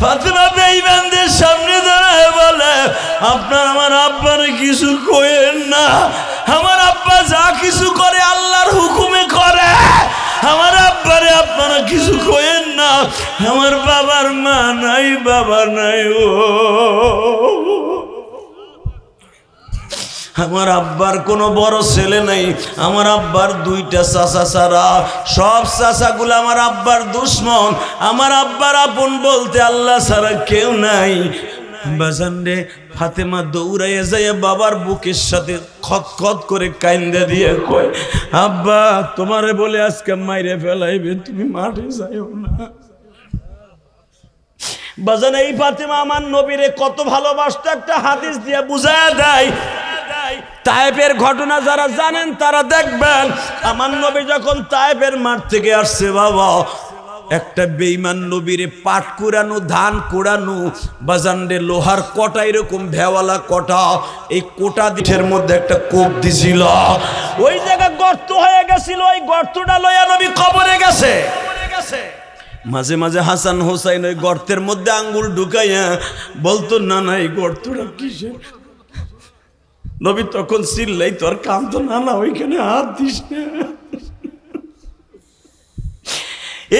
ফাতেমা বেঈমানদের সামনে দাঁড়ায় বলে, আপনার আমার আব্বার কিছু কইেন না। আমার আব্বা যা কিছু করে আল্লাহর হুকুমে করে। আমার আব্বারে আপনারা কিছু কইেন না। আমার বাবার মা নাই, বাবা নাই। ও আমার আব্বার কোনো বড় ছেলে নাই। আমার আব্বার দুইটা চাচা ছাড়া সব চাচাগুলো আমার আব্বার দুশ্মন। আমার আব্বার আপন বলতে আল্লাহ ছাড়া কেউ নাই। বাজান রে, ফাতেমা দৌড়াইয়া যাইয়া বাবার বুকের সাথে খতখত করে কাইন্দা দিয়ে কয়, আব্বা তোমারে বলে আজকে মাইরে ফেলাইবে, তুমি মাঠে যাইও না। বাজান, এই ফাতেমা আমার নবীরে কত ভালোবাসতো একটা হাদিস দিয়ে বুঝায়া দেয়। তায়েফের ঘটনা যারা জানেন তারা দেখবেন, আমার নবী যখন তায়েফের মাঠ থেকে আসছে, বাবা একটা বেঈমান নবীরে পাট কুড়ানো, ধান কুড়ানো, বাজানরে লোহার কটা, এরকম ভেওয়ালা কটা, এই কোটা দিঠের মধ্যে একটা কোপ দিছিল। ওই জায়গা গর্ত হয়ে গেছিল, ওই গর্তটা লইয়া নবী কবরে গেছে। মাঝে মাঝে হাসান হোসাইন ওই গর্তের মধ্যে আঙ্গুল ঢুকাইয়া বলতো, না না এই গর্তটা কিসের? নবী তখন চিল্লাই, তোর কাম তো না না, ওইখানে হাত দিস না।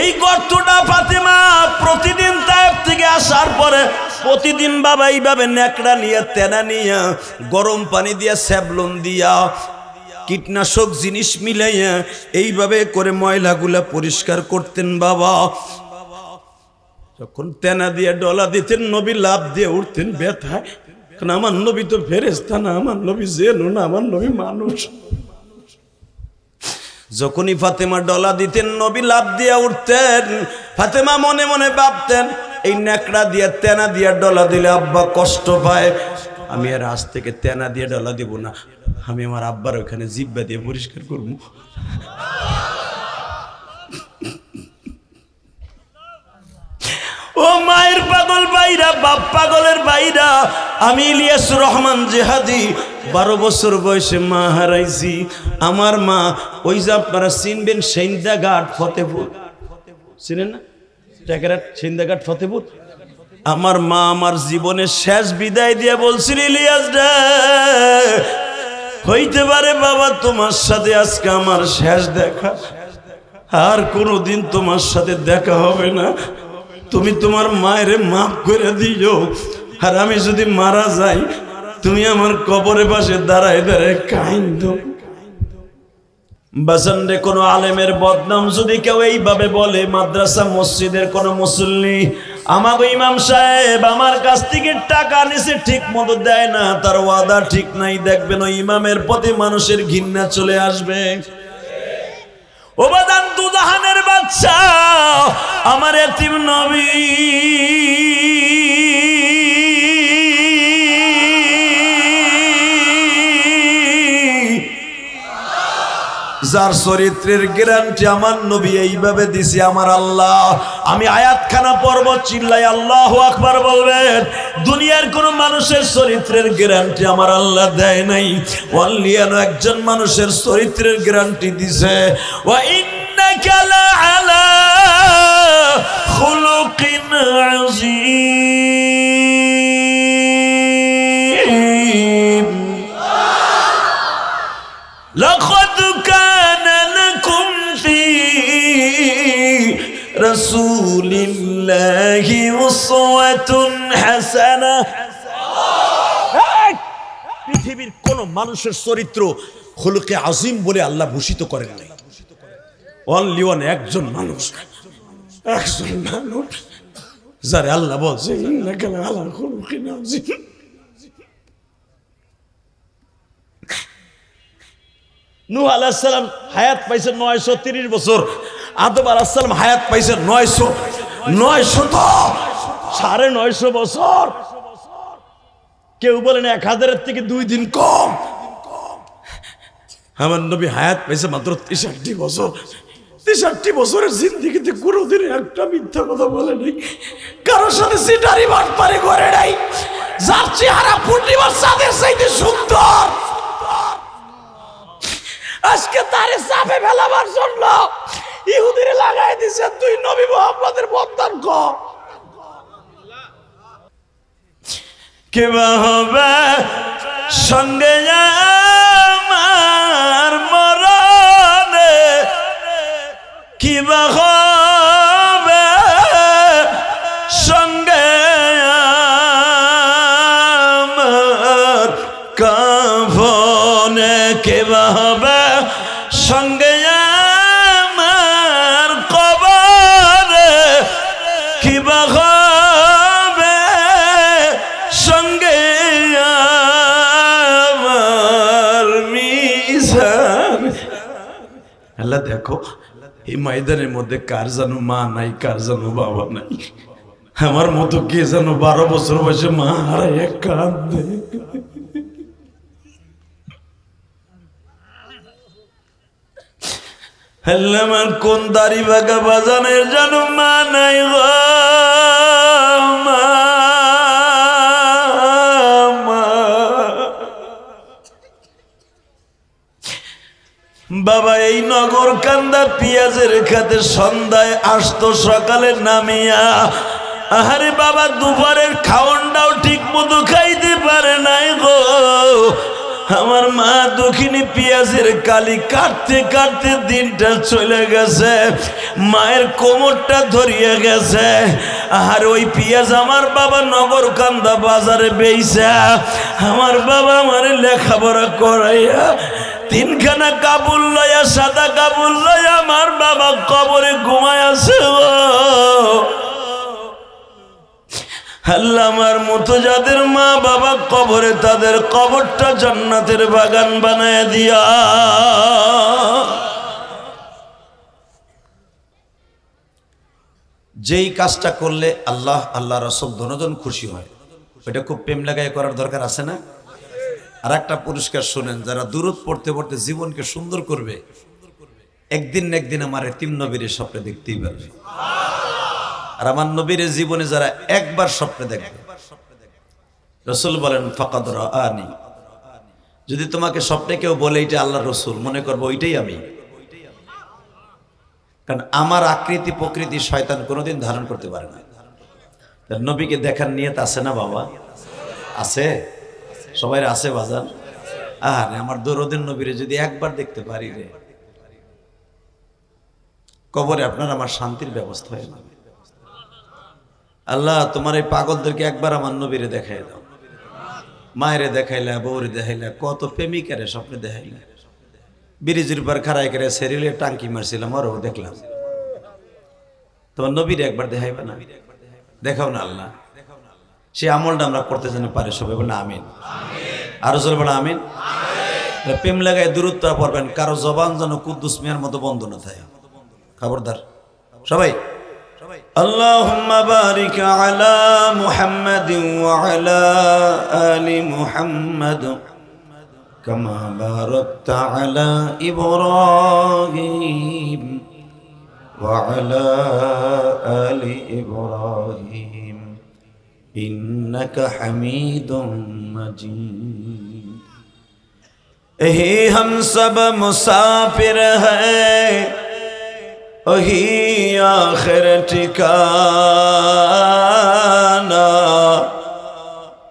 এই গর্তটা ফাতেমা প্রতিদিন তায়েফ থেকে আসার পরে প্রতিদিন বাবা এইভাবে ন্যাকড়া নিয়ে, তেনা নিয়ে, গরম পানি দিয়া, স্যাবলন দিয়া, কীটনাশক জিনিস মিলাইয়া এইভাবে করে ময়লাগুলা পরিষ্কার করতেন। বাবা যখন তেনা দিয়ে ডলা দিতেন, নবী লাভ দিয়ে উঠতেন ব্যথায়। কারণ আমার নবী তো ফেরেশতা না, আমার নবী জেনো না, আমার নবী মানুষ। যখনই ফাতেমা ডলা দিতেন, নবী লাভ দিয়ে উঠতেন। ফাতেমা মনে মনে ভাবতেন, এই ন্যাকড়া দিয়ে, তেনা দিয়ে ডলা দিলে আব্বা কষ্ট পায়, আমি আর আজ থেকে তেনা দিয়ে ডলা দিব না, আমি আমার আব্বার ওখানে জিব্বা দিয়ে পরিষ্কার করবো। ও মায়ের পাগল ভাইরা, বাপ পাগলের ভাইরা, আমি ইলিয়াসুর রহমান জেহাদি 12 বছর বয়সে মা হারাইছি। আমার মা ওই যে আপনারা চিনবেন, সেন্দাঘাট ফতেপুর, চিনেন না? টেকেরাট সেন্দাঘাট ফতেপুর। আমার মা আমার জীবনের শেষ বিদায় দিয়ে বলছিল, ইলিয়াস রে, হইতে পারে বাবা তোমার সাথে আজকে আমার শেষ দেখা, আর কোনোদিন তোমার সাথে দেখা হবে না। তুমি তোমার মায়ের মাফ করে দিও, আর আমি যদি মারা যাই, তুমি আমার কবরের পাশে দাঁড়ায় দাঁড়ায় কাইন্দো। বাজান রে, কোনো আলেমের বদনাম যদি কেউ এইভাবে বলে, মাদ্রাসা মসজিদের কোনো মুসল্লি, আমাকে ইমাম সাহেব আমার কাছ থেকে টাকা নিছে, ঠিক মতো দেয় না, তার ওয়াদা ঠিক নাই, দেখবেন ওই ইমামের প্রতি মানুষের ঘৃণা চলে আসবে। ও বাজান, দুজাহানের বাদশা আমার এতিম নবী, যার চরিত্রের গ্যারান্টি আমার নবী এইভাবে দিছে আমার আল্লাহ। আমি আয়াতখানা পড়ব, চিল্লাই আল্লাহু আকবার বলবেন। দুনিয়ার কোন মানুষের চরিত্রের গ্যারান্টি আমার আল্লাহ দেয় নাই, ওয়াল্লিয়ান একজন মানুষের চরিত্রের গ্যারান্টি দিছে। ওয়া ইন্নাকা লাআলা খুলুকিন আযীম। লাকাদ কানা লাকুম ফি রাসূলিল্লাহি উসওয়াতুন হাসানাহ। পৃথিবীর কোন মানুষের চরিত্র খুলুকে আজিম বলে আল্লাহ ভূষিত করেন নাই। অনলি ওয়ান, একজন মানুষ, একজন মানুষ যারে আল্লাহ বলছে ইন্নাকা লাআলা খুলুকিন আযীম। নূহ আলাইহিস সালাম হায়াত পাইছে 930 বছর, আদম আলাইহিস সালাম হায়াত পাইছে 900 তো 950 বছর। কেউ বলেন 1000-এর থেকে 2 দিন কম। আমার নবী হায়াত পাইছে মাত্র 63 বছর। 63 বছরের জিন্দেগিতে কোনোদিন একটা মিথ্যা কথা বলে নাই, কারোর সাথে সিটারি বাটপারি করে নাই, যার চেহারা পূর্ণিমার চাঁদের চাইতে সুন্দর। আজকে তারে চাপে ফেলাবার জন্য ইহুদিরে লাগাই দিছে, তুই নবী মুহাম্মদের বদনাম কর। কিবা হবে সঙ্গে আমার মরণে, কিবা হবে সঙ্গে আমার কাফনে, কিবা হবে সঙ্গে আমার কবরে, কিবা হবে সঙ্গে আমার মিজান। আল্লাহ দেখো এই ময়দানের মধ্যে কার জানো মা নাই, কার জানো বাবা নাই। আমার মতো কে জানো 12 বছর বয়সে মা হারাইয়া কাঁদে। আমার কোন দাড়ি বাগা বাজানের জানো মা নাই গো মা। বাবা এই নগর কান্দা পেঁয়াজের খাতে সন্ধ্যায় আসতো, সকালে নামিয়া আরে বাবা দুপুরের খাওয়ানটাও ঠিক মতো খাইতে পারে নাই গো। আমার মা দক্ষিণী পেঁয়াজের কালি কাটতে কাটতে দিনটা চলে গেছে, মায়ের কোমরটা ধরিয়ে গেছে। আর ওই পেঁয়াজ আমার বাবা নগর কান্দা বাজারে বেইছে, আমার বাবা আমার লেখাপড়া করাইয়া 3খানা কাপড় লইয়া, সাদা কাপড় লইয়া আমার বাবা কবরে ঘুমায় আছে। আল্লাহ আমার মতো যাদের মা বাবা কবরে, তাদের কবরটা জান্নাতের বাগান বানায় দিয়া। যেই কাজটা করলে আল্লাহ আল্লাহ রাসূল দুজন খুশি হয়, ওইটা খুব প্রেম লাগায় করার দরকার আছে না? আর একটা পুরস্কার শুনেন, যারা দুরূদ পড়তে পড়তে জীবনকে সুন্দর করবে, একদিন না একদিন আমার এতিম নবীর স্বপ্নে দেখতেই পারবে। আর আমার নবীর জীবনে যারা একবার স্বপ্নে দেখবে, রাসূল বলেন ফাকাদ রাআনি, যদি তোমাকে স্বপ্নে কেউ বলে এটা আল্লাহ রাসূল, মনে করবো ওইটাই আমি। কারণ আমার আকৃতি প্রকৃতি শয়তান কোনোদিন ধারণ করতে পারে না। নবীকে দেখার নিয়ত আছে না বাবা? আছে, সবাই আছে বাজান। আর আমার দরুদের নবীরে যদি একবার দেখতে পারি রে, কবরে আপনার আমার শান্তির ব্যবস্থা হয়ে যাবে। আল্লাহ তোমার এই পাগলদেরকে একবার আমার নবীরে দেখাই দাও। মায়েরে দেখাইলা, বউরে দেখাইলা, কত প্রেমিকারে স্বপ্নে দেখাইলা। ব্রিজের উপর খাড়াই করে সেরিলে টাঙ্কি মারছিলাম, আরও দেখলাম। তোমার নবীরে একবার দেখাইবা না? দেখাও না আল্লাহ। সে আমলটা আমরা করতে জানি পারে সবাই বলে আমিন। আরো চলবে না আমিন। প্রেম লাগায় দূরত্ব পড়বেন, কারো জবান যেন কুদ্দুস মিয়ার মতো বন্ধ না থাকে। খবরদার সবাই। আল্লাহুম্মা বারিক আলা মুহাম্মাদিন ওয়া আলা আলি মুহাম্মাদ কামা বারাকতা আলা ইব্রাহিম ওয়া আলা আলি ইব্রাহিম ইন্নাকা হামিদুম মাজিদ। यही हम सब मुसाफिर हैं, वही आखिर ठिकाना,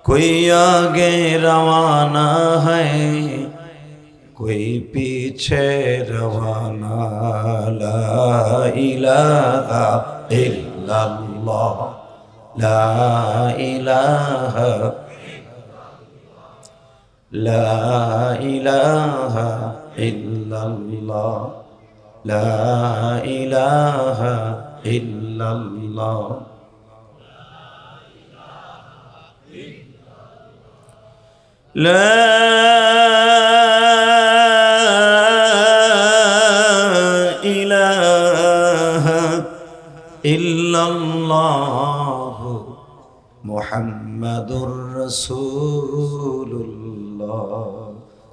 कोई आगे रवाना है, कोई पीछे रवाना। ला इलाहा इल्लल्लाह, ला इलाहा لا إله إلا الله، لا إله إلا الله، لا إله إلا الله মুহাম্মাদুর রাসূলুল্লাহ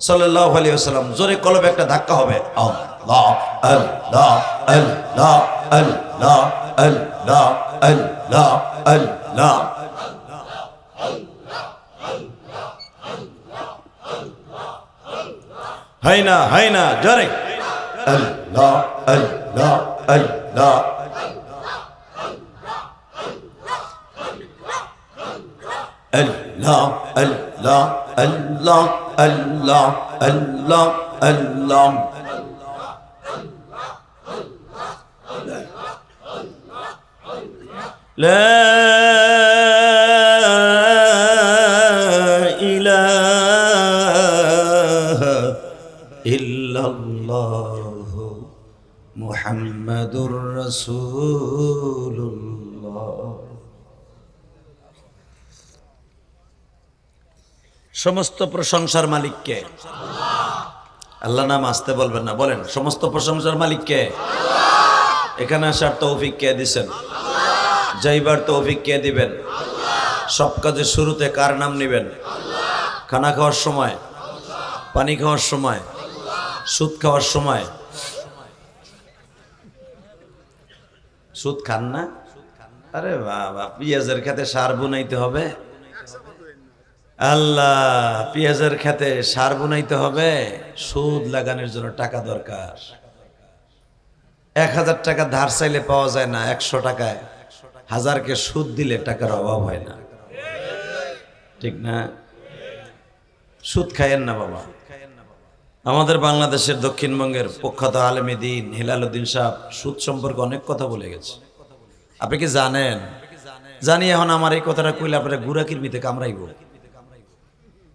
সাল্লাল্লাহু আলাইহি ওয়াসাল্লাম। জোরে কলবে একটা ধাক্কা হবে। আল্লাহ আল্লাহ আল্লাহ আল্লাহ আল্লাহ আল্লাহ আল্লাহ। হাই না জোরে আল্লাহ আল্লাহ আল্লাহ। আল্লাহ আল্লাহ আল্লাহ আল্লাহ আল্লাহ আল্লাহ লা ইলাহা ইল্লাল্লাহ মুহাম্মাদুর রাসূলুল্লাহ। সমস্ত প্রশংসার মালিক কে? আল্লাহ নাম আসতে বলবেন না, বলেন সমস্ত প্রশংসার মালিক কে? এখানে আসার তৌফিক কে দিবেন? যাইবার তৌফিক কে দিবেন? সব কাজের শুরুতে কার নাম নেবেন? খানা খাওয়ার সময়, পানি খাওয়ার সময়, সুদ খাওয়ার সময়। সুদ খান না? আরে বাবা, পেঁয়াজের খেতে সার বুনাইতে হবে। আল্লাহ, পেঁয়াজের খেতে সার বুনাইতে হবে, সুদ লাগানোর জন্য টাকা দরকার। 1000 টাকা ধার চাইলে পাওয়া যায় না, 100 টাকায় 1000কে সুদ দিলে টাকার অভাব হয় না, ঠিক না? সুদ খায়েন না বাবা। আমাদের বাংলাদেশের দক্ষিণবঙ্গের প্রখ্যাত আলেমে দ্বীন হেলালুদ্দিন সাহেব সুদ সম্পর্কে অনেক কথা বলে গেছে। আপনি কি জানেন? জানি। এখন আমার এই কথাটা কইলে আপনারা গুড়া কিরমিতে কামড়াইব,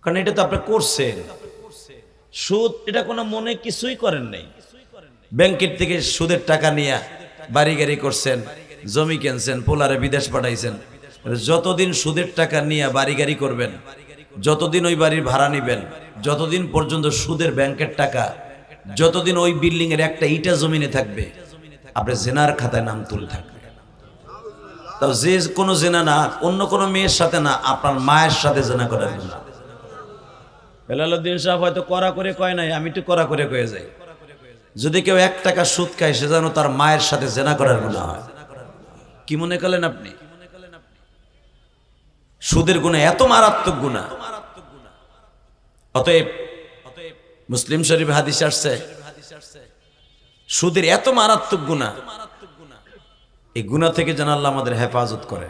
কারণ এটা তো আপনি করছেন। সুদ এটা কোনো মনে কিছুই করেন নাই। ব্যাংকের থেকে সুদের টাকা নিয়ে বাড়ি গাড়ি করছেন, জমি কিনছেন, পোলারে বিদেশ পাঠাইছেন। যতদিন সুদের টাকা নিয়ে বাড়ি গাড়ি করবেন, যতদিন ওই বাড়ির ভাড়া নিবেন, যতদিন পর্যন্ত সুদের ব্যাংকের টাকা, যতদিন ওই বিল্ডিং এর একটা ইটা জমিনে থাকবে, আপনার জেনার খাতায় নাম তুলে থাকবে। তাও যে কোনো জেনা না, অন্য কোনো মেয়ের সাথে না, আপনার মায়ের সাথে জেনা করার জন্য। হেলালুদ্দিন সাহেব হয়তো করা করে কয় নাই, আমি একটু করা করে কয়ে যাই। যদি কেউ 1 টাকা সুদ খায়, সে যেন তার মায়ের সাথে জেনা করার গুনাহ হয়। কি মনে করলেন আপনি? সুদের গুনাহ এত মারাত্মক গুনাহ। অতএব মুসলিম শরীফ হাদিস আসছে, সুদের এত মারাত্মক গুনাহ, এই গুনাহ থেকে যেন আল্লাহ আমাদের হেফাজত করে।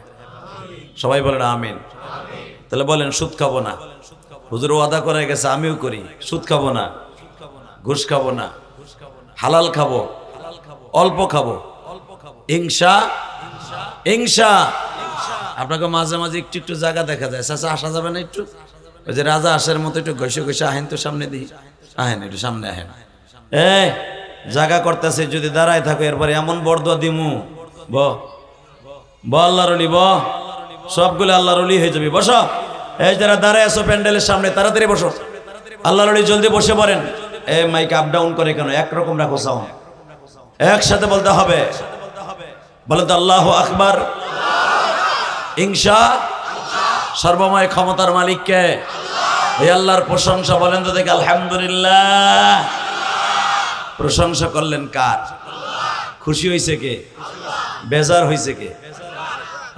সবাই বলেন আমিন। তাহলে বলেন সুদ খাবো না। হুজুর ওয়াদা করে গেছে, আমিও করি, সুদ খাবো না, ঘুষ খাবো না, হালাল খাবো, অল্প খাবো, ইনশাআল্লাহ। আপনাকে মাঝে মাঝে একটু একটু জায়গা দেখা যায়, চাচা আসা যাবে না একটু? ওই যে রাজা আসার মতো একটু ঘষে ঘষে আহেন তো সামনে দিই, আহেন একটু সামনে আহেন। জায়গা করতেছে, যদি দাঁড়ায় থাকো এরপরে এমন বরদোয়া দিমু, ব আল্লাহর ওলি, সবগুলো আল্লাহর ওলি হয়ে যাবে। বসো, এই যারা দাঁড়ায় আছো প্যান্ডেলের সামনে, তাড়াতাড়ি বসো। আল্লাহর ওলি জলদি বসে পড়েন। মাইক আপ ডাউন করে কেন? একরকম রাখো সাউন্ড, একসাথে বলতে হবে। বলেন তো আল্লাহু আকবার। ইনশা সর্বময় ক্ষমতার মালিক কে? এই আল্লাহর প্রশংসা বলেন তো দেখি, আলহামদুলিল্লাহ। প্রশংসা করলেন কার? খুশি হয়েছে কে? বেজার হয়েছে কে?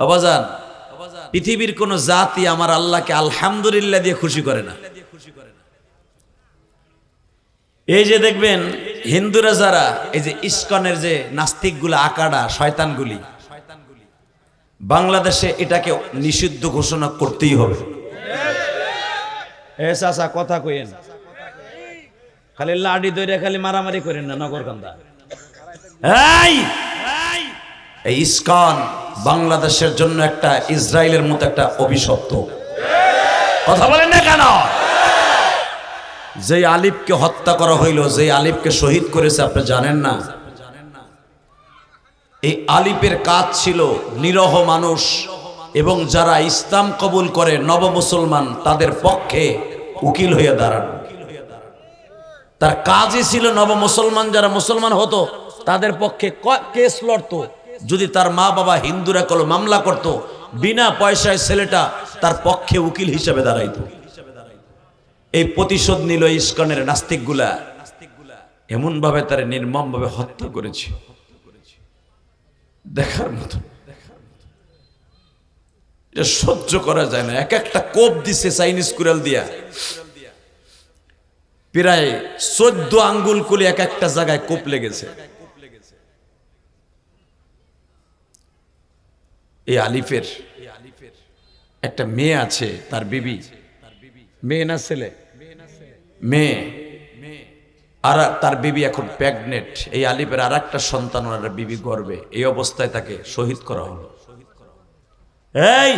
অবাজান, পৃথিবীর কোন জাতি আমার আল্লাহকে আলহামদুলিল্লাহ দিয়ে খুশি করে না। এই যে দেখবেন হিন্দুরা যারা, এই যে ইসকনের যে নাস্তিকগুলো, আকাড়া শয়তানগুলি, বাংলাদেশে এটাকে নিষিদ্ধ ঘোষণা করতেই হবে। চাচা কথা কইেন, খালি লাডি দইরে খালি মারামারি করেন না নগরকান্দা। এই ইসকন বাংলাদেশের জন্য একটা ইসরায়েলের মতো একটা অভিশপ্ত। কথা বলেন না কেন? যে আলিফকে হত্যা করা হইল, যে আলিফকে শহীদ করেছে, আপনি জানেন না? এই আলিফের কাজ ছিল নিরহ মানুষ এবং যারা ইসলাম কবুল করে নব মুসলমান, তাদের পক্ষে উকিল হয়ে দাঁড়ানো। তার কাজই ছিল নব মুসলমান যারা মুসলমান হতো তাদের পক্ষে কেস লড়তো। যদি তার মা বাবা হিন্দুরা কোনো মামলা করত, বিনা পয়সায় ছেলেটা তার পক্ষে উকিল হিসেবে দাঁড়াইতো। এই প্রতিশোধ নিল ইসকনের নাস্তিকগুলা, এমন ভাবে তারা নির্মম ভাবে হত্যা করেছে, দেখার মতো। এটা সহ্য করা যায় না। এক একটা কোপ দিছে চাইনিজ কুড়াল দিয়া, প্রায় 14 আঙ্গুল কুলি এক একটা জায়গায় কোপ লেগেছে। এই আলিফের একটা মেয়ে আছে, তার বিবি, মেয়ে না ছেলে, মেয়ে, আর তার বিবি এখন প্রেগনেন্ট। এই আলিফের আর একটা সন্তান ওনার বিবি গর্বে, এই অবস্থায় তাকে শহীদ করা হলো। এই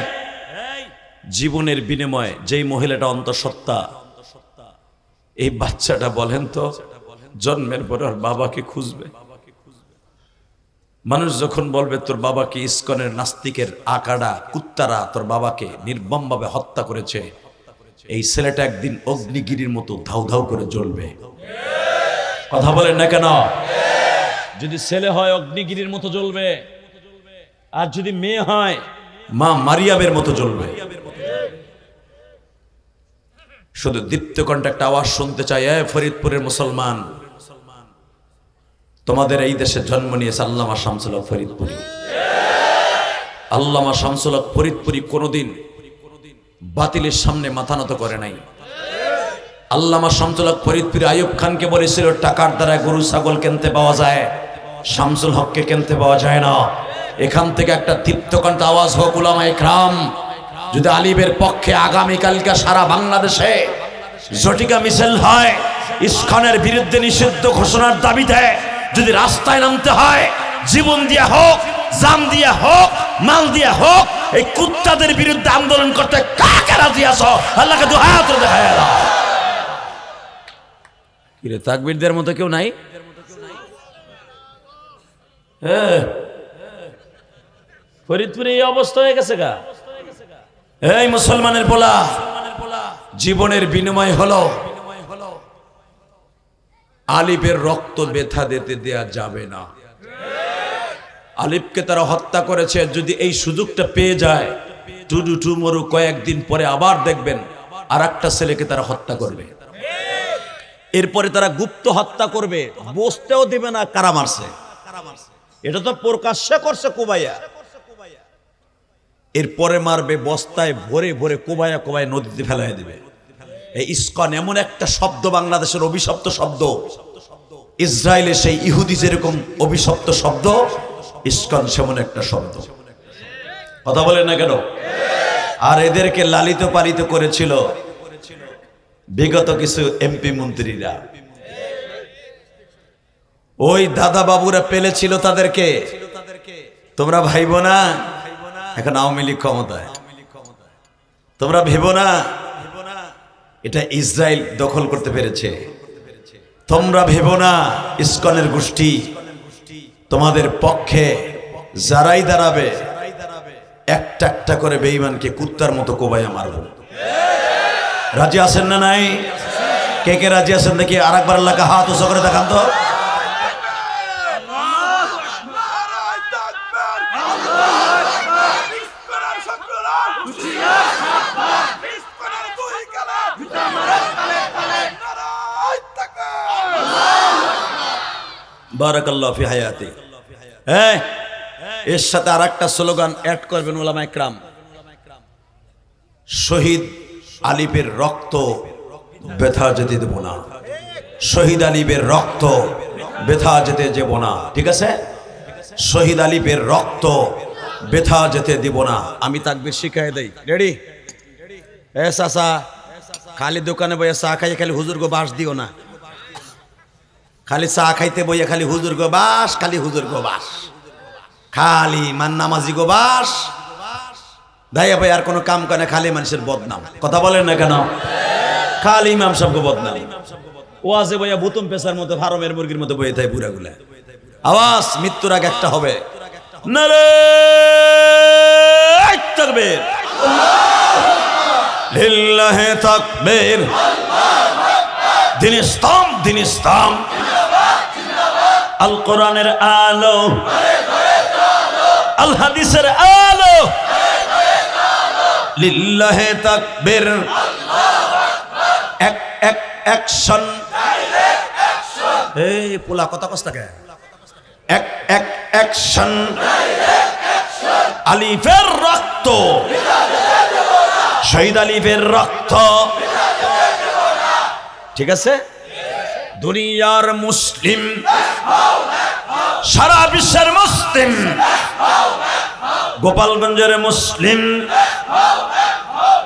জীবনের বিনিময়ে যেই মহিলাটা অন্তঃসত্ত্বা, এই বাচ্চাটা বলেন তো জন্মের পর ওর বাবাকে খুঁজবে। মানুষ যখন বলবে তোর বাবাকে ইস্কনের নাস্তিকের আকাড়া কুত্তারা তোর বাবাকে নির্মমভাবে হত্যা করেছে, এই ছেলেটা একদিন অগ্নিগিরির মতো ধাউ ধাউ করে জ্বলবে। কথা বলেন না কেন? যদি ছেলে হয় অগ্নিগিরির মতো জ্বলবে, আর যদি মেয়ে হয় মা মারিয়ামের মতো জ্বলবে। শুধু দীপ্ত কণ্ঠে একটা আওয়াজ শুনতে চাই, এ ফরিদপুরের মুসলমান, তোমাদের এই দেশে জন্ম নিয়েছে আল্লামা শামসুল হক ফরিদপুরি। আল্লামা শামসুল হক ফরিদপুরি কোনোদিন বাতিলের সামনে মাথা নত করে নাই। আল্লামা শামসুল হক ফরিদপুরি আইয়ুব খানকে বলেছিল, টাকার দ্বারা গরু ছাগল কিনতে পাওয়া যায়, শামসুল হককে কিনতে পাওয়া যায় না। এখান থেকে একটা দীপ্ত কণ্ঠ আওয়াজ হোক উলামায়ে কেরাম, যদি আলিমের পক্ষে আগামীকালকে সারা বাংলাদেশে জটিকা মিছিল হয়, ইস্কনের বিরুদ্ধে নিষিদ্ধ ঘোষণার দাবিতে যদি রাস্তায় নামতে হয়, জীবন দিয়া হোক, জান দিয়া হোক, মাল দিয়া হোক, এই কুত্তাদের বিরুদ্ধে আন্দোলন করতে কাকে রাজি আছো? আল্লাহকে দুই হাত তুলে দেখায় দাও। কিরে তাকবীরদের মতো কেউ নাই? ফরিদপুরে এই অবস্থা হয়ে গেছে গা। এই মুসলমানের পোলা, জীবনের বিনিময় হলো আলিফের রক্ত ব্যথা দিতে দেয়া যাবে না। আলিফকে তারা হত্যা করেছে, যদি এই সুযোগটা পেয়ে যায় টুডু টুমরু কয়েকদিন পরে আবার দেখবেন আর একটা ছেলেকে তারা হত্যা করবে। এরপরে তারা গুপ্ত হত্যা করবে, বসতেও দিবে না কারা মারছে। এটা তো প্রকাশ্যে করছে কোবাইয়া, এরপরে মারবে বস্তায় ভরে ভরে কোবাইয়া কোবাইয়া নদীতে ফেলাই দিবে। এই ইস্কন এমন একটা শব্দ, বাংলাদেশের অভিশপ্ত শব্দ, ইসরায়েলে সেই ইহুদি যেরকম অভিশপ্ত শব্দ, ইস্কন সেমন একটা শব্দ। কথা বলেন না কেন? আর এদেরকে লালিত পালিত করেছিল বিগত কিছু এমপি মন্ত্রীরা, ওই দাদা বাবুরা পেলেছিল তাদেরকে। তোমরা ভাইবো না এখন আওয়ামী লীগ ক্ষমতায়, তোমরা ভেবো না এটা ইসরায়েল দখল করতে পেরেছে, তোমরা ভেবো না ইস্কনের গোষ্ঠী তোমাদের পক্ষে যারাই দাঁড়াবে একটা একটা করে বেঈমানকে কুত্তার মতো কোবাইয়া মারব। রাজি আছেন না নাই? কে কে রাজি আছেন দেখি আরেকবার এলাকা হাত উঁচু করে দেখান তো। বারাকাল্লাহু ফি হায়াতি। এর সাথে আর একটা স্লোগান অ্যাড করবেন উলামায়ে কেরাম, শহীদ আলিফের রক্ত ব্যথা যেতে দেব না, শহীদ আলিফের রক্ত ব্যথা যেতে দেব না। ঠিক আছে? শহীদ আলিফের রক্ত ব্যথা যেতে দেব না। আমি তাকবীর শিখাই দেই। রেডি? এ চাচা, খালি দোকানে বইয়া চা খাইয়ে খালি হুজুর গো বাস দিও না। খালি চা খাইতে বইয়া খালি হুজুর গো বাস, খালি হুজুর গো বাস, খালি মান নামাজি গো বাস, দাইয়া ভাই আর কোনো কাম করে খালি মানুষের বদনাম। কথা বলেন না কেন? খালি ইমাম সাহেব গো বদনাম। ওয়াজে বইয়া বুতুম পেশার মতো ফার্মের মুরগির মতো বইয়ে থাকে বুড়াগুলা। আওয়াজ মৃত্যুর আগে একটা হবে, নারে তাকবীর, লিল্লাহি তাকবীর, দিন ইসলাম, দিন ইসলাম, আল কোরআনের আলো, আল হাদিসের আলো, লিল্লাহি তাকবীর, এক এক অ্যাকশন, এই পোলা কথা কষ্ট কে, এক এক অ্যাকশন, আলিফের রক্ত, শহীদ আলিফের রক্ত। ঠিক আছে? দুনিয়ার মুসলিম, সারা বিশ্বের মুসলিম, গোপালগঞ্জের মুসলিম,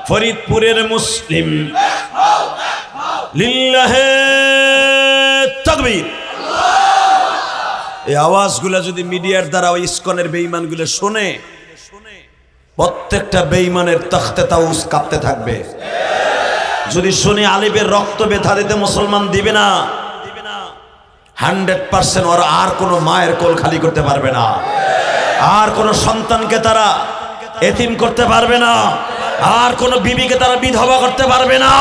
ফরিদপুরের মুসলিম লিল্লাহে তাকবীর। এই আওয়াজগুলো যদি মিডিয়ার দ্বারা ওই ইসকনের বেঈমানগুলো শোনে, প্রত্যেকটা বেঈমানের তখতে তাউস কাঁপতে থাকবে। যদি শুনি আলিফের রক্ত ব্যথা দিতে মুসলমান দিবে না, 100% ওরা আর কোনো মায়ের কোল খালি করতে পারবে না, আর কোনো সন্তানকে তারা এতিম করতে পারবে না, আর কোনো বিবিকে তারা বিধবা করতে পারবে না।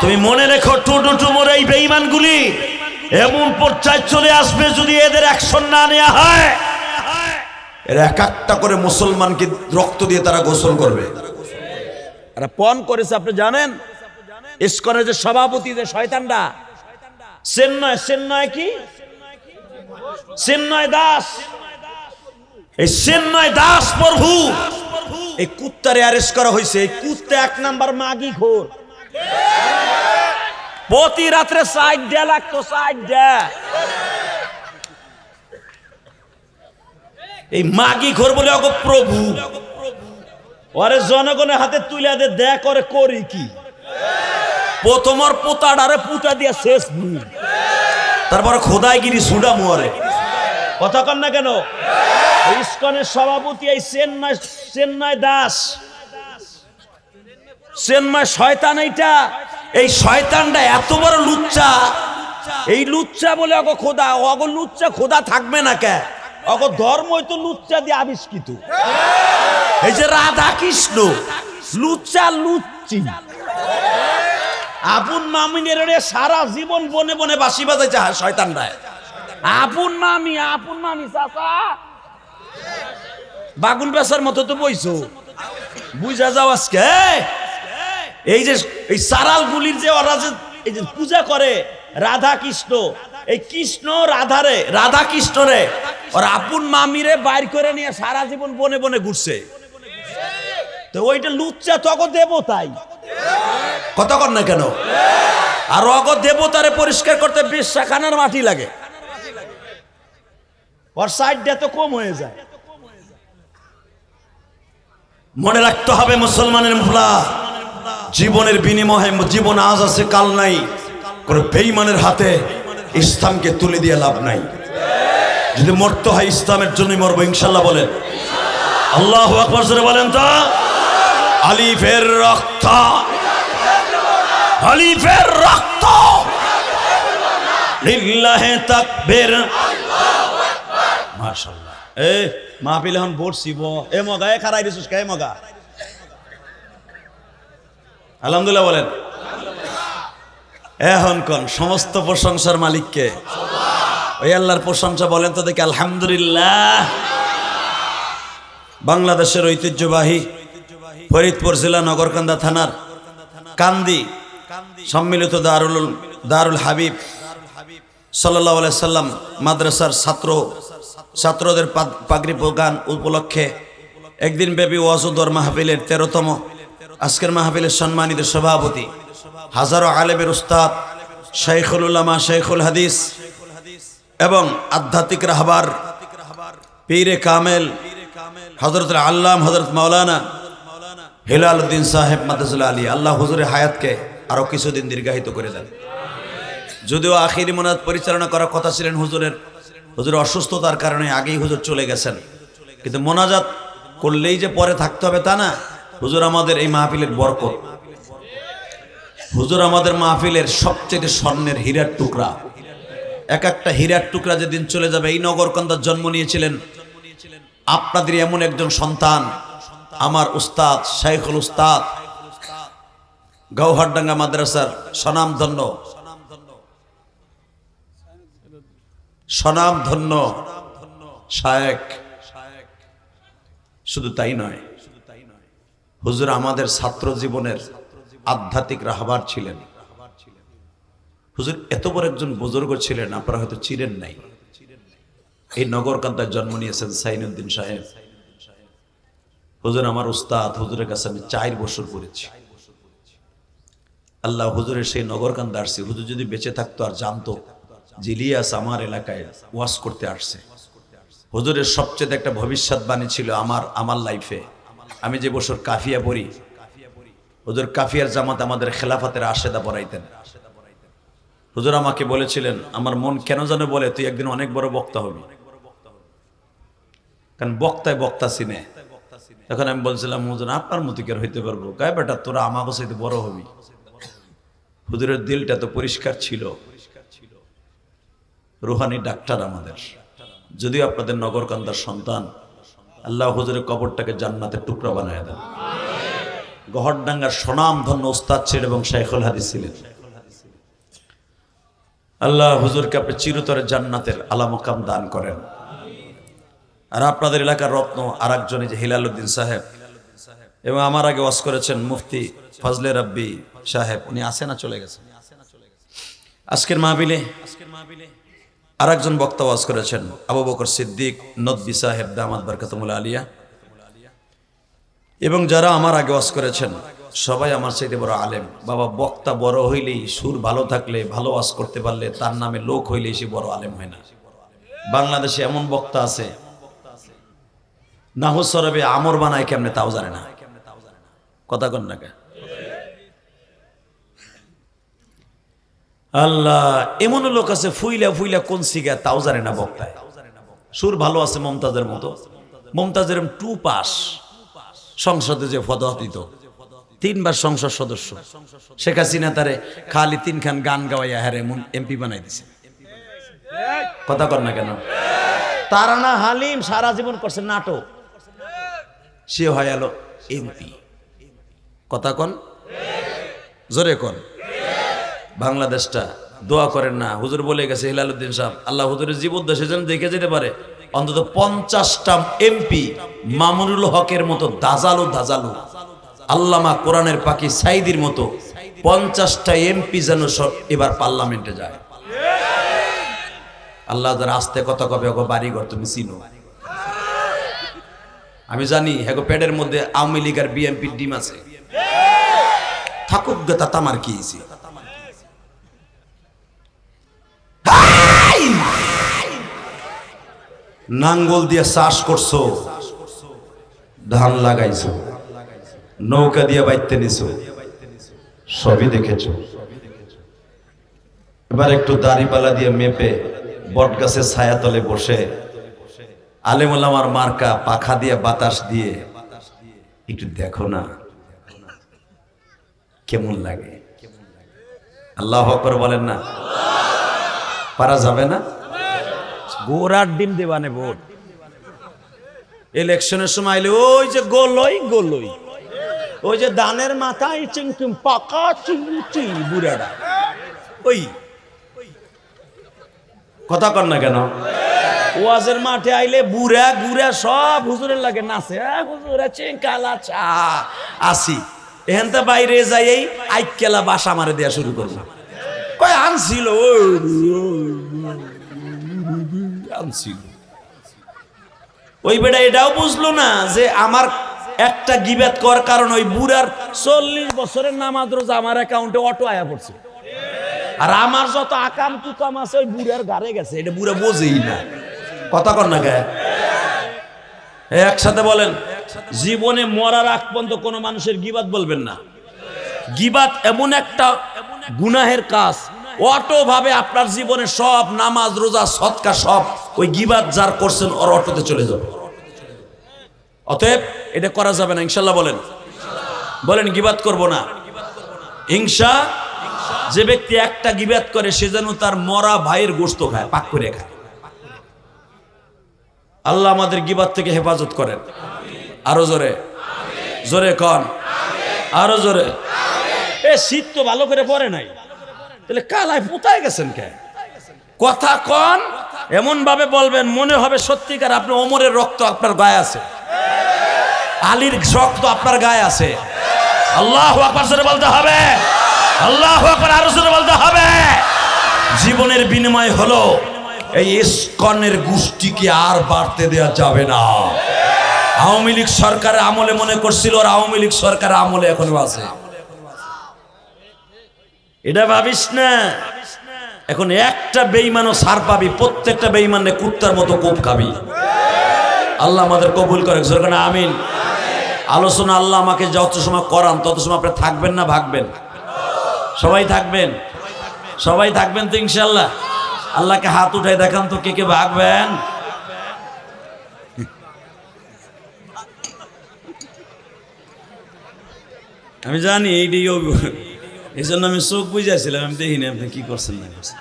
তুমি মনে রেখো, টুটুমোর এই বেঈমানগুলি এমন পর্যায়ে চলে আসবে, যদি এদের অ্যাকশন না নেওয়া হয়, এরা এক একটা করে মুসলমানকে রক্ত দিয়ে তারা গোসল করবে। এরা পণ করেছে, আপনি জানেন ইসকনের যে সভাপতি, যে শয়তানটা চেন্নয় কি চেন্নয় দাস, এই চেন্নয় দাস প্রভু, এই কুত্তারে অ্যারেস্ট করা হয়েছে। এই কুত্তা 1 নাম্বার মাগি খোর, প্রতি রাত্রে 60 লাগতো, 60। এই মাগি খোর বলে অগ প্রভু, ওরে জনগণের হাতে তুলে দে, দেখ করে করি কি। প্রথমর পোতাডারে পুতা দিয়া শেষ, তারপরে খোদাইগিরি সুডা মুয়ারে কথা কন না কেন? ইসকনের সভাপতি এই চেন্নয় দাস, চেন্নয় শয়তান। এইটা এই শয়তানটা এত বড় লুচ্চা, এই লুচ্চা বলে অগ খোদা, অগ লুচ্চা খোদা থাকবে না কে? অগ ধর্মই তো লুচ্চা দিয়ে আবিষ্কৃত। এই যে রাধা কৃষ্ণ লুচ্চা লুচ্চি, আপন মামিনের সারা জীবন বনে বনে বাঁশি বাজাইছে শয়তানরা। আপন মামি চাচা বাগুন বেচার মতো তো বইছো, বুঝা যাও আজকে। এই যে এই সারাল গুলির যে ওরা যে এই যে পূজা করে রাধা কৃষ্ণ, এই কৃষ্ণ রাধারে, রাধা কৃষ্ণরে ওর আপন মামিরে বাইর করে নিয়ে সারা জীবন বনে বনে ঘুরছে। তো ওইটা লুচ্চা তক দেবতাই, কথা কর না কেন? আর অগ দেবতারে পরিষ্কার করতে বিশ্বাখানার মাটি লাগে, ওর সাইডটা তো কম হয়ে যায়। মনে রাখতে হবে মুসলমানের মুফলা, জীবনের বিনিময়ে জীবন আজ আছে কাল নাই, কোন বেঈমানের হাতে ইসলামকে তুলে দিয়ে লাভ নাই। যদি মরতে হয় ইসলামের জন্যই মরবো ইনশাল্লাহ। বলেন আল্লাহু আকবার জোরে বলেন তো। আলিফের রক্ত, আলিফের রক্ত লিল্লাহে তাকবীর, মাশাআল্লাহ। এ মাহফিল এখন বসিব, এ মগা এ খারাই দিছিস কে মগা? আলহামদুলিল্লাহ বলেন। এখন কোন সমস্ত প্রশংসার মালিককে? ওই আল্লাহর প্রশংসা বলেন তো দেখি আলহামদুলিল্লাহ। বাংলাদেশের ঐতিহ্যবাহী ফরিদপুর জেলা নগরকান্দা থানার কান্দি সম্মিলিত দারুল হাবিব সাল্লাল্লাহু আলাইহি সাল্লাম মাদ্রাসার ছাত্রদের পাগড়ি প্রদান উপলক্ষে একদিন ব্যাপী ওয়াজুদর মাহফিলের 13তম আজকের মাহফিলের সম্মানিত সভাপতি, হাজারো আলেমের উস্তাদ, শাইখুল উলামা, শাইখুল হাদিস এবং আধ্যাত্মিক রাহবার পীরে কামেল হযরত আল্লাম হযরত মাওলানা হেলাল উদ্দিন সাহেব মাদ্রাসুল আলী, আল্লাহ হুজুরের হায়াতকে আরো কিছুদিন দীর্ঘায়িত করে দেন। যদিও আখিরি মোনাজাত পরিচালনা করার কথা ছিলেন হুজুরের অসুস্থতার কারণে আগেই হুজুর চলে গেছেন, কিন্তু মোনাজাত করলেই যে পরে থাকতে হবে তা না। হুজুর আমাদের এই মাহফিলের বরকত, হুজুর আমাদের মাহফিলের সবচেয়ে স্বর্ণের হীরার টুকরা। এক একটা হীরার টুকরা যেদিন চলে যাবে, এই নগরকান্দার জন্ম নিয়েছিলেন আপনাদের এমন একজন সন্তান, আমার উস্তাদ শাইখুল উস্তাদ গৌহারডাঙ্গা মাদ্রাসার স্বনামধন্য শায়েখ। শুধু তাই নয়, হুজুর আমাদের ছাত্র জীবনের আধ্যাত্মিক রাহবার ছিলেন। হুজুর এত বড় একজন বুজুর্গ ছিলেন, আপনারা হয়তো চিনেন নাই। এই নগরকান্দায় জন্ম নিয়েছেন সাইনুদ্দিন সাহেব। হুজুর আমার উস্তাদ, হুজুরের কাছে আমি 4 বছর পড়েছি। আল্লাহ হুজুরের সেই নগরকান্দা আসছে। হুজুর যদি বেঁচে থাকতো আর জানতো যে ইলিয়াস আমার এলাকায় ওয়াজ করতে আসছে, হুজুরের সবচেয়ে একটা ভবিষ্যৎবাণী ছিল আমার লাইফে। আমি যে বছর কাফিয়া পড়ি, হুজুর কাফিয়ার জামাত আমাদের খেলাফতের আশেদা পড়াইতেন। হুজুর আমাকে বলেছিলেন, আমার মন কেন জানো বলে তুই একদিন অনেক বড় বক্তা হবি, কারণ বক্তায় বক্তা চিনে। তখন আমি বলছিলাম, হুজুর আপনার মতো কি আর হইতে পারবো? গায়ে বেটা তোরা আমাকে সাথে বড় হবি। হুজুরের দিলটা তো পরিষ্কার ছিল, রুহানি ডাক্তার আমাদের। যদিও আপনাদের নগরকান্দার সন্তান, আল্লাহ হুজুরের কবরটাকে জান্নাতের টুকরা বানায় দেন। গহরডাঙ্গার সুনাম ধন্য ওস্তাদ ছিলেন এবং শাইখুল হাদিস ছিলেন। আল্লাহ হুজুরকে আপনি চিরতরে জান্নাতের আলা মাকাম দান করেন। আর আপনাদের এলাকার রত্ন আর একজন যে হিলাল উদ্দিন সাহেব, এবং আমার আগে ওয়াজ করেছেন মুফতি ফজলে রাব্বি সাহেব, উনি আসে না চলে গেছেন। আজকের মাহফিলে আর একজন বক্তা ওয়াজ করেছেন আবু বকর সিদ্দিক নদভী সাহেব দামাত বরকাতুল আলিয়া, এবং যারা আমার আগে ওয়াজ করেছেন সবাই আমার চাইতে বড় আলেম। বাবা, বক্তা বড় হইলেই, সুর ভালো থাকলে, ভালো ওয়াজ করতে পারলে, তার নামে লোক হইলেই সে বড় আলেম হয় না। বাংলাদেশে এমন বক্তা আছে নাহু সরবে আমর বানায় কেমনে তাও জানে না। কথা কন না কে? আল্লাহ, এমন লোক আছে ফুইলা ফুইলা কোন সিগা তাও জানে না বক্তায়। সুর ভালো আছে মমতাজের মতো, মমতাজের 2 পাস, সংসদে যে ফতোয়া দিত, 3 বার সংসদ সদস্য। শেখ হাসিনা তারে খালি 3 খান গান গাওয়াইয়া হারে এমপি বানাই দিছে। কথা কর না কেন? তারানা হালিম সারা জীবন করছে নাটক, সে হয়ে গেল এমপি। কথা কন, জোরে কন। বাংলাদেশটা দোয়া করেন না, হুজুর বলে গেছে হিলাল উদ্দিন সাহেব, আল্লাহ হুজুরের জীবদ্দশা যেন দেখে যেতে পারে অন্তত 50টা এমপি মামুনুল হকের মতো দাজালু দাজালু, আল্লামা কোরআনের পাখি সাইদির মতো 50টা এমপি যেন সব এবার পার্লামেন্টে যায়। আল্লাহ যারা আস্তে কথা কবে ওগো বাড়িঘর তুমি চিনো। আমি জানি হ্যাগো পেটের মধ্যে আওয়ামী লীগ আর বিএনপির ডিম আছে, থাকুক গে তা তামার কি হইছে। নাঙ্গল দিয়ে চাষ করছো, ধান লাগাইছো, নৌকা দিয়ে বাইতে নিছো, সবই দেখেছো। এবার একটু দাড়িপালা দিয়ে মেপে বট গাছের ছায়া তলে বসে আলেম ওলামার মার্কা পাখা দিয়ে বাতাস দিয়ে একটু দেখো না কেমন লাগে। আল্লাহু আকবার বলেন না? পারা যাবে না? গোড়ার ডিম দেবানে ভোট। ইলেকশনের সময় আইলে ওই যে গোলই গোলই, ওই যে দানের মাথায় চিংচিং পাকা চিংচি বুড়াটা, ওই কথা কর না কেন? ওয়াজের মাঠে আইলে বুড়া গুড়া সব হুজুরের লাগে নাচে, হুজুরে চিংকালা চা আসি। এখানটা বাইরে যাই আইকেলা বাসা মারে দেয়া শুরু করবো। কয় আনছিল আনছিল, ওই বেটা এটাও বুঝলো না যে আমার একটা গিবাত করার কারণ ওই বুড়ার 40 বছরের নামাজ রোজা আমার অ্যাকাউন্টে অটো আয়া পড়ছে, আর আমার যত আকাম কুকাম আছে ওই বুড়ার গাড়ে গেছে। এটা বুড়া বোঝেই না। কথা কর না গায়ে একসাথে বলেন, জীবনে মরার আগ পর্যন্ত কোনো মানুষের গিবাত বলবেন না। গিবাত এমন একটা গুনাহের কাজ, অটো ভাবে আপনার জীবনে সব নামাজ রোজা সৎকার সব ওই গিবাত যার করছেন ওর অটোতে চলে যাবে। অতএব এটা করা যাবে না, ইনশাল্লাহ বলেন। বলেন গিবাত করব না। হিংসা, যে ব্যক্তি একটা গিবাত করে সে যেন তার মরা ভাইয়ের গোশত খায়, পাক করে খায়। আল্লাহ আমাদের গিবাত থেকে হেফাজত করেন। আরো জোরে জোরে কন, আরো জোরে। এ শীত তো ভালো করে পড়ে নাই, তাহলে কালায় পোতায় গেছেন কে? কথা কন, এমন ভাবে বলবেন মনে হবে সত্যিকার আপনি ওমরের রক্ত আপনার গায়ে আছে, আলীর রক্ত আপনার গায়ে আছে। আল্লাহু আকবার জোরে বলতে হবে, আল্লাহু আকবার আরো জোরে বলতে হবে। জীবনের বিনিময় হলো এই ইসকনের গোষ্ঠীকে আর বাড়তে দেওয়া যাবে না। আওয়ামী লীগ সরকারের আমলে মনে করছিল আর আওয়ামী লীগ সরকারের আমলে এখনো আছে, এটা ভাবিস না। এখন একটা বেঈমানও ছাড় পাবি, প্রত্যেকটা বেঈমানে কুত্তার মতো কোপ খাবি। আল্লাহ আমাদের কবুল করে, আমিন। আলোচনা আল্লাহ আমাকে যত সময় করান তত সময় আপনি থাকবেন না ভাগবেন? সবাই থাকবেন, সবাই থাকবেন তো ইনশাল্লাহ। আল্লাহকে হাত উঠাই দেখান তো কে কে ভাগবেন। আমি জানি এইটাই, এই জন্য আমি চোখ বুঝাইছিলাম, আমি দেখিনি আপনি কি করছেন না করছেন।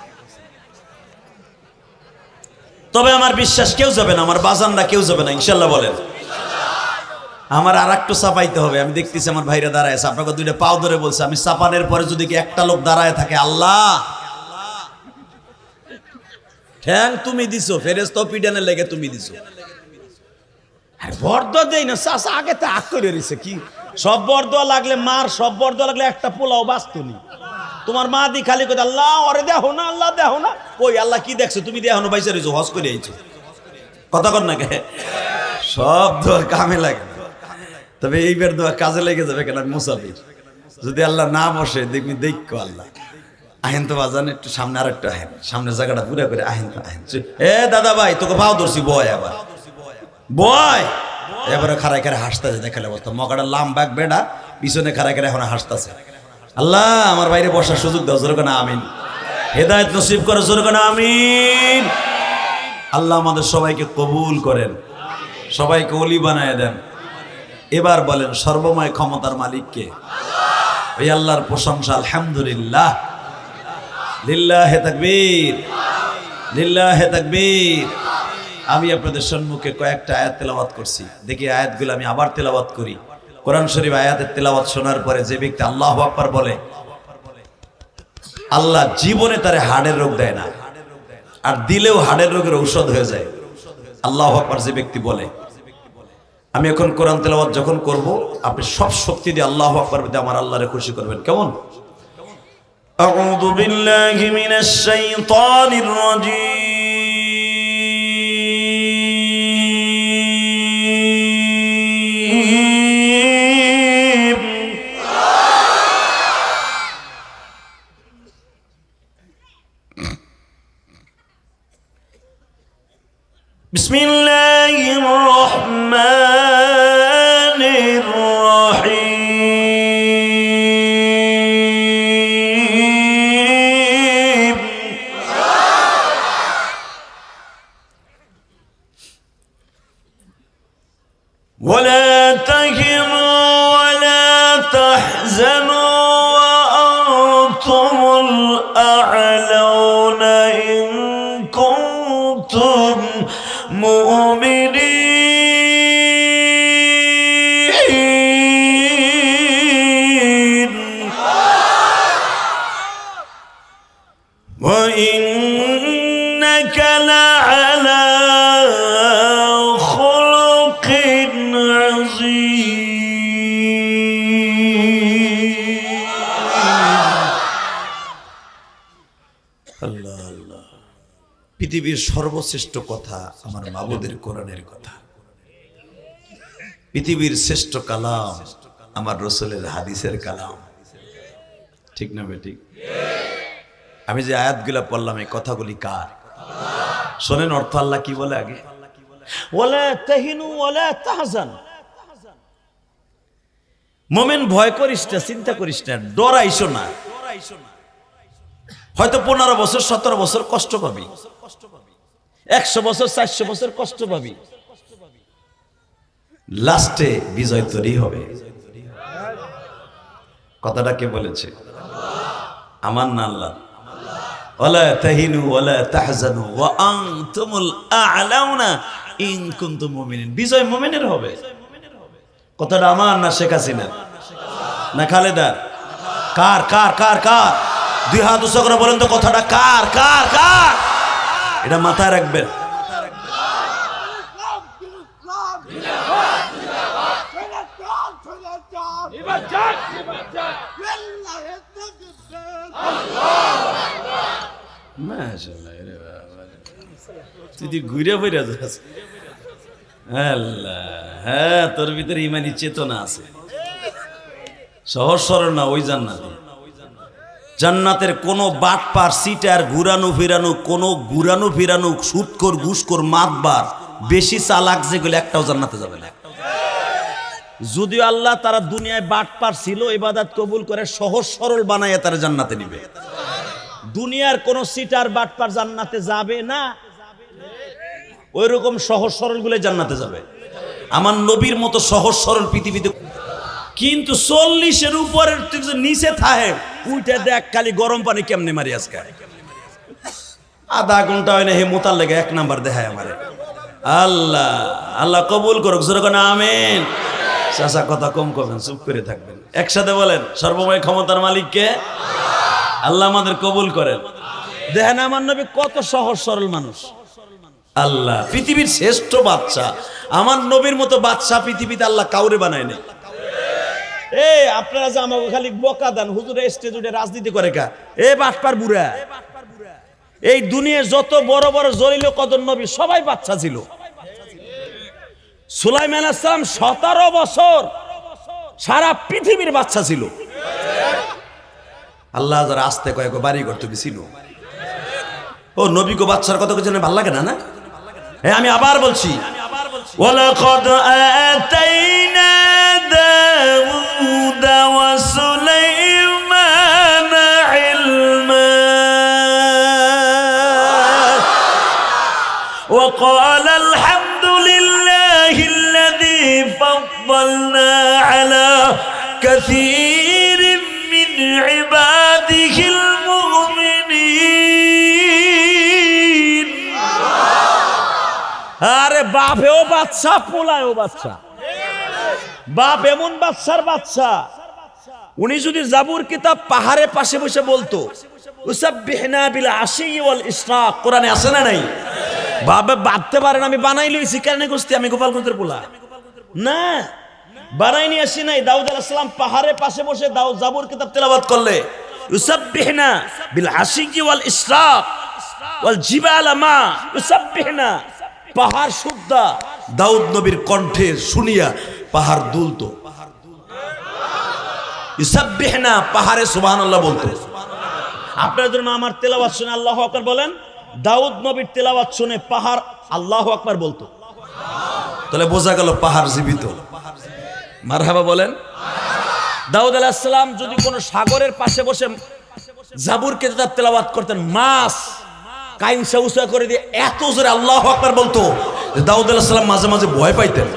তবে আমার বিশ্বাস কেউ যাবে না, আমার বাজানরা কেউ যাবে না ইনশাল্লাহ বলেন। আমার আর একটু চাপাইতে হবে। আমি দেখতেছি আমার ভাইরা দাঁড়ায় আছে, আপনাকে দুইটা পাও ধরে বলছে আমি চাপানের পরে যদি কি একটা লোক দাঁড়ায় থাকে, আল্লাহ ঠ্যাং তুমি দিছো, ফেরেশতা পিডানের লেগে তুমি দিছো। আর বরদোয়া দেই না চাচা, আগে তো আগ করে রইছে কি সব বরদোয়া লাগলে মার, সব বরদোয়া লাগলে একটা পোলাও বাঁচতনি। তোমার মা দি খালি কই আল্লাহ ওরে দেখো না, আল্লাহ দেখো না। কই আল্লাহ কি দেখছো? তুমি দেখো না, বাইসা রইছো, হজ করে আইছো। কথা কর না কে? সব দোয়া কামে লাগে, তবে এইবার দোয়া কাজে লেগে যাবে কেন? মুসাফির যদি আল্লাহ না বসে দেখবি দেখো আল্লাহ আহেন তো বাজান একটু সামনে, আর একটু আহেন সামনে, জায়গাটা পুরো করে আহেন তো আহেন। এ দাদা ভাই তোকে পাও ধরছি, বয় আবার বয়। এবারে খারাই খারাই হাসতেছে, দেখালে অবস্থা মকাটা লাম ব্যাগ বেড়া পিছনে খারাই খারাই এখন হাসতেছে। আল্লাহ আমার বাইরে বসার সুযোগ দাও, জোরে না আমিন। হেদায়েত নসিব করে, জোরে না আমিন। আল্লাহ আমাদের সবাইকে কবুল করেন, সবাইকে ওলি বানায় দেন। এবার বলেন সর্বময় ক্ষমতার মালিককে? ওই আল্লাহর প্রশংসা আলহামদুলিল্লাহ, লিল্লাহে তাকবীর, লিল্লাহে তাকবীর। আমি আপনাদের সম্মুখে কয়েকটা আয়াত তেলাওয়াত করছি, দেখি আয়াতগুলো আমি আবার তেলাওয়াত করি। কোরআন শরীফ আয়াতের তেলাওয়াত শোনার পরে যে ব্যক্তি আল্লাহু আকবার বলে, আল্লাহ জীবনে তারে হাড়ের রোগ দেয় না, আর দিলেও হাড়ের রোগের ঔষধ হয়ে যায়। আল্লাহু আকবার যে ব্যক্তি বলে, আমি এখন কোরআন তেলাওয়াত যখন করব, আপনি সব শক্তি দিয়ে আল্লাহু আকবার বলে আমার আল্লাহরে খুশি করবেন। কেমন? আউযু বিল্লাহি মিনাশ শাইতানির রাজীম। বিসমিল্লাহির রহমানির রহিম। ولا تهنوا ولا تحزنوا وأنتم الأعلون إن كنتم مؤمنين وإنك لعلى خلق عظيم. আল্লাহ আল্লাহ। পৃথিবীর সর্বশ্রেষ্ঠ কথা আমার মাবুদের কোরআনের কথা, পৃথিবীর শ্রেষ্ঠ কালাম আমার রাসূলের হাদিসের কালাম। ঠিক না বেঠিক? আমি যে আয়াতগুলো পড়লাম এই কথাগুলি কার? শোনেন অর্থ আল্লাহ কি বলে আগে, ওয়ালা তাহিনু ওয়ালা তাহজান। মুমিন ভয় করিস না, চিন্তা করিস না, ডরাইছো না। হয়তো 15 বছর 17 বছর কষ্ট পাবি, 100 বছর 400 বছর কষ্ট পাবি, লাস্টে বিজয় তৈরি হবে। কথাটা কে বলেছে? আমার না আল্লাহ। ওয়ালা তাহিনু ওয়ালা তাহজানু ওয়া আনতুমুল আ'লাউনা ইন কুনতুম মুমিনিন। বিজয় মুমিনের হবে। কথাটা আমার না শেখ হাসিনার না খালেদার? কার কার কার কার? দুই হাত উঁচু করে বলেন তো কথাটা কার কার কার? এটা মাথায় রাখবেন। তুই ঘুরে ফিরে যাস। হ্যাঁ, তোর ভিতরে ইমানি চেতনা আছে, সহজ সরল না ওই জান্নাতে। জান্নাতের কোনো বাটপার সিটার ঘুরানো ফিরানো, কোনো ঘুরানো ফিরানো সুদখোর ঘুষখোর মাতবার বেশি চালাক যেগুলো একটাও জান্নাতে যাবে না। যদিও আল্লাহ তারা দুনিয়ায় বাটপার ছিল, ইবাদত কবুল করে সহজ সরল বানাইয়া তারা জান্নাতে নিবে। দুনিয়ার কোন সিটার বাটপার জান্নাতে যাবে না, ওই রকম সহজ সরল গুলো জান্নাতে যাবে। আমার নবীর মতো সহজ সরল পৃথিবীতে, কিন্তু 40-এর উপরের নিচে থাকে উইটা দেখ খালি গরম পানি কেমনে মারি আজকে আধা ঘন্টা হয় না হে মোতার লেগে 1 নাম্বার দেখায় আমারে। আল্লাহ আল্লাহ কবুল করুক, যেরকম আমিন। চাচা কথা কম করবেন, চুপ করে থাকবেন, একসাথে বলেন সর্বময় ক্ষমতার মালিককে। আল্লাহ আমাদের কবুল করেন। দেখেন আমার নবী কত সহজ সরল মানুষ। আল্লাহ পৃথিবীর শ্রেষ্ঠ বাদশা, আমার নবীর মতো বাদশা পৃথিবীতে আল্লাহ কাউরে বানায় নাই। এই আপনারা যে আমাকে খালি বকা দেন, হুজুরে স্টেজ উঠে রাজনীতি করে কা, এ বাটপার বুড়া। এই দুনিয়ার যত বড় বড় জলিল কদর নবী সবাই বাচ্চা ছিল। সুলাইমান আলাইহিস সালাম 17 বছর সারা পৃথিবীর বাচ্চা ছিল। আল্লাহ যারা আসতে কয়েক বাড়ি করতে ছিল, ও নবী গো বাচ্চার কত কিছু ভালো লাগে না না? হ্যাঁ আমি আবার বলছি, ওয়ালাকাদ আতাইনা দাউদ ওয়া সুলাইমান ইলমা ওয়া ক্বালা আলহামদুলিল্লাহিল্লাযী ফাদ্দালনা আলা কাসীরিম মিন ইবাদিহিল মুমিনিন। আরে বাপেও বাচ্চা, পোলায়ও বাচ্চা। বাপ এমন বাচ্চার বাচ্চা, উনি যদি জাবুর কিতাব পাহাড়ে পাশে বসে বলতো উসাব্বিহনা বিল আশি ওয়াল ইশরাক, কোরআনে আছে না নাই? বাবা ভাবতে পারেন আমি বানাই লইছি কেন গোস্তি, আমি গোপালগঞ্জের পোলা না, বানাই নিয়ে আসি নাই। দাউদ আলাইহিস সালাম পাহাড়ে পাশে বসে জাবুর কিতাব তেলাওয়াত করলে উসাব্বিহনা বিল আশি ওয়াল ইশরাক ওয়াল জিবাল মা উসাব্বিহনা, পাহাড় শুদ্ধা দাউদ নবীর কণ্ঠে শুনিয়া পাহাড় দুলতো। ইসাব্বিহনা পাহাড়ে সুবহানাল্লাহ বলতো। আপনার জন্য আমার তেলাওয়াত শুনে আল্লাহু আকবার বলেন, দাউদ নবীর তেলাওয়াত শুনে পাহাড় আল্লাহু আকবার বলতো। তাহলে বোঝা গেল পাহাড় জীবিত। মারহাবা বলেন। দাউদ আলাইহিস সালাম যদি কোনো সাগরের পাশে বসে জাবুর কিতাব তেলাওয়াত করতেন, মাছ কাইনসা উসা করে দিয়ে এত জোরে আল্লাহু আকবার বলতো যে দাউদ আলাইহিস সালাম মাঝে মাঝে ভয় পাইতেন।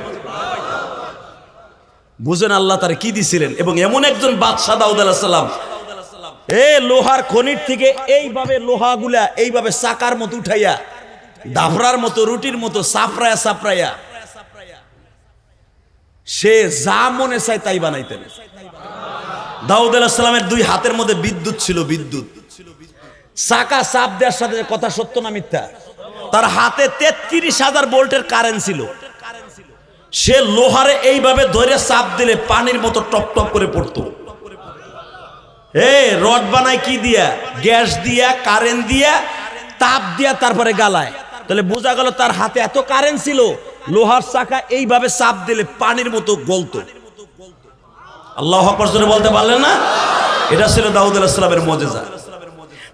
বুঝেন আল্লাহ তার কি দিছিলেন। এবং এমন একজন বাদশা দাউদ আলাইহিস সালাম, লোহার খনির থেকে এইভাবে লোহাগুলা এইভাবে চাকার মতো উঠাইয়া দাফরার মতো রুটির মতো সাফরায়া সাফরায়া সে যা মনে চায় তাই বানাইতেন। দাউদ আলাইহিস সালামের 2 হাতের মধ্যে বিদ্যুৎ ছিল, বিদ্যুৎ। চাকা চাপ দেওয়ার সাথে কথা সত্য না মিথ্যা? তার হাতে 33,000 ভোল্টের কারেন্ট ছিল। সে লোহারে এইভাবে ধরে চাপ দিলে পানির মতো টপ টপ করে পড়তো। রড বানায় কি দিয়া? গ্যাস দিয়া, কারেন্ট দিয়া, তাপ দিয়া, তারপরে গালায়। তাহলে বোঝা গেল তার হাতে এত কারেন্ট ছিল, লোহার চাকা এইভাবে চাপ দিলে পানির মতো গলতো। আল্লাহু আকবার জোরে বলতে পারলেন না? এটা ছিল দাউদ আলাইহিস সালামের মুজিজা।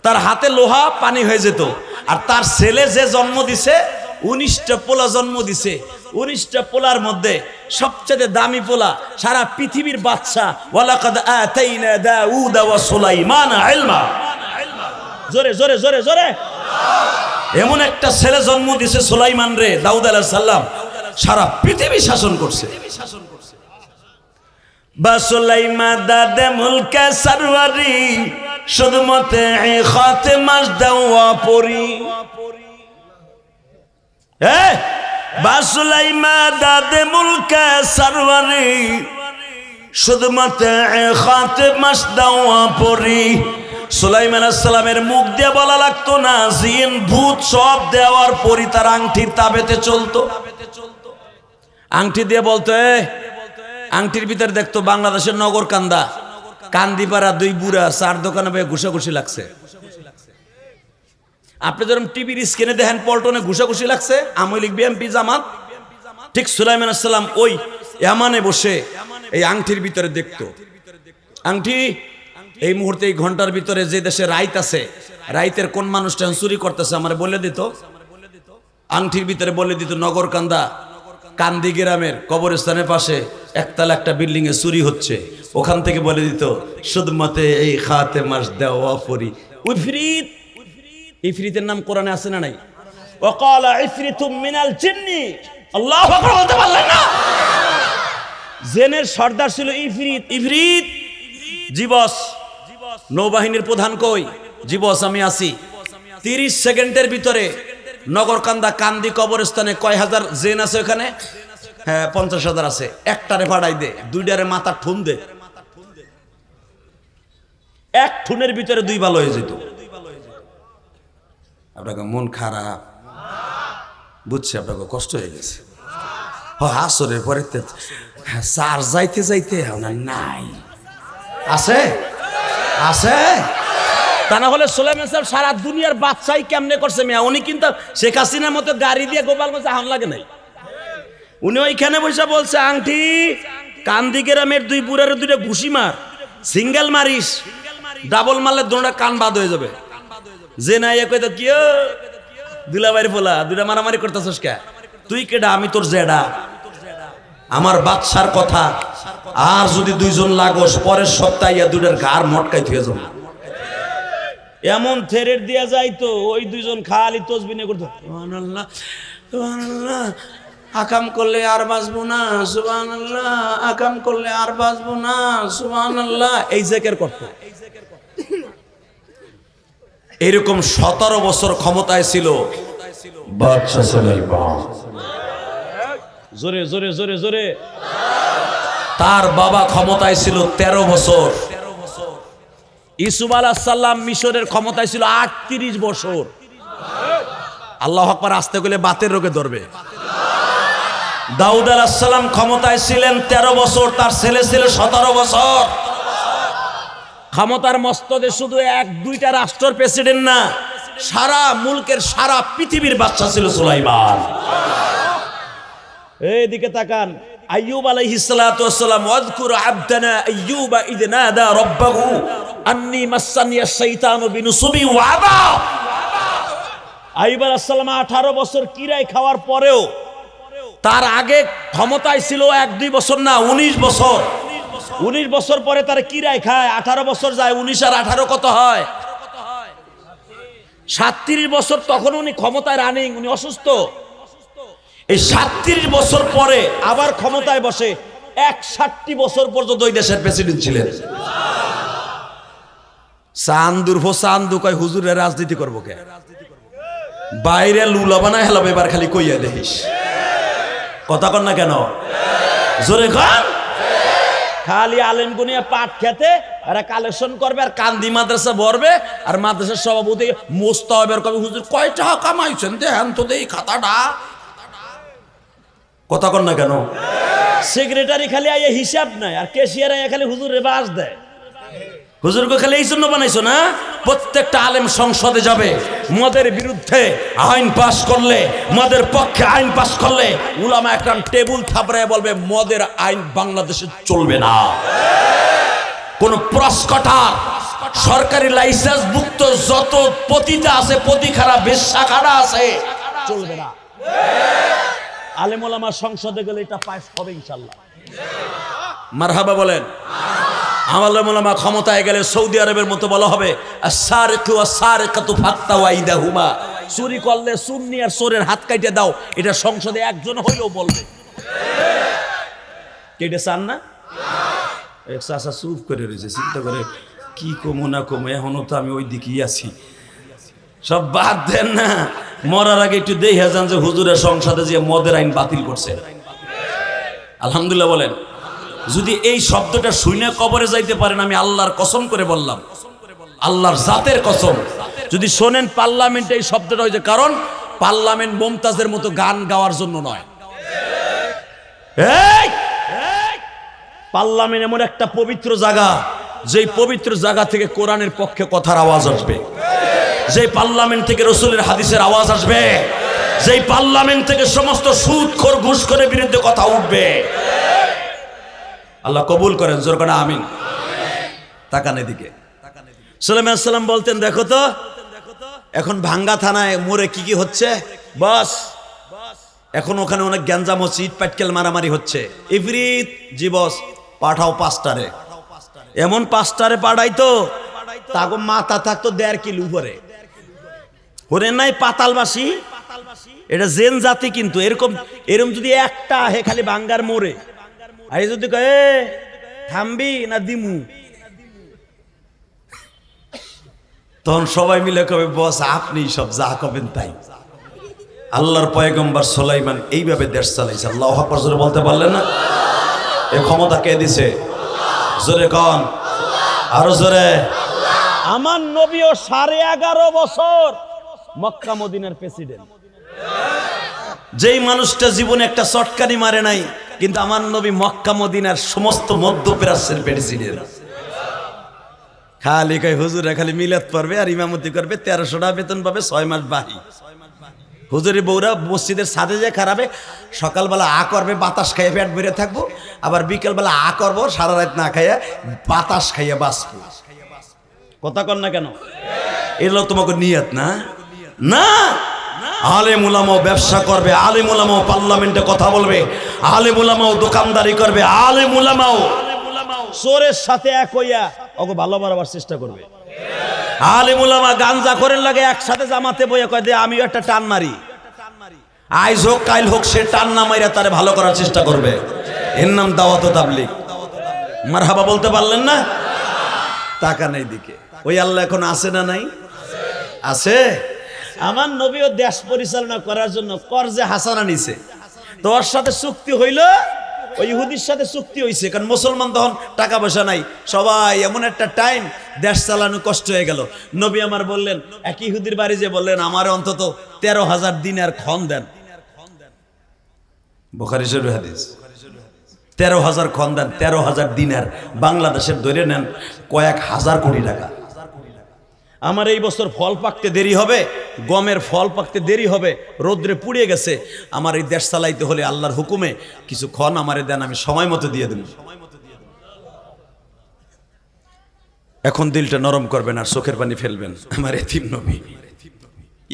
তার হাতে লোহা পানি হয়ে যেত। আর তার ছেলে যে জন্ম দিছে, 19টা পোলা জন্ম দিছে। 19টা পোলার মধ্যে সবচেয়ে দামি পোলা সারা পৃথিবীর বাদশা। ওয়ালাকাদ আতাইনা দাউদ ওয়া সুলাইমান ইলমা। জোরে জোরে জোরে জোরে। এমন একটা ছেলে জন্ম দিছে সুলাইমান রে, দাউদ আলাইহিস সালাম সারা পৃথিবী শাসন করছে। বা সুলাইমান দাদে মুলকে সরওয়ারি শুধুমতে খাতেমাস দাওয়া পরি। বা সুলাইমান দাদে মুলকে সরওয়ারি শুধুমতে খাতেমাস দাওয়া পরি। সুলাইমান আলাইহিস সালামের মুখ দিয়ে বলা লাগতো না, জিন ভূত সব দেওয়ার পরই তার আংটির তাবেতে চলতো। আংটি দিয়ে বলতো, আংটির ভিতরে দেখতো বাংলাদেশের নগর কান্দা, কান্দিপাড়া 2 বুড়া 4 দোকানে বয়ে ঘুষাঘুষি লাগছে। আপনি যেরকম টিভির স্ক্রিনে দেখেন পল্টনে ঘুষাঘুষি লাগছে, আওয়ামী লীগ বিএনপি জামাত, ঠিক সুলাইমান আলাইহিস সালাম ওই ইয়ামানে বসে এই আংটির ভিতরে দেখতো। আংটি এই মুহূর্তে এই ঘন্টার ভিতরে যে দেশে রাইত আছে, রাইতের কোন মানুষটা চুরি করতেছে আমার বলে দিত। আংটির ভিতরে বলে দিত নগরকান্দা কান্দি গ্রামের কবরস্থানের পাশে একতলা একটা বিল্ডিং এ চুরি হচ্ছে, ওখান থেকে বলে দিত শুধুমাত্র এই খাতে মাস দেওয়া পরি ইফরিত। ইফরিতের নাম কোরআনে আছে না নাই? ওয়াকালা ইফরিতুম মিনাল জিন্নি, আল্লাহু আকবার বলতে পারলেন না? জেনের সর্দার ছিল ইফরিত। ইফরিত জি বস। নৌবাহিনীর প্রধান কই? জি বস আমি আছি। 30 সেকেন্ডের ভিতরে নগরকান্দা কান্দি কবরস্থানে কয় হাজার জেন আছে ওখানে? হ্যাঁ 50,000 আছে। একটারে ফাড়াই দে, দুইটারে মাথা ঠুন দে, এক ঠুনের ভিতরে 2 ভালো হয়ে যেত। আপনাকে মন খারাপ বুঝছে, আপনাকে কষ্ট হয়ে গেছে। আসরের পরে সার যাইতে যাইতে নাই আছে আছে। তা না হলে সুলাইমান সাহেব সারা দুনিয়ার বাদশাহী কেমনে করছে মিয়া? উনি কিন্তু শেখ হাসিনার মতো গাড়ি দিয়ে গোপালগঞ্জে হামলা লাগে নাই। উনি ওইখানে বসে বলছে আংটি কান্দি গ্রামের 2 বুড়ারে 2টা ঘুষি মার, সিঙ্গেল মারিস, ডাবল মারলে 2টা কান বাদ হয়ে যাবে। যে নাই কই তো কি দুলাবাইর ফোলা 2টা মারামারি করতেছস কে? তুই কেডা? আমি তোর জেডা, আমার বাদশার কথা। আর যদি 2 জন লাগোস পরের সপ্তাহে 2টার গার মটকাই থুয়ে যাবে। এমন থেরের দিয়া যাইতো ওই 2 জন খালি তসবিহ নিয়ে করতো সুবহানাল্লাহ সুবহানাল্লাহ, আকাম করলে আর বাঁচবো না, সুবহানাল্লাহ আকাম করলে আর বাঁচবো না, সুবহানাল্লাহ এই জিকির করত। এরকম 17 বছর ক্ষমতায় ছিল বাদশা সুলাইমান। জোরে জোরে জোরে জোরে। তার বাবা ক্ষমতায় ছিল 13 বছর। ইউসুফ আলাইহিস সালাম মিশরের ক্ষমতায় ছিল 38 বছর। আল্লাহু আকবার আসতে গেলে বাতের রোগে ধরবে। দাউদ আলাইহিস সালাম ক্ষমতায় ছিলেন 13 বছর, তার ছেলে ছিল 17 বছর। ক্ষমতার মস্তদে শুধু 1-2টা রাষ্ট্রের প্রেসিডেন্ট না, সারা মুলকের সারা পৃথিবীর বাদশা ছিল সুলাইমান। এইদিকে তাকান, আইয়ুব আলাইহিস সালাতু ওয়াস সালাম, ওয়াজকুর আবদানা আইয়ুবা ইয নাদা রাব্বাহু আন্নী মাসানিয়াশ শাইতানু বিনুসুবি ওয়া আবা। আইয়ুব আলাইহিস সালাম 18 বছর কিরাই খাওয়ার পরেও, তার আগে ক্ষমতায় ছিল 1-2 বছর না, 19 বছর। 19 বছর পরে তার কিরাই খায়, 18 বছর যায়, 19 আর 18 কত হয়? 37 বছর। তখন উনি ক্ষমতায় রানিং, উনি অসুস্থ। এই 37 বছর পরে আবার ক্ষমতায় বসে, 61 বছর পর্যন্ত ওই দেশের প্রেসিডেন্ট ছিলেন। চান্দুর ফো চান্দু কয় হুজুরের রাজনীতি করবো কে? বাইরে লুলা বানায় হেলাম, এবার খালি কইয়া দেখিস। কথা কন না কেন? জোরে কন। খালি আলেম গুনিয়া পাট খেতে আর কালেকশন করবে, আর কান্দি মাদ্রাসা ভরবে, আর মাদ্রাসার সভাপতি মোস্তাহেবের কবে হুজুর কয় টাকা কামাইছেন দেন তো দেই খাতাটা। কথা কন না কেন? সেক্রেটারি খালি আইয়া হিসাব নাই, আর ক্যাশিয়ার আইয়া খালি হুজুরে বাস দেয়। হুজুরকে খালি এই জন্য বানাইছো না? প্রত্যেকটা আলেম সংসদে যাবে, মদের বিরুদ্ধে আইন পাস করলে, মদের পক্ষে আইন পাস করলে উলামা একরাম টেবিল থাপড়ায় বলবে মদের আইন বাংলাদেশে চলবে না। কোন প্রস্কটার সরকারি লাইসেন্স মুক্ত যত পতিতা আছে, পতিখানা বেশ্যাখানা আছে, চলবে না। আলেম ওলামা সংসদে গেলে এটা পাস হবে ইনশাআল্লাহ। মারহাবা বলেন। আলেম ওলামা ক্ষমতায় গেলে সৌদি আরবের মতো বলা হবে আস-সারিকু ওয়াস-সারিকাতু ফাকতাউ আইদাহুমা, চুরি করলে সুন্নি আর চোরের হাত কাটে দাও। এটা সংসদে একজন হইলেও বলবে। কেটে চান না? এক চাচা চুপ করে রয়েছে, চিন্তা করে কি কমো না কমো, এখনো তো আমি ওই দিকেই আছি। সব বাদ দেন না, মরার আগে একটু দেখে যান যে হুজুরের সংসদে যে মদের আইন বাতিল করছে। আলহামদুলিল্লাহ বলেন। যদি এই শব্দটা শুনে কবরে যাইতে পারেন, আমি আল্লাহর কসম করে বললাম, আল্লাহর জাতের কসম, যদি শোনেন পার্লামেন্টে এই শব্দটা হয়েছে, কারণ পার্লামেন্ট মুমতাজের মতো গান গাওয়ার জন্য নয়। পার্লামেন্ট এমন একটা পবিত্র জায়গা, যেই পবিত্র জায়গা থেকে কোরআনের পক্ষে কথার আওয়াজ আসবে, যেই পার্লামেন্ট থেকে রসুলের হাদিসের আওয়াজ আসবে, যেই পার্লামেন্ট থেকে সমস্ত সুদখোর ঘুষখোরের বিরুদ্ধে কথা উঠবে। আল্লাহ কবুল করেন, জোর করে আমিন। তাকান এদিকে। সুলাইমান আলাইহিস সালাম বলতেন, দেখো তো এখন ভাঙ্গা থানায় মোড়ে কি কি হচ্ছে, বস এখন ওখানে অনেক গ্যাঞ্জাম হচ্ছে, ইট পাটকেল মারামারি হচ্ছে। ইফরিত জীবস পাঠাও পাঁচটারে, এমন পাঁচটারে পাঠাইতো তাকে মাথা থাকতো 1.5 কিলো উপরে। হরে নাই পাতালবাসী, এটা জেন জাতি, কিন্তু এরকম যদি একটা আহে খালি বাঙ্গার মোড়ে, আর যদি কয়ে থামবি না দিমু, তখন সবাই মিলে কবে বস আপনি সব যা কবেন তাই। আল্লাহর পয়গম্বর সুলাইমান এইভাবে দেশ চালাইছে। আল্লাহু আকবার জোরে বলতে পারলেন না? এই ক্ষমতা কে দিছে? জোরে কন, আরো জোরে। আমার নবীও 11.5 বছর মক্কা মদিনার প্রেসিডেন্ট। যেই মানুষটা জীবনে একটা চটকানি মারে নাই, কিন্তু আমার নবী মক্কা মদিনার সমস্ত মধ্যপ্রাচ্যের প্রেসিডেন্ট। খালি কয় হুজুরে খালি মিলাদ পড়বে আর ইমামতি করবে, 1300 টাকা বেতন পাবে, 6 মাস বাহি। হুজুরি বউরা মসজিদের ছাদে যে খারাপে সকালবেলা করবে, বাতাস খাইয়ে পেট ভরে থাকবো, আবার বিকেলবেলা করবো, সারা রাত না খাইয়া বাতাস খাইয়া বাঁচবো। কথা কর না কেন? এগুলো তোমাকে নিয়ত না? না, আলেম উলামাও ব্যবসা করবে, আলেম উলামাও পার্লামেন্টে কথা বলবে, আলেম উলামাও দোকানদারি করবে, আলেম উলামাও চোরের সাথে এক হইয়া ওকে ভালো বাড়াবার চেষ্টা করবে। আলেম উলামা গাঞ্জা করে লাগে একসাথে জামাতে বইয়া কয় দে আমিও একটা টান মারি, আইজ হোক কাইল হোক সে টান না মাইরা তারে ভালো করার চেষ্টা করবে। এর নাম দাওয়াত ও তাবলীগ। মারহাবা বলতে পারলেন না? টাকা নেই দিকে ওই আল্লাহ এখন আছে না নাই? আছে। আমার নবীও দেশ পরিচালনা করার জন্য কর্জে হাসানা নিছে, তো ওর সাথে চুক্তি হইল, ওই ইহুদির সাথে চুক্তি হইছে, কারণ মুসলমান তখন টাকা পয়সা নাই, সবাই এমন একটা টাইম দেশ চালানো কষ্ট হয়ে গেল। নবী আমার বললেন, এক ইহুদির বাড়ি যে বললেন আমার অন্তত 13,000 দিনার খন দেন। বুখারী শরীফ হাদিস, 13,000 খন দেন। 13,000 দিনার বাংলাদেশের ধরে নেন কয়েক হাজার কোটি টাকা। আমার এই বছর ফল পাকতে দেরি হবে, গমের ফল পাকতে দেরি হবে, রোদ্রে পুড়িয়ে গেছে, আমার এই দেশ চালাইতে হলে আল্লাহর হুকুমে কিছু খন আমারে দেন, আমি সময় মতো দিয়ে দেব। এখন দিলটা নরম করবেন আর চোখের পানি ফেলবেন। আমার এতিম নবী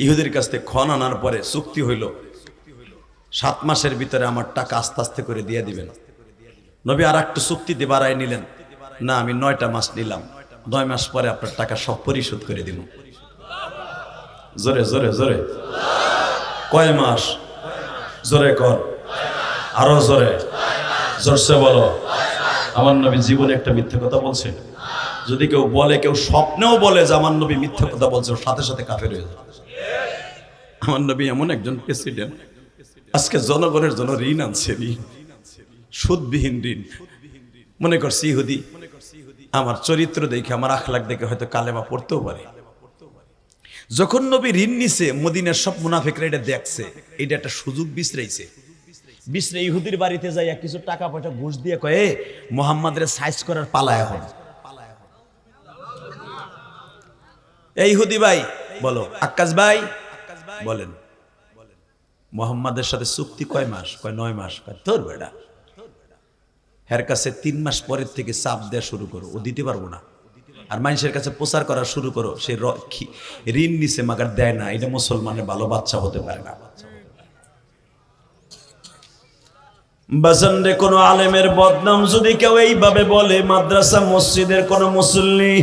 ইহুদির কাছ থেকে খন আনার পরে চুক্তি হইল 7 মাসের ভিতরে আমার টাকা আস্তে আস্তে করে দিয়ে দিবেন। নবী আর একটু চুক্তি দিয়ে বাড়াই নিলেন, না আমি 9টা মাস নিলাম, 9 মাস পরে আপনার টাকা সব পরিশোধ করে দিব। জোরে জোরে জোরে। কয় মাস? জোরে কর, আরো জোরে, জোরসে বলো। আমার নবী জীবনে একটা মিথ্যে কথা বলছে? যদি কেউ বলে, কেউ স্বপ্নেও বলে যে আমার নবী মিথ্যে কথা বলছে, ওর সাথে সাথে কাফের হয়ে যাবে। আমার নবী এমন একজন প্রেসিডেন্ট, আজকে জনগণের জন্য ঋণ আনছে, ঋণ, সুদবিহীন ঋণ। মনে করছি ইহুদি আমার চরিত্র দেখে, আমার আখলাক দেখে হয়তো কালেমা পড়তেও পারে। যখন নবী ঋণ নিছে, মদিনার সব মুনাফিকরা এটা দেখছে, এটা একটা সুযোগ বিশ্রাইছে। বিশ্রে ইহুদির বাড়িতে যাইয়া কিছু টাকা পয়সা ঘুষ দিয়ে কয়ে মুহাম্মাদের সাইজ করার পালা এখন। এই ইহুদি ভাই বলো, আক্কাস ভাই বলেন, মুহাম্মাদের সাথে চুক্তি কয় মাস? কয় 9 মাস। কয় তোর বেটা, এর কাছে 3 মাস পরের থেকে চাপ দেওয়া শুরু করো, ও দিতে পারবো না। আর মানুষের কাছে প্রচার করা শুরু করো সে ঋণ নিছে মাগার দেয় না, এটা মুসলমানের ভালো বাচ্চা হতে পারে না। বাজানরে কোন আলেমের বদনাম যদি কেউ এইভাবে বলে, মাদ্রাসা মসজিদের কোন মুসল্লি,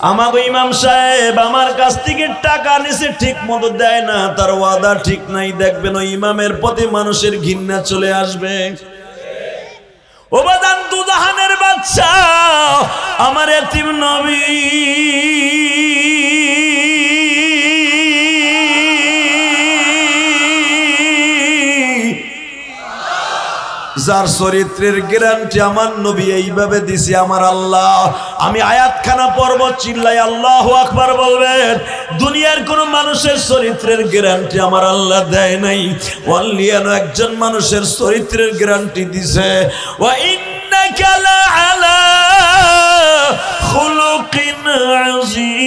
আমাকে ইমাম সাহেব আমার কাছ থেকে টাকা নিছে ঠিক মতো দেয় না, তার ওয়াদা ঠিক নাই, দেখবেন ওই ইমামের প্রতি মানুষের ঘৃণা চলে আসবে। ও বাদান দুজাহানের বাচ্চা, আমার এতিম নবী যার চরিত্রের গ্যারান্টি আমার নবী এইভাবে দিছে আমার আল্লাহ। আমি আয়াতখানা পড়ব, চিল্লাই আল্লাহু আকবার বলবেন। দুনিয়ার কোন মানুষের চরিত্রের গ্যারান্টি আমার আল্লাহ দেয় নাই, ওয়াল্লিয়ান একজন মানুষের চরিত্রের গ্যারান্টি দিছে। ওয়া ইন্নাকা লাআলা খুলুকিন আযীম।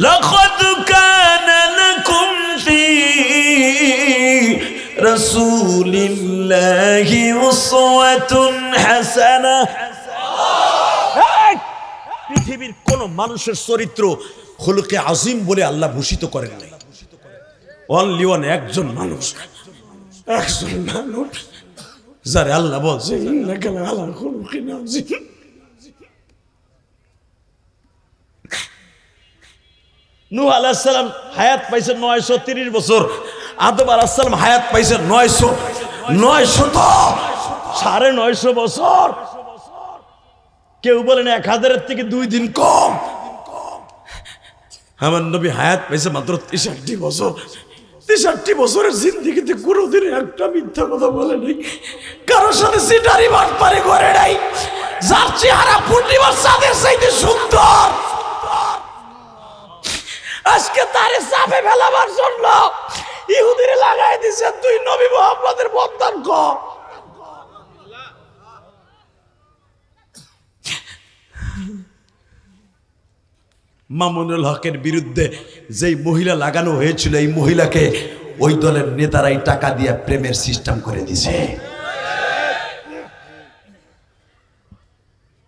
লাকাদ কানা লাকুম ফি রাসূলিল্লাহি উসওয়াতুন হাসানাহ। পৃথিবীর কোন মানুষের চরিত্র খুলুকে আজিম বলে আল্লাহ ভূষিত করেন নাই। অনলি ওয়ান, একজন মানুষ যারে আল্লাহ বলছে ইন্নাকা লাআলা খুলুকিন আযীম। নূহ আলাইহিস সালাম হায়াত পাইছে 930 বছর, আদম আলাইহিস সালাম হায়াত পাইছে 900 তো 950 বছর। কেউ বলেন 1000-এর থেকে 2 দিন কম। আমার নবী হায়াত পাইছে মাত্র 63 বছর। 63 বছরের জিন্দেগিতে কোনোদিন একটা মিথ্যা কথা বলে নাই, কারোর সাথে সিটারি বাটপারি করে নাই, যার চেহারা পূর্ণিমার চাঁদের চাইতে সুন্দর। আজকে তারে চাপে ফেলাবার জন্য ইহুদিরে লাগাই দিছে তুই নবী মুহাম্মদের বদনাম কর। মামুনুল হকের বিরুদ্ধে যেই মহিলা লাগানো হয়েছিল, এই মহিলাকে ওই দলের নেতারাই টাকা দিয়ে প্রেমের সিস্টেম করে দিছে।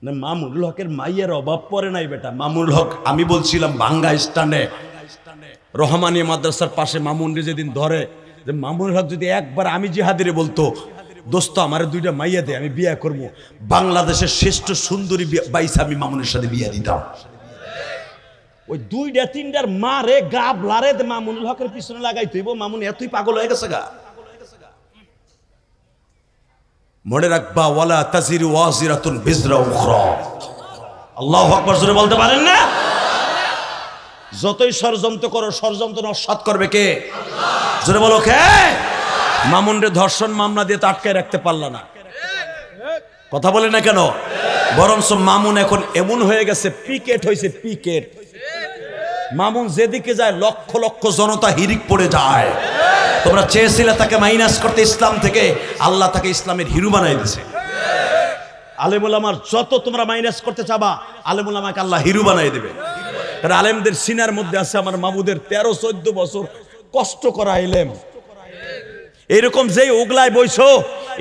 না, মামুনুল হকের মাইয়ের অভাব পড়ে নাই বেটা। মামুনুল হক, আমি বলছিলাম ভাঙ্গা স্টানে রহমানিয়া মাদ্রাসার পাশে মামুনরে যেদিন ধরে, যে মামুনুল হক যদি একবার আমি জিহাদিরে বলতো, দোস্ত আমার 2টা মাইয়া দে, আমি বিয়ে করবো, বাংলাদেশের শ্রেষ্ঠ সুন্দরী বাইসা আমি মামুনের সাথে বিয়ে দিতাম। ওই 2-3টার মারে গাবলারে মামুনুল হকের পিছনে লাগাই তুইব। মামুন এতই পাগল হয়ে গেছে গা। মনে রাখবা, ওয়ালা তাজিরু ওয়াজিরাতুন বিজরা উখরা। আল্লাহু আকবার জোরে বলতে পারেন না? যতই ষড়যন্ত্র করো, ষড়যন্ত্র নস্যাৎ করবে কে? আল্লাহ। জোরে বলো কে? মামুনরে ধর্ষণ মামলা দিয়ে তো আটকায় রাখতে পারলা না। কথা বলে না কেন? বরঞ্চ মামুন এখন এমন হয়ে গেছে, পিকেট হয়েছে, পিকেট। মামুন যেদিকে যায় লক্ষ লক্ষ জনতা হিরিক পড়ে যায়। তোমরা চেয়েছিলে তাকে মাইনাস করতে ইসলাম থেকে, আল্লাহ তাকে ইসলামের হিরো বানাই দিয়েছে। আলেমুল আমার যত তোমরা মাইনাস করতে চাবা, আলেমুল আমাকে আল্লাহ হিরো বানাই দেবে। কারণ আলেমদের সিনার মধ্যে আছে আমার মাবুদের 13-14 বছর কষ্ট করা ইলম। এইরকম যেই ওগলায় বইছো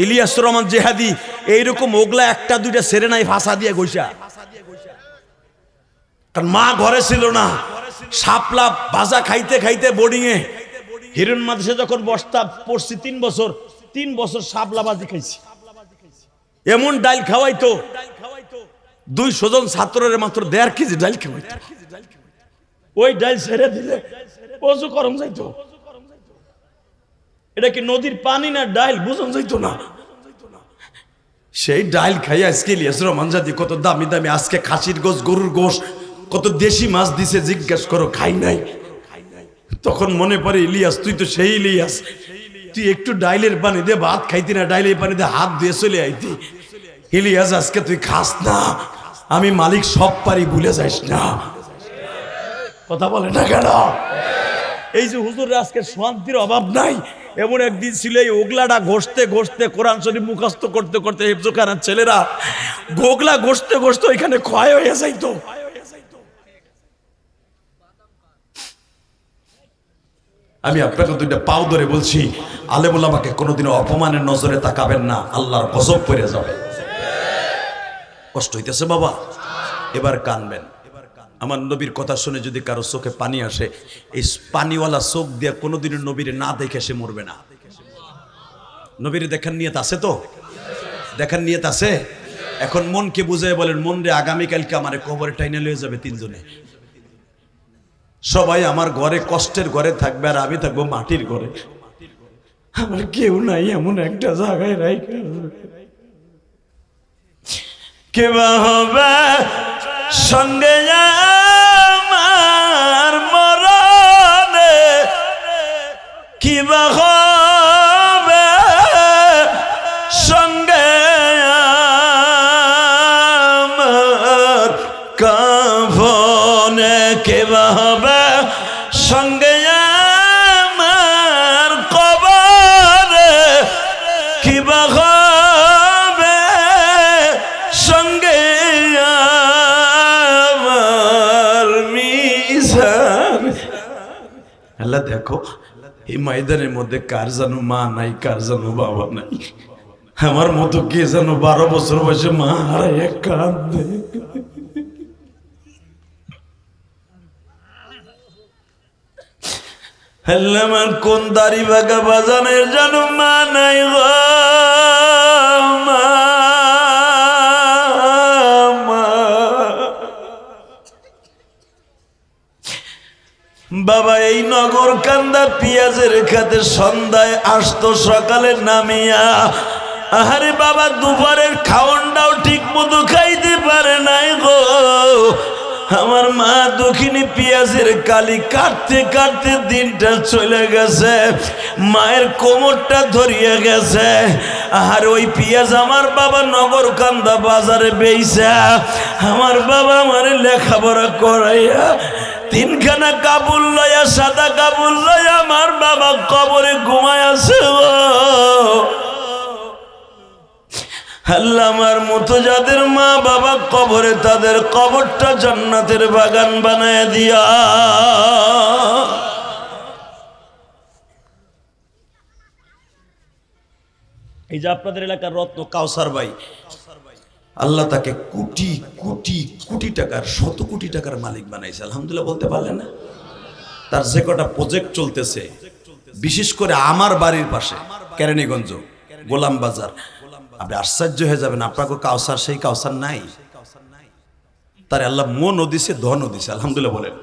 ইলিয়াসুর রহমান জিহাদি, এইরকম ওগলা 1-2টা সেরে নাই ফাঁসা দিয়ে গইসা। কারণ মা ঘরে ছিল না, শাপলা ভাজা খাইতে খাইতে বোর্ডিং এ হিরণ মাদ্রাসা যখন বস্তা পড়ছি 3 বছর শাপলা বাজি খাইছি। এমন ডাইল খাওয়াইতো, 200 জন ছাত্রের মাত্র 1.5 কেজি ডাইল খাওয়াইতো। ওই ডাইল ছেড়ে দিলে অজু করম যাইতো। এটা কি নদীর পানি না ডাইল বুঝন যাইতো না। সেই ডাইল খাইয়া আজকে ইলিয়াসুর রহমান জাদি কত দামি দামি আজকে খাসির গোশ, গরুর গোশ, কত দেশি মাছ দিছে, জিজ্ঞাসা করো খাই নাই। তখন মনে পড়ে, ইলিয়াস তুই তো সেই ইলিয়াস, তুই একটু ডাইলের পানি দিয়ে ভাত খাইতি না, ডাইলের পানি দিয়ে হাত দিয়ে চলে আইতি। ইলিয়াস আজকে তুই খাস না, আমি মালিক সব পারি, ভুলে যাইস না। কথা বলে না কেন? এই যে হুজুরের আজকে শান্তির অভাব নাই, এমন একদিন ছিল এই ওগলাটা ঘষতে ঘষতে, কোরআন শরীফ মুখস্থ করতে করতে হেফজোখানার ছেলেরা গোগলা ঘষতে ঘষতে ওইখানে ক্ষয় হয়ে যাইতো। আমি আপনাকে 2টা পাও ধরে বলছি, আলেমুল আমাকে কোনোদিনও অপমানের নজরে তাকাবেন না, আল্লাহর গজব পড়ে যাবে। কষ্ট হইতেছে বাবা, এবার কানবেন। আমার নবীর কথা শুনে যদি কারো চোখে পানি আসে, এই পানিওয়ালা চোখ দিয়ে কোনোদিনও নবীরে না দেখে সে মরবে না। নবীরে দেখার নিয়ত আছে তো? দেখার নিয়ত আছে? এখন মনকে বুঝাই বলেন, মন রে আগামীকালকে আমার কবরে টাইনে লয়ে যাবে 3 জনে। সবাই আমার ঘরে কষ্টের ঘরে থাকবে, আর আমি থাকবো মাটির ঘরে। আমার কেউ নাই এমন একটা জায়গায় রাইখা কেবা হবে সঙ্গে আমার মরণে, কিবা হবে সঙ্গে আমার কাফনে, কিবা হবে সঙ্গে আমার কবরে, কিবা হবে সঙ্গে আমার মিজান। আল্লাহ দেখো এই ময়দানের মধ্যে কার যেন মা নাই, কার যেন বাবা নাই। আমার মতো কে যেন 12 বছর বয়সে মা হারাইয়া কাঁদে। আল্লাহ আমার কোন দাড়ি বাঁকা বাজানের জানো মা নাই গো মা, মা। বাবা এই নগর কান্দা পেঁয়াজের খাতে সন্ধ্যায় আসতো সকালে নামিয়া, আরে বাবা দুপুরের খাওয়ানটাও ঠিক মতো খাইতে পারে নাই গো। আমার মা দক্ষিণী পেঁয়াজের কালি কাটতে কাটতে দিনটা চলে গেছে, মায়ের কোমরটা ধরিয়ে গেছে। আর ওই পেঁয়াজ আমার বাবা নগর কান্দা বাজারে বেইছে, আমার বাবা আমার লেখাপড়া করাইয়া তিনখানা কাপড় লইয়া সাদা কাপড় লইয়া আমার বাবা কবরে ঘুমায় আছে গো। আল্লাহ আমার মতো যাদের মা বাবা কবরে, তাদের কবরটা জান্নাতের বাগান বানায় দিয়া। এই যে আপনাদের এলাকার রত্ন কাউসার ভাই, আল্লাহ তাকে কোটি কোটি কোটি টাকার, শত কোটি টাকার মালিক বানাইছে, আলহামদুলিল্লাহ বলতে পারলেন না? তার যে কটা প্রজেক্ট চলতেছে, বিশেষ করে আমার বাড়ির পাশে কেরানীগঞ্জ গোলাম বাজার, আপনি আশ্চর্য হয়ে যাবেন, আপনাকে কাউসার সেই কাউসার নাই, তার আল্লাহ মনও দিছে ধনও দিছে, আলহামদুলিল্লাহ বলেন।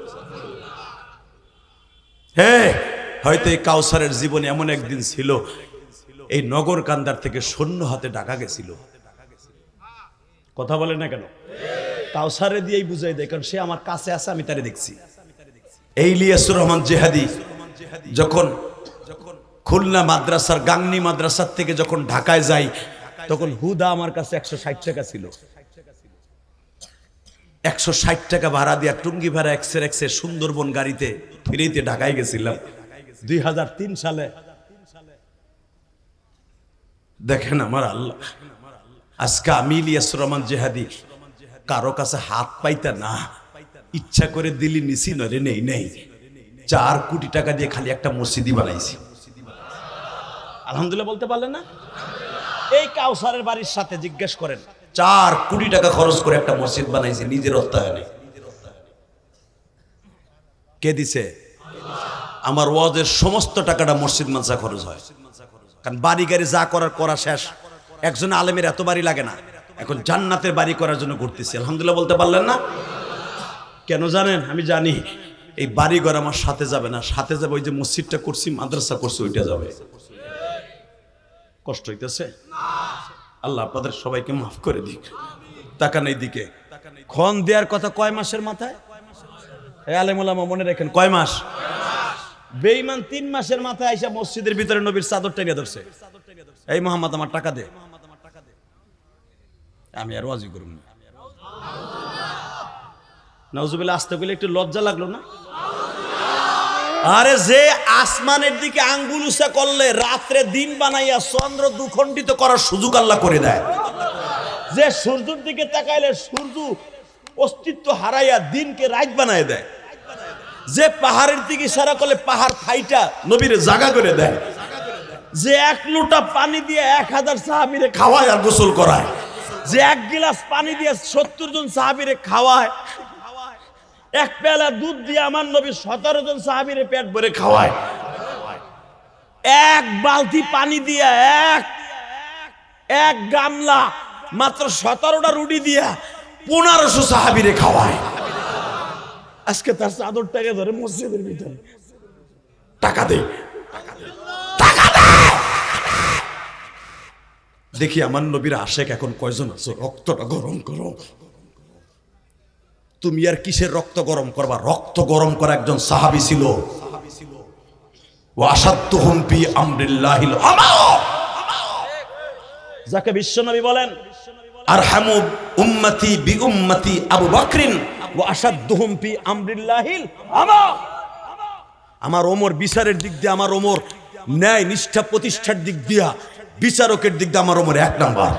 হ্যাঁ, হয়তো এই কাউসারের জীবনে এমন একদিন ছিল, এই নগর কান্দার থেকে শূন্য হাতে টাকা গেছিল। কথা বলেন না কেন? কাউসারে দিয়েই বুঝাই দেয়, কারণ সে আমার কাছে আছে, আমি তারে দেখছি। এই ইলিয়াসুর রহমান জেহাদি যখন খুলনা মাদ্রাসার, গাংনী মাদ্রাসার থেকে যখন ঢাকায় যাই, তখন হুদা আমার কাছে 160 টাকা ছিল। 160 টাকা ভাড়া দিয়া টুঙ্গি ভাড়া এক্সের সুন্দরবন গাড়িতে ফিরিতে ঢাকায় গেছিলাম 2003 সালে। দেখেন আমার আল্লাহ, আজকে আমি ইলিয়াসুর রহমান জেহাদি কারো কাছে হাত পাইতা না, ইচ্ছা করে দিলি নিছি, নরে নেই নেই। 4 কোটি টাকা দিয়ে খালি একটা মসজিদই বানাইছি, আলহামদুলিল্লাহ বলতে পারলেন না? এই কাউসারের বাড়ির সাথে জিজ্ঞেস করেন, 4 কোটি টাকা খরচ করে একটা মসজিদ বানাইছে নিজের অর্থায়নে। কে দিছে? আমার ওয়াজের সমস্ত টাকাটা মসজিদ মাদ্রাসা খরচ হয়, কারণ বাড়ি গাড়ি যা করার করা শেষ। একজন আলেমের এত বাড়ি লাগে না, এখন জান্নাতের বাড়ি করার জন্য ঘুরতেছি, আলহামদুলিল্লাহ বলতে পারলেন না? কেন জানেন? আমি জানি এই বাড়ি ঘর আমার সাথে যাবে না, সাথে যাবে ওই যে মসজিদটা করছি, মাদ্রাসা করছি, ওইটা যাবে। কষ্ট হইতেছে? আল্লাহ আপনাদের সবাইকে মাফ করে দিক। টাকা নেই দিকে খন দেওয়ার কথা কয় মাসের মাথায়? আলেম ওলামা মনে রাখেন, কয় মাস? বেঈমান 3 মাসের মাথায় আইসা মসজিদের ভিতরে নবীর চাদর টেনে ধরছে, এই মোহাম্মদ আমার টাকা দে। আমি আর ওয়াজি করব না। নাউজুবিল্লাহ, আসতে গেলে একটু লজ্জা লাগলো না? আরে যে আসমানের দিকে আঙ্গুল উঁচা করলে রাত্রে দিন বানাইয়া চন্দ্র দুখণ্ডিত করার সুযোগ আল্লাহ করে দেয়, যে সূর্যের দিকে তাকাইলে সূর্য অস্তিত্ব হারাইয়া দিনকে রাত বানায় দেয়, যে পাহাড়ের দিকে ইশারা করলে পাহাড় ফাইটা নবীর জায়গা করে দেয়, যে 1 লোটা পানি দিয়ে 1000 সাহাবীরে খাওয়ায় আর গোসল করায়, যে 1 গিলাস পানি দিয়ে 70 জন সাহাবীরে খাওয়ায়, 1 পেয়ালা দুধ দিয়ে আমার নবী 17 জন সাহাবীরে পেট ভরে খাওয়ায়, 1 বালতি পানি দিয়ে এক গামলা মাত্র 17টা রুটি দিয়া 1500 সাহাবীরে খাওয়ায়। আজকে তার চাদরটাকে ধরে মসজিদের ভিতরে টাকা দে, টাকা দে। দেখি আমার নবীর আশেক এখন কয়জন আছো? রক্তটা গরম করো। তুমি আর কিসের রক্ত গরম করবা? রক্ত গরম করা একজন সাহাবী ছিল, ওয়া আশাদ্দুহুম ফি আমরিল্লাহিল আমা, যাকে বিশ্বনবী বলেন আরহামু উম্মতি বি উম্মতি আবু বকরিন ওয়া আশাদ্দুহুম ফি আমরিল্লাহিল আমা। আমার ওমর বিচারের দিক দিয়ে, আমার ওমর ন্যায় নিষ্ঠা প্রতিষ্ঠার দিক দিয়া, বিচারকের দিক দিয়ে আমার ওমর 1 নাম্বার।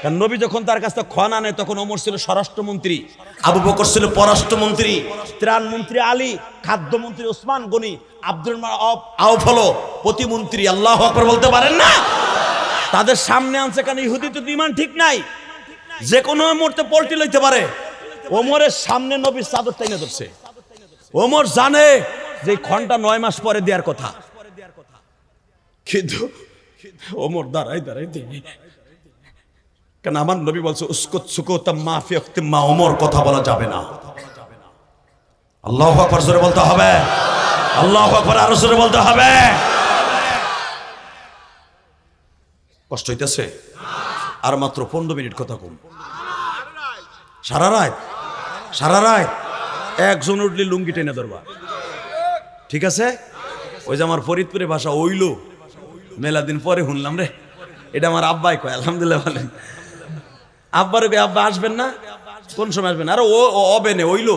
কারণ নবী যখন তার কাছে খন আনে তখন ওমর ছিল স্বরাষ্ট্রমন্ত্রী, আবু বকর ছিল পররাষ্ট্রমন্ত্রী, ত্রাণমন্ত্রী আলী, খাদ্যমন্ত্রী ওসমান গনি, আব্দুল আউফ হলো প্রতিমন্ত্রী। আল্লাহু আকবার বলতে পারেন না? তাদের সামনে আনছে, কারণ ইহুদি তো ঈমান ঠিক নাই, যে কোনো মুহূর্তে পল্টি লইতে পারে। ওমরের সামনে নবীর চাদর টেনে ধরছে। ওমর জানে যে ঘন্টা 9 মাস পরে দেওয়ার কথা, কিন্তু ওমর দাঁড়াই দেয়। কেন আমার নবী বলছে উসকত সুকত মাফি ওয়াক্তি মা ওমর কথা বলা যাবে না। আল্লাহু আকবার জোরে বলতে হবে, আল্লাহু আকবার আরো জোরে বলতে হবে। কষ্ট হইতেছে? আর মাত্র 15 মিনিট কথা কম। সারা রাত একজন উঠলে লুঙ্গি টেনে ধরবা, ঠিক আছে? ওই যে আমার ফরিদপুরে ভাষা ওইলো, মেলা দিন পরে শুনলাম রে, এটা আমার আব্বাই কয়। আলহামদুলিল্লাহ বলেন। আব্বার আব্বা আসবেন না, কোন সময় আসবেন? আর ও অবে নে ওইলো।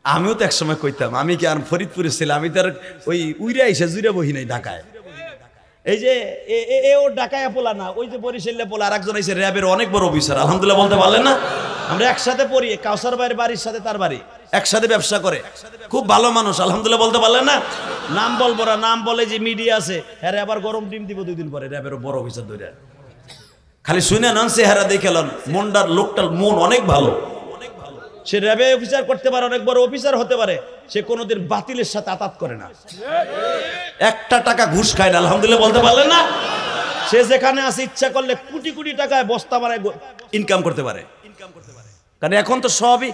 আমিও তো এক সময় কইতাম, আমি কি আর ফরিদপুরে ছিলাম, আমি তার ওই উইরা এসে জুড়ে বহি নাই ঢাকায়। এই যে ও ঢাকায় পোলা না, ওই যে বরিশালে পোলা আর একজন এসে র্যাবের অনেক বড় অফিসার। আলহামদুলিল্লাহ বলতে পারলেন না? আমরা একসাথে পড়ি, কাউসার ভাইয়ের বাড়ির সাথে তার বাড়ি, একসাথে ব্যবসা করে, খুব ভালো মানুষ। আলহামদুলিল্লাহ বলতে পারলেন না? নাম বলবো না, নাম বলে যে মিডিয়া আছে, হ্যাঁ আবার গরম ডিম দিব 2 দিন পরে, র্যাবের বড় অফিসার ধরে। খালি শুনে নেন চেহারা দেখে নেন, মনটার লোকটার মন অনেক ভালো। সে র্যাবে অফিসার করতে পারে, অনেক বড় অফিসার হতে পারে, সে কোনোদিন বাতিলের সাথে আতাত করে না, 1 টাকা ঘুষ খায় না। আলহামদুলিল্লাহ বলতে পারলেন না? সে যেখানে আছে ইচ্ছা করলে কোটি কোটি টাকায় বস্তা বানায় ইনকাম করতে পারে। কারণ এখন তো সবই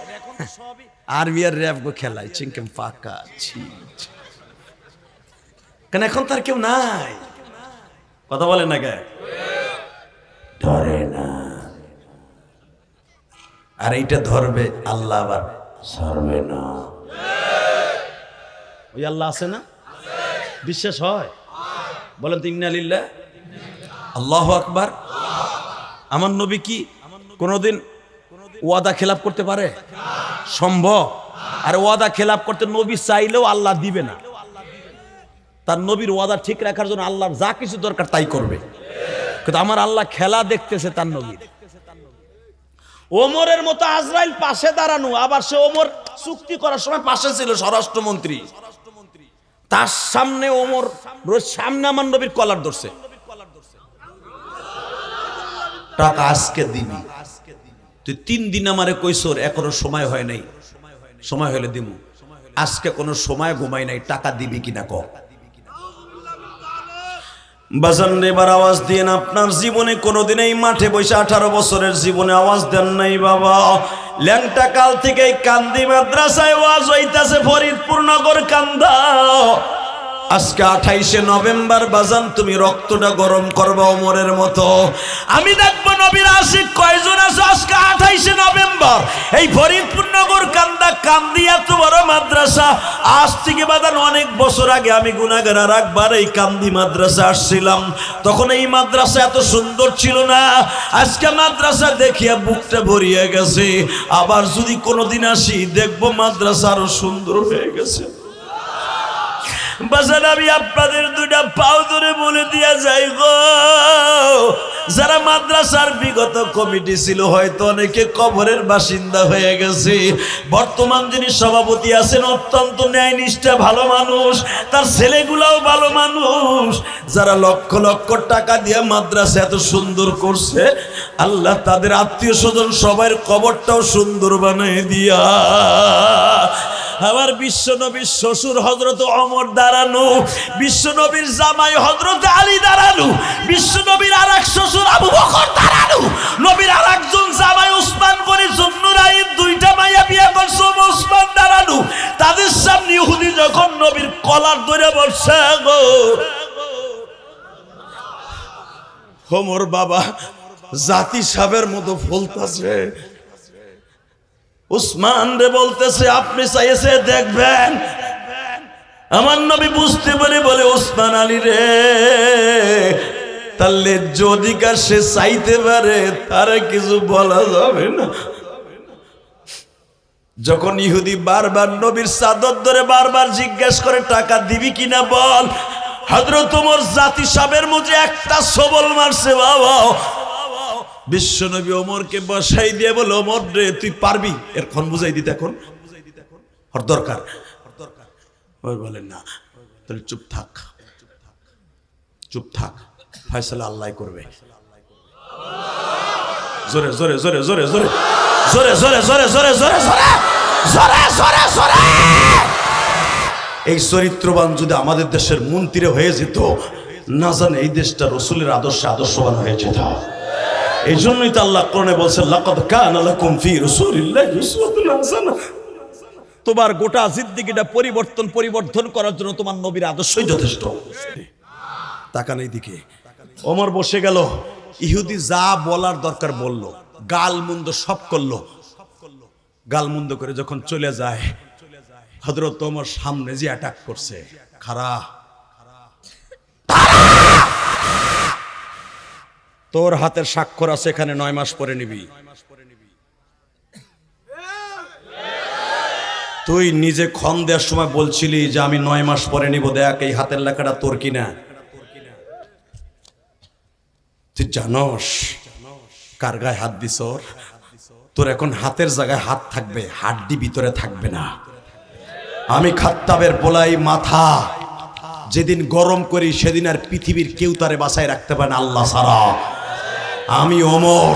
আর্মি আর র্যাব গো খেলায় চিংকেম পাকা। কারণ এখন তার কেউ নাই, কথা বলেন না কে? ধরে না। আর এইটা ধরবে আল্লাহ, আবার ধরবে না। ওই আল্লাহ আছে না? বিশ্বাস হয়? বলেন তো ইন্না লিল্লাহ, আল্লাহু আকবার। আমার নবী কি কোনোদিন ওয়াদা খেলাপ করতে পারে? সম্ভব? আর ওয়াদা খেলাপ করতে নবী চাইলেও আল্লাহ দিবে না। তার নবীর ওয়াদা ঠিক রাখার জন্য আল্লাহর যা কিছু দরকার তাই করবে। কিন্তু আমার আল্লাহ খেলা দেখতেছে তার নবীর। ওমরের মতো আজরাইল পাশে দাঁড়ানো, আবার সে ওমর চুক্তি করার সময় পাশে ছিল স্বরাষ্ট্রমন্ত্রী, তার সামনে ওমর সামনে আমার নবীর কলার ধরছে, টাকা আজকে দিবি, তুই 3 দিন আমারে কইছর, এখনো সময় হয় নাই, সময় হলে দিমু, আজকে কোনো সময় ঘুমাই নাই, টাকা দিবি কিনা ক। বাজান এবার আওয়াজ দিয়ে আপনার জীবনে কোনোদিন এই মাঠে বসে 18 বছরের জীবনে আওয়াজ দেন নাই বাবা। ল্যাংটা কাল থেকে কান্দি মাদ্রাসায় ওয়াজ হইতাছে, ফরিদপুর নগর কান্দা। আজকে 28শে নভেম্বর বাজান তুমি রক্তটা গরম করবা ওমরের মতো। আমি দেখবো নবীর আশিক কয়জন আছে আজকে 28শে নভেম্বর এই ফরিদপুর নগর কান্দা কান্দি এত বড় মাদ্রাসা। আজ থেকে বাজান অনেক বছর আগে আমি গুনাহগার আর একবার এই কান্দি মাদ্রাসা আসছিলাম, তখন এই মাদ্রাসা এত সুন্দর ছিল না। আজকে মাদ্রাসা দেখিয়া বুকটা ভরিয়ে গেছে। আবার যদি কোনোদিন আসি দেখবো মাদ্রাসা আরো সুন্দর হয়ে গেছে। বাজান আমি আপনাদের 2টা পাও ধরে বলে দিয়া যাই গো, যারা মাদ্রাসার বিগত কমিটি ছিল হয়তো অনেকে কবরের বাসিন্দা হয়ে গেছে। বর্তমান যিনি সভাপতি আছেন অত্যন্ত ন্যায়নিষ্ঠা ভালো মানুষ, তার ছেলেগুলাও ভালো মানুষ। যারা লক্ষ লক্ষ টাকা দিয়ে মাদ্রাসা এত সুন্দর করছে, আল্লাহ তাদের আত্মীয় স্বজন সবার কবরটাও সুন্দর বানিয়ে দিয়া। আমার বিশ্বনবীর শ্বশুর হযরত ওমর দাঁড়ানো, বিশ্বনবীর জামাই হযরত আলী দাঁড়ানো, বিশ্বনবীর আরেক শ্বশুর আবু বকর দাঁড়ানো, নবীর আরেকজন জামাই উসমান গনি জুন্নুরাইন 2টা মাইয়া বিয়ে করছে উসমান দাঁড়ানো। তাদের সামনে ইহুদি যখন নবীর কলার ধরে বসছে গো, ওমর বাবা জাতি সাহেবের মতো ফলতাছে। উসমান রে বলতেছে আপনি চাইছে দেখবেন। আমার নবী বুঝতে পারে বলে উসমান আলী রে, তাহলে যদি কার সে চাইতে পারে তারে কিছু বলা যাবে না। যখন ইহুদি বারবার নবীর চাদর ধরে বারবার জিজ্ঞেস করে টাকা দিবি কিনা বল, হযরত ওমর জাতি সাহেবের মুখে একটা সবল মারছে বাবা। বিশ্বনবী ওমরকে বসাই দিয়ে বলে ওমর রে তুই পারবি, এরক্ষণ বুঝাই দিতে, এখন ওর দরকার। ওই বলেন না, তাহলে চুপ থাক, চুপ থাক, ফয়সালা আল্লাহ করবে। জোরে জোরে জোরে জোরে জোরে জোরে জোরে জোরে জোরে জোরে জোরে জোরে জোরে জোরে। এই চরিত্রবান যদি আমাদের দেশের মন্ত্রী হয়ে যেত, না জানে এই দেশটা রসুলের আদর্শে আদর্শবান হয়ে যেত। এই জন্যই তো আল্লাহ কোরআনে বলছেন, লাকাদ কানা লাকুম ফি রাসূলিল্লাহি উসওয়াতুন হাসানাহ। তোমার গোটা জিন্দেগিটা পরিবর্তন করার জন্য তোমার নবীর আদর্শই যথেষ্ট। তাকান এই দিকে, ওমর বসে গেল। ইহুদি যা বলার দরকার বলল, গালমন্দ সব করলো। গালমন্দ করে যখন চলে যায়, হযরত ওমর সামনে যে অ্যাটাক করছে, খারা তোর হাতের স্বাক্ষর আছে এখানে, 9 মাস পরে নিবি। তুই নিজে ক্ষণ দেওয়ার সময় বলছিলি যে আমি 9 মাস পরে নিব, দেখ এই হাতের লেখাটা তোর কিনা। তুই জানোস কার গায়ে হাত দিস? তোর এখন হাতের জায়গায় হাত থাকবে, হাড্ডি ভিতরে থাকবে না। আমি খাত্তাবের বলাই মাথা যেদিন গরম করি, সেদিন আর পৃথিবীর কেউ তারে বাঁচায় রাখতে পারে না আল্লাহ ছাড়া। আমি ওমর,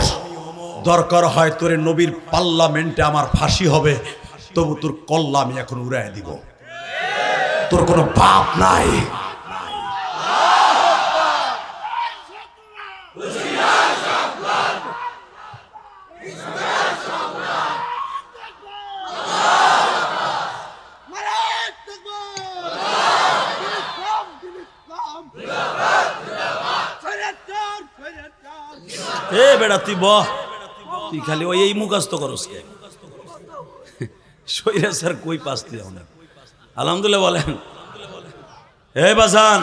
দরকার হয় তোরে নবীর পার্লামেন্টে আমার ফাঁসি হবে, তবু তোর কল্লা আমি এখন উড়াই দিব। তোর কোনো বাপ নাই। এ বেটা তুই বহ, তুই খালি ওই এই মুখস্থ করস কে? সইরা স্যার কই পাস তুই? আলহামদুলিল্লাহ বলেন। হে বাজান,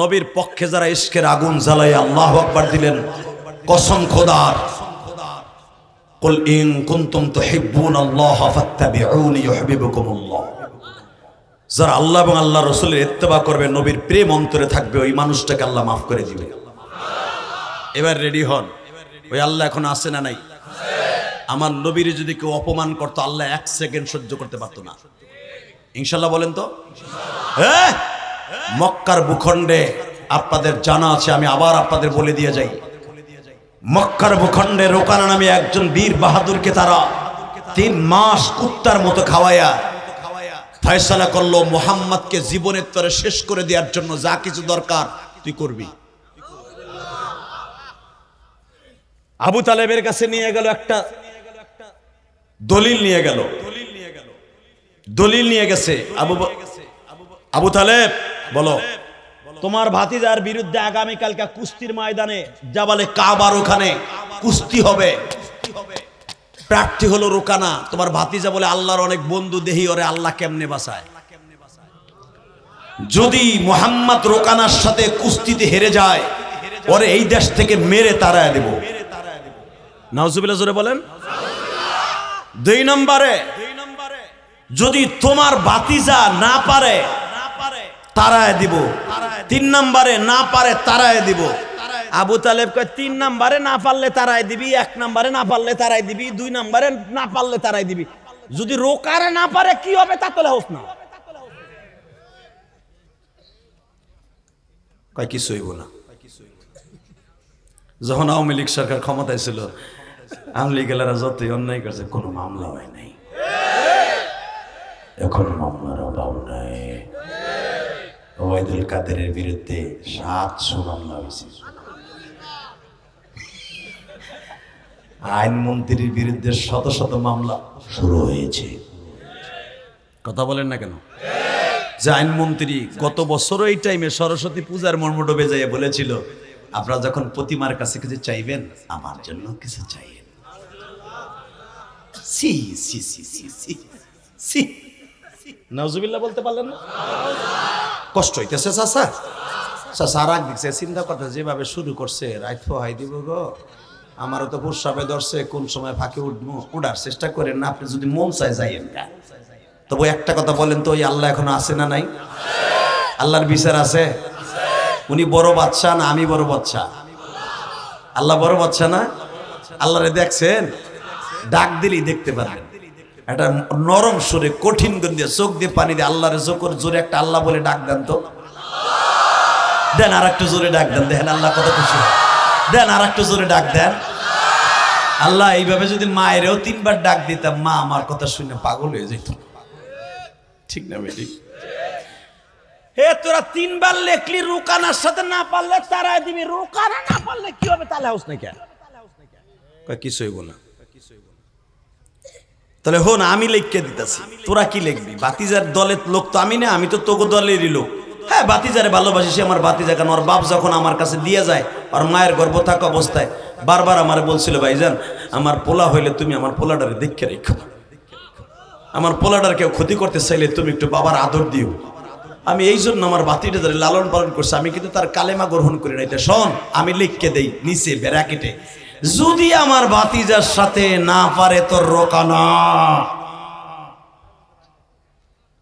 নবীর পক্ষে যারা ইশকের আগুন জ্বালাই আল্লাহু আকবার দিলেন, কসম খোদার, কুল ইন কুনতুম তুহিব্বুনাল্লাহ ফাত্তাবিউনি ইউহিব্বুকুমুল্লাহ। যারা আল্লাহ এবং আল্লাহ রাসূলের ইত্তেবা করবে, নবীর প্রেম অন্তরে থাকবে, ওই মানুষটাকে আল্লাহ মাফ করে দিবে। এবার রেডি হন। ওই আল্লাহ এখন আছে না নাই? আমার নবীর যদি কেউ অপমান করতো, আল্লাহ 1 সেকেন্ড সহ্য করতে পারতো না। ইনশাল্লাহ বলেন তো? হ্যাঁ, মক্কার ভূখণ্ডে আপনাদের জানা আছে, আমি আবার আপনাদের বলে দিয়ে যাই। মক্কার ভূখণ্ডে রোকানা নামে একজন বীর বাহাদুরকে তারা 3 মাস কুত্তার মতো খাওয়ায়া ফয়সালা করলো, মুহাম্মদকে জীবনের তরে শেষ করে দেওয়ার জন্য যা কিছু দরকার তুই করবি। আবু তালেবের কাছে নিয়ে গেল, একটা দলিল নিয়ে গেল। দলিল নিয়ে গেছে। আবু তালেব বলো, তোমার ভাতিজার বিরুদ্ধে আগামীকালকে কুস্তির ময়দানে জাবালে কাবার ওখানে কুস্তি হবে। প্রার্থী হলো রোকানা। তোমার ভাতিজা বলে আল্লাহর অনেক বন্ধু, দেহি ওরে আল্লাহ কেমনে বাঁচায়। যদি মুহাম্মদ রোকানার সাথে কুস্তিতে হেরে যায়, ওরে এই দেশ থেকে মেরে তাড়ায় দেব। নাউজুবিল্লাহ জোরে বলেন। 2 নম্বরে, যদি তোমার ভাতিজা না পারে তাড়ায় দিব। 3 নম্বরে, না পারে তাড়ায় দিব। আবু তালেব কয় 3 নম্বরে না পারলে তাড়ায় দিবি, 1 নম্বরে না পারলে তাড়ায় দিবি, 2 নম্বরে না পারলে তাড়ায় দিবি। যদি রোকারে না পারে কি হবে তা তোলে হোস না। কয় কিছু হইব না। যখন আওয়ামী লীগ সরকার ক্ষমতায় ছিল, আওয়ামী লীগেরা যতই অন্যায় করছে, কোনো মামলা হয় নাই। এখন মামলার অভাব নাই। ওবায়দুল কাদেরের বিরুদ্ধে 700 মামলা হয়েছে। আইনমন্ত্রীর বিরুদ্ধে শত শত মামলা শুরু হয়েছে। কথা বলেন না কেন? যে আইনমন্ত্রী গত বছর এই টাইমে সরস্বতী পূজার মর্মডোবে যাইয়া বলেছিল, আপনারা যখন প্রতিমার কাছে কিছু চাইবেন, আমার জন্য কিছু চাইবেন। সি সি সি সি সি সি, নাউজুবিল্লাহ বলতে পারলেন না? কষ্ট হইতেছে চাচা। চাচা রাগ দিচ্ছে, চিন্তা করতে যেভাবে শুরু করছে, রাইত হাই দিব গো, আমারও তো প্রস্রাবে ধরছে, কোন সময় ফাঁকে উঠবো, উঠার চেষ্টা করেন না। আপনি যদি মন চায় যাইয়েন না। তবু একটা কথা বলেন তো, ওই আল্লাহ এখনো আছে না নাই? আল্লাহর বিচার আছে? উনি বড় বাদশা না আমি বড় বাদশা? আল্লাহ বড় বাদশা না? আল্লাহরে দেখছেন? ডাক দিলেই দেখতে পারবেন। একটা নরম সুরে, কঠিন গন্ধিয়ে, চোখ দিয়ে পানি দিয়ে আল্লাহরে জোরে একটা আল্লাহ বলে ডাক দেন তো। দেন আর একটু জোরে ডাক দেন, দেখেন আল্লাহ কত খুশি। দেন আর একটু জোরে ডাক দেন। আল্লাহ এইভাবে যদি মায়েরও 3 বার ডাক দিতাম, মা আমার কথা শুনে পাগল হয়ে যেত। ঠিক না বেটি? হে তোরা 3 বার লেখলি রুকানার সাথে না পারলে তারাই দিবি, রুকানা না পারলে কি হবে? তাহলে হাউস নাই কেন? কয় কিছু হইব না। তাহলে হো না, আমি লিখকে দিতেছি, তোরা কি লিখবি? বাতিজার দলের লোক তো আমি না, আমি তো তোকে দলেরই লোক। হ্যাঁ, বাতিজারে ভালোবাসি, সে আমার বাতিজা। কেন? ওর বাপ যখন আমার কাছে দিয়ে যায়, ওর মায়ের গর্ভ থাকা অবস্থায় বারবার আমার বলছিল, ভাইজান আমার পোলা হইলে তুমি আমার পোলাটারে দেখে রেখো, আমার পোলাটার কেউ ক্ষতি করতে চাইলে তুমি একটু বাবার আদর দিও। আমি এই জন্য আমার বাতিটা ধরে লালন পালন করছি, আমি কিন্তু তার কালেমা গ্রহণ করি না। এটা শোন, আমি লিখকে দেই নিচে ব্র্যাকেটে, যদি আমার বাতিজার সাথে না পারে তোর রোকানা,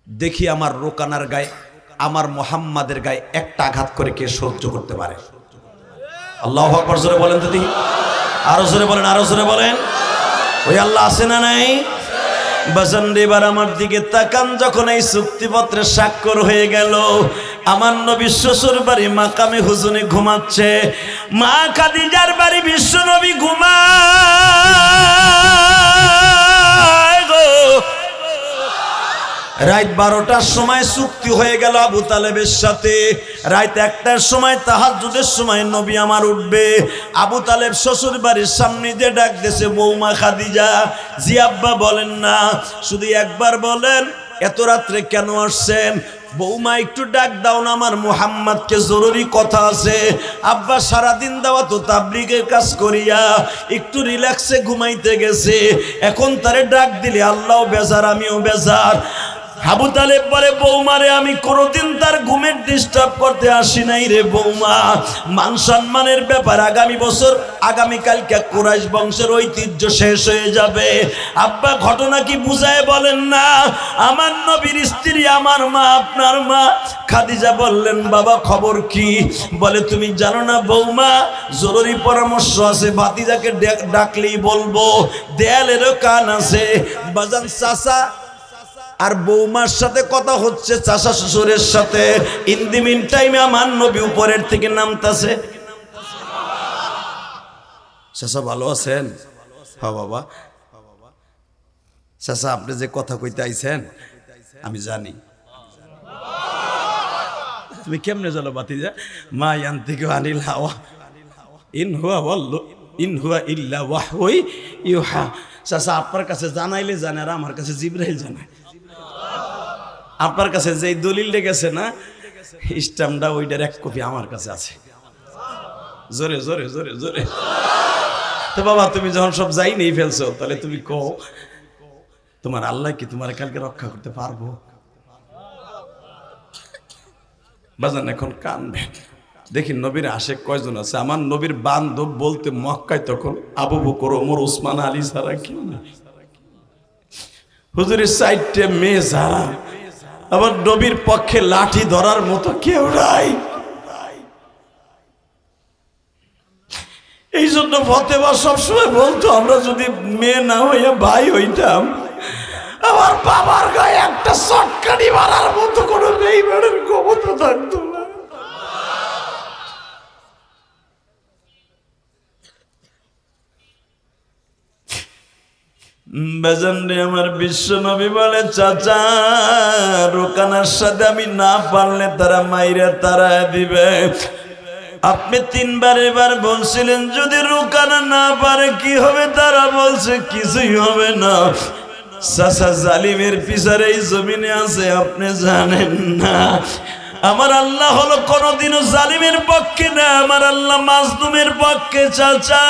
দেখি আমার রোকানার গায়ে, আমার মোহাম্মদের গায়ে একটা আঘাত করে কে সহ্য করতে পারে। আল্লাহু আকবার জোরে বলেন তো দেখি, আরো জোরে বলেন, আরো জোরে বলেন। ওই আল্লাহ আছে না নাই? বাজান এবার আমার দিকে তাকান, যখন এই চুক্তিপত্রে স্বাক্ষর হয়ে গেল, আমার নবী শ্বশুর বাড়ি মাকামে হুজুনে ঘুমাচ্ছে, মা খাদিজার বাড়ি বিশ্ব নবী ঘুমায় গো। রাত 12টার সময় চুক্তি হয়ে গেল আবু তালেবের সাথে, রাত 1টার সময় তাহাজ্জুদের সময় নবী আমার উঠবে। আবু তালেব শ্বশুর বাড়ির সামনে যে ডাক দিয়েছে, বৌমা খাদিজা। জি আব্বা বলেন না, শুধু একবার বলেন এত রাত্রে কেন আসছেন? বৌমা একটু ডাক দাও না, আমার মুহাম্মদকে জরুরি কথা আছে। আব্বা সারাদিন দেওয়া তো তাবলীগের কাজ করিয়া একটু রিল্যাক্সে ঘুমাইতে গেছে, এখন তারে ডাক দিলে আল্লাহও বেজার আমিও বেজার। আবু তালেব বলে, বৌমারে আমি কোনোদিন তার ঘুমের ডিস্টার্ব করতে আসি নাই রে বৌমা, মান সম্মানের ব্যাপার। আগামী বছর আগামীকালকে কুরাইশ বংশের ঐতিহ্য শেষ হয়ে যাবে। আব্বা ঘটনা কি বুঝায় বলেন না? আমার নবীর স্ত্রী, আমার মা, আপনার মা খাদিজা বললেন, বাবা খবর কি? বলে, তুমি জানো না বৌমা, জরুরি পরামর্শ আছে, ভাতিজাকে ডাকলেই বলবো, দেয়ালেরও কান আছে। বাজান চাচা আর বৌমার সাথে কথা হচ্ছে, চাচা শ্বশুরের সাথে। ইন দি মিন টাইমে আমার নবী উপরের থেকে নামতাছে। চাচা ভালো আছেন? হ্যাঁ বাবা। চাচা আপনি যে কথা কইতে আইছেন আমি জানি। তুমি কেমনে জানো বাতিজা? মা ইয়ান্তিকু আনিল হাওয়া ইন হুয়া ইল্লা ওয়াহয়ুন ইউহা। চাচা আপনার কাছে জানাইলে জানে, আর আমার কাছে জিবরাইল জানায়। আপনার কাছে যে দলিল লেগেছে না, স্ট্যাম্পটা ওইটার 1 কপি আমার কাছে আছে। জোরে জোরে জোরে জোরে। তো বাবা তুমি যখন সব যাই নিয়ে ফেলছো, তাহলে তুমি কও, তোমার আল্লাহ কি তোমার কালকে রক্ষা করতে পারবো? বাজান এখন কানবেন। দেখি নবীর আশেক কয়জন আছে। আমার নবীর বান্ধব বলতে মক্কায় তখন আবু বকর, ওমর, উসমান, আলী ছাড়া কেউ নেই। হুজুরের 4টে মেয়ে ছাড়া আবার নবীর পক্ষে লাঠি ধরার মতো কেউ নাই। এই জন্য ফতেমা সবসময় বলতো, আমরা যদি মেয়ে না হইয়া ভাই হইতাম, আমার বাবার গায়ে একটা চটকানি মারার মতো কোনো বেঈমানের ক্ষমতা থাকতো না। বেজানরে আমার বিশ্ব নবী বলে, চাচা রোকানার সাথে আমি না পারলে তারা মাইরা তারা দিবে। আপনি 3 বার এবার বলছিলেন যদি রোকানা না পারে কি হবে? তারা বলছে কিছুই হবে না। চাচা জালিমের পিছার এই জমিনে আছে, আপনি জানেন না। আমার আল্লাহ হলো কোনদিনও জালিমের পক্ষে না, আমার আল্লাহ মাজলুমের পক্ষে। চাচা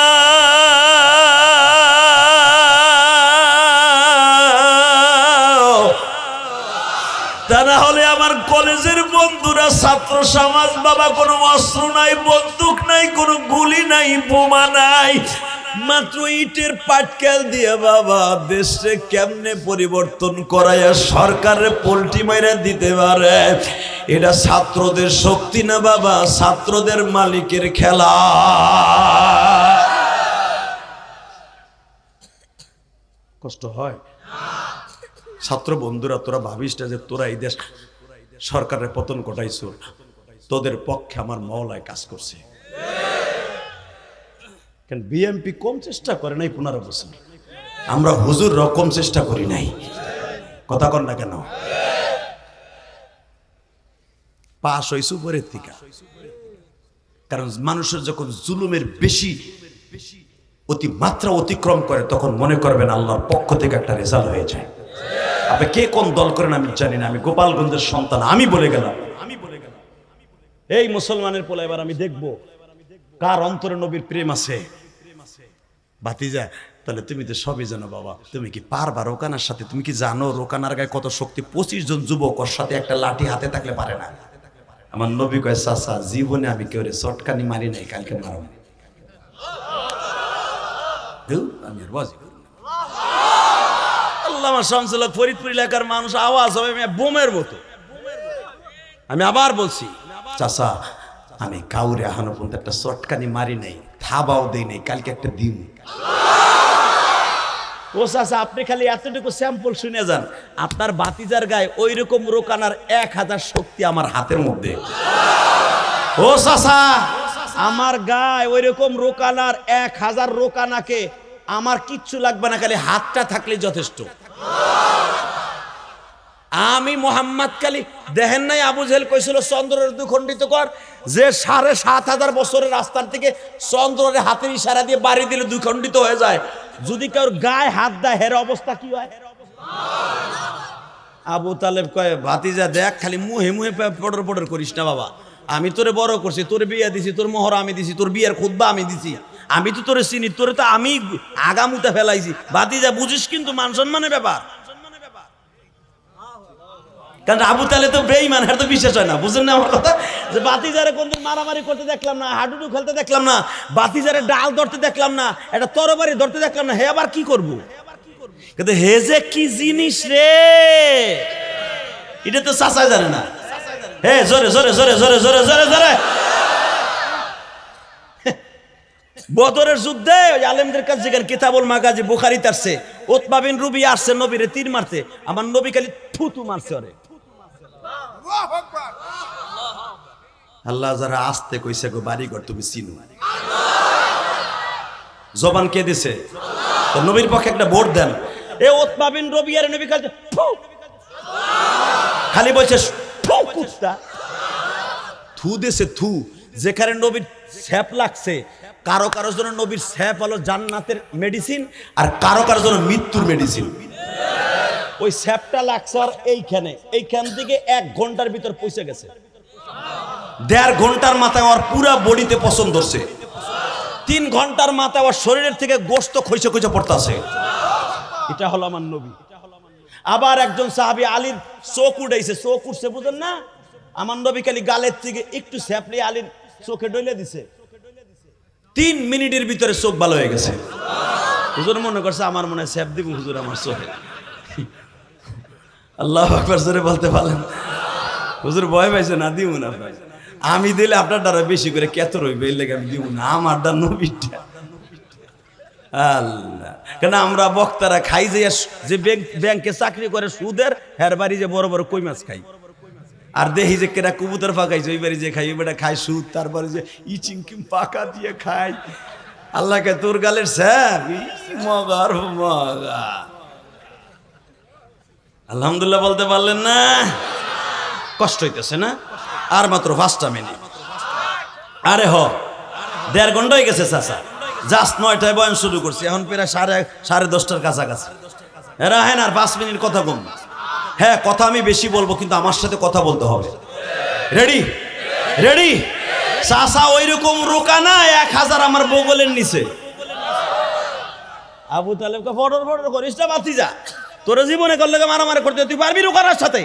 তা না হলে আমার কলেজের বন্ধুরা, ছাত্র সমাজ, বাবা কোনো অস্ত্র নাই, বন্দুক নাই, কোনো গুলি নাই, বোমা নাই, মাত্র ইটের পাটকেল দিয়ে বাবা দেশে কেমনে পরিবর্তন করায় সরকারের পোল্টি মাইরা দিতে পারে। এটা ছাত্রদের শক্তি না বাবা, ছাত্রদের মালিকের খেলা। কষ্ট হয় ছাত্র বন্ধুরা, তোরা ভাবিস না যে তোরা এই দেশ সরকারের পতন ঘটাইছ, তোদের পক্ষে আমার মওলায় কাজ করছে। কারণ বিএমপি কম চেষ্টা করে নাই 15 বছর, আমরা হুজুর রকম চেষ্টা করি নাই। কথা কন না কেন? পাশ হয়েছে উপরের থেকে। কারণ মানুষের যখন জুলুমের বেশি অতিমাত্রা অতিক্রম করে তখন মনে করবেন আল্লাহর পক্ষ থেকে একটা রেজাল্ট হয়ে যায়। আপনি কে কোন দল করেন আমি জানি না, আমি গোপালগঞ্জের সন্তান, আমি বলে গেলাম এই মুসলমানের পোলা এবার আমি দেখবো কার অন্তরে নবীর প্রেম আছে। ভাতিজা তাহলে তুমি তো সবই জানো বাবা, তুমি কি পারবা রোকানার সাথে? তুমি কি জানো রোকানার গায়ে কত শক্তি? 25 জন যুবক ওর সাথে একটা লাঠি হাতে থাকলে পারে না। আমার নবী কয় চাচা জীবনে আমি কেউ চটকানি মারি নাই, কালকে মারো। আমি আর বাজি আল্লামা শামসুল হক ফরিদপুর এলাকার মানুষ আওয়াজ হবে বোমের মতো। আমি আবার বলছি চাচা আমি কাউরে এখনো পর্যন্ত একটা চটকানি মারি নাই, থাবাও দেই নাই, কালকে একটা দিন। ও চাচা আপনি খালি এতটুকু স্যাম্পল শুনে যান, আপনার ভাতিজার গায়ে ওই রকম রোকানার 1000 শক্তি আমার হাতের মধ্যে। ও চাচা আমার গায়ে ওই রকম রোকানার 1000 রোকানাকে আমার কিচ্ছু লাগবে না, খালি হাতটা থাকলে যথেষ্ট। আমি মোহাম্মদ কালী দেখেন নাই আবু জেহেল কইছিল চন্দ্রের দ্বিখণ্ডিত কর, যে 7500 বছরের রাস্তার থেকে চন্দ্রের হাতের ইশারা দিয়ে বাড়ি দিলে দ্বিখণ্ডিত হয়ে যায়। যদি কেউ গায়ে হাত দেয় হের অবস্থা কি হয়? আবু তালেব কয় ভাতিজা দেখ খালি মুহে মুহে পড়র পড়র করিস না বাবা, আমি তোরে বড় করছি, তোরে বিয়ে দিছি, তোর মোহর আমি দিছি, তোর বিয়ের খুতবা আমি দিছি, আমি তো তোরে চিনি, তোরে তো আমি আগামুতে ফেলাইছি। ভাতিজা বুঝিস কিন্তু মান সম্মানের ব্যাপার। কারণ আবু তালে তো বেঈমান, এর তো বিশ্বাস হয় না, বুঝেন না আমার কথা? যে ভাতিজারে কোনদিন মারামারি করতে দেখলাম না, হাডুডু খেলতে দেখলাম না, ভাতিজারে ডাল ধরতে দেখলাম না, এটা তরবারি ধরতে দেখলাম না, হে আবার কি করব? কিন্তু হে যে কি জিনিস রে এটা তো চাচাই জানে না। হে জোরে জোরে জোরে জোরে জোরে জোরে জোরে বদরের যুদ্ধে ওই আলেমদের কাছে যেখানে কিতাবুল মাগাজি বুখারীতে আসছে, উতবা বিন রুবিয়া আসছে নবীরে তীর মারতে, আমার নবী খালি থুতু মারছে ওরে। আল্লাহ যারা আসতে কইছে গো বাড়িঘর তুমি চিনো, জবান কে দিছে? তো নবীর পক্ষে একটা ভোট দেন। এ উতবা বিন রুবিয়ার নবী খালি বলছে থু দিছে থু। যেখানে নবীর স্যাপ লাগছে, কারো কারো জন্য নবীর স্যাপ হলো জান্নাতের মেডিসিন, আর কারো কারো জন্য মৃত্যুর মেডিসিন। ওই স্যাপটা লাগছে আর এইখান থেকে 1 ঘন্টার ভিতর পৌঁছে গেছে। 1.5 ঘন্টার মাথায় ওর পুরা বডিতে পছন্দ ধরছে। 3 ঘন্টার মাথায় ওর শরীরের থেকে গোশত খইসে খইসে পড়তাছে। এটা হলো আমার নবী। আবার একজন সাহাবী আলীর চোখ উঠাইছে, চোখ উঠছে বুঝেন না, আমার নবী খালি গালের থেকে একটু স্যাপ নিয়ে আলীর চোখে ডলে দিছে। 3 মিনিটের ভিতরে চোখ ভালো হয়ে গেছে। হুজুর মনে করছে আমার মনে হয় স্যাপ দিব হুজুর আমার চোখে। আল্লাহু আকবার জোরে বলতে পারলেন? হুজুর ভয় পাইছে না, দিব না। আমি দিলে আপনার দ্বারা বেশি করে কেত রইবে, এর লেগে আমি দিব না, আমার দ্বার নবীটা। আল্লাহ, কেন আমরা বক্তারা খাই যে ব্যাংকে চাকরি করে সুদের, হের বাড়ি যে বড় বড় কই মাছ খাই, আর দেখি যে কেরা কবুতর পাকাইছে ওই বাড়ি যে খাই, ওই বেটা খায় সুদ, তারপরে যে ইচিংকিম পাকা দিয়ে খাই। আল্লাহকে তোর গালের স্যাপ মগার মগা। আলহামদুলিল্লাহ বলতে পারলেন না? কষ্ট হইতেছে না? আর মাত্র 5টা মিনিট। আরে 1.5 ঘন্টা হয়ে গেছে চাচা, জাস্ট 9টায় বয়ান শুরু করছি, এখন প্রায় 10:30টার কাছাকাছি। এরা হ্যাঁ আর 5 মিনিট কথা কম। হ্যাঁ কথা আমি বেশি বলবো, কিন্তু আমার সাথে কথা বলতে হবে। Ready ready? চাচা ওই রকম রোকা না 1000 আমার বগলের নিচে। আবু তালেবকে ফটর ফটর করিস না ভাতিজা, তোর জীবনে করলে মারামারি করতে তুই পারবি রোকানার সাথে?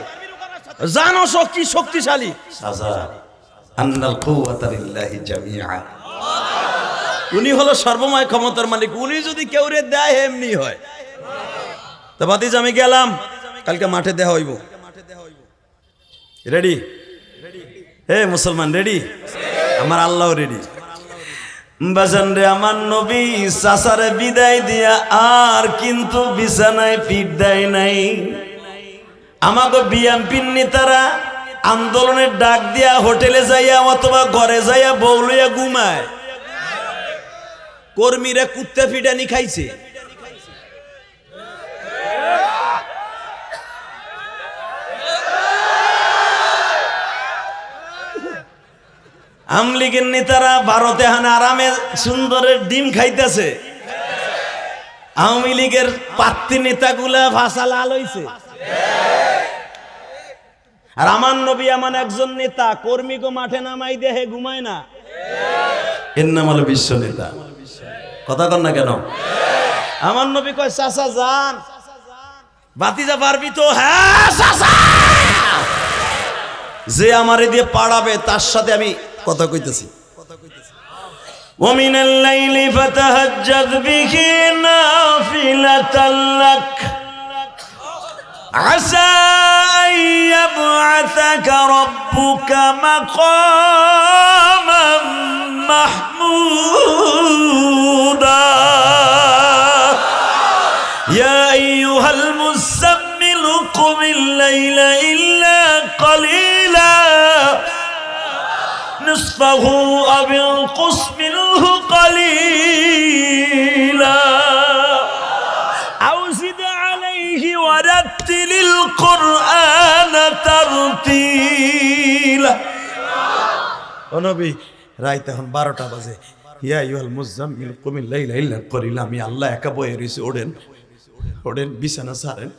জানো কি শক্তিশালী চাচা, আন্নাল কুওয়াতা লিল্লাহি জামিআ। উনি হলো সর্বময় ক্ষমতার মালিক, উনি যদি কেউ রে দেয় এমনি হয়। তো ভাতিজা আমি গেলাম, কালকে মাঠে দেখা হইব। রেডি? হে মুসলমান রেডি? আমার আল্লাহ রেডি। বাজান রে আমার নবী চাচারে বিদায় দিয়া আর কিন্তু বিছানায় পিঠ দেয় নাই। আমাকে বিএমপির নেতারা আন্দোলনের ডাক দিয়া হোটেলে যাইয়া অথবা ঘরে যাইয়া বউ লইয়া ঘুমায়, কর্মীরা কুত্তা ফিডানি খাইছে। আমলিগের নেতারা ভারতে হানে আরামে সুন্দরের ডিম খাইতেছে, আওয়ামী লীগের পাত্তি নেতাগুলা ভাষা লাল হইছে। আর আমার নবী এমন একজন নেতা, কর্মীকে মাঠে নামাই দেহে ঘুমায় না, এর নাম হলো বিশ্ব নেতা। কথা কন না কেন? আমার নবী কয় চাচা যান, বাতিজা পারবি তো? হ্যাঁ চাচা। যে আমারে দিয়ে পাড়াবে তার সাথে আমি কথা কইতেছি। ومن الليل فتهجد به نافلة لك عسى أن يبعثك ربك مقاما محمودا يا أيها المزمل قم الليل إلا قليلا نصفه أو انقص منه قليلا أو زد عليه ورتل القرآن ترتيلا। ও নবী, রাত এখন 12টা বাজে। ইয়া আইয়ুহাল মুযাম্মিল কুমিল লাইলা ইল্লা কলিলা। আমি আল্লাহ একা বয়ে রয়েছি, ওঠেন ওঠেন, বিছানা ছাড়েন।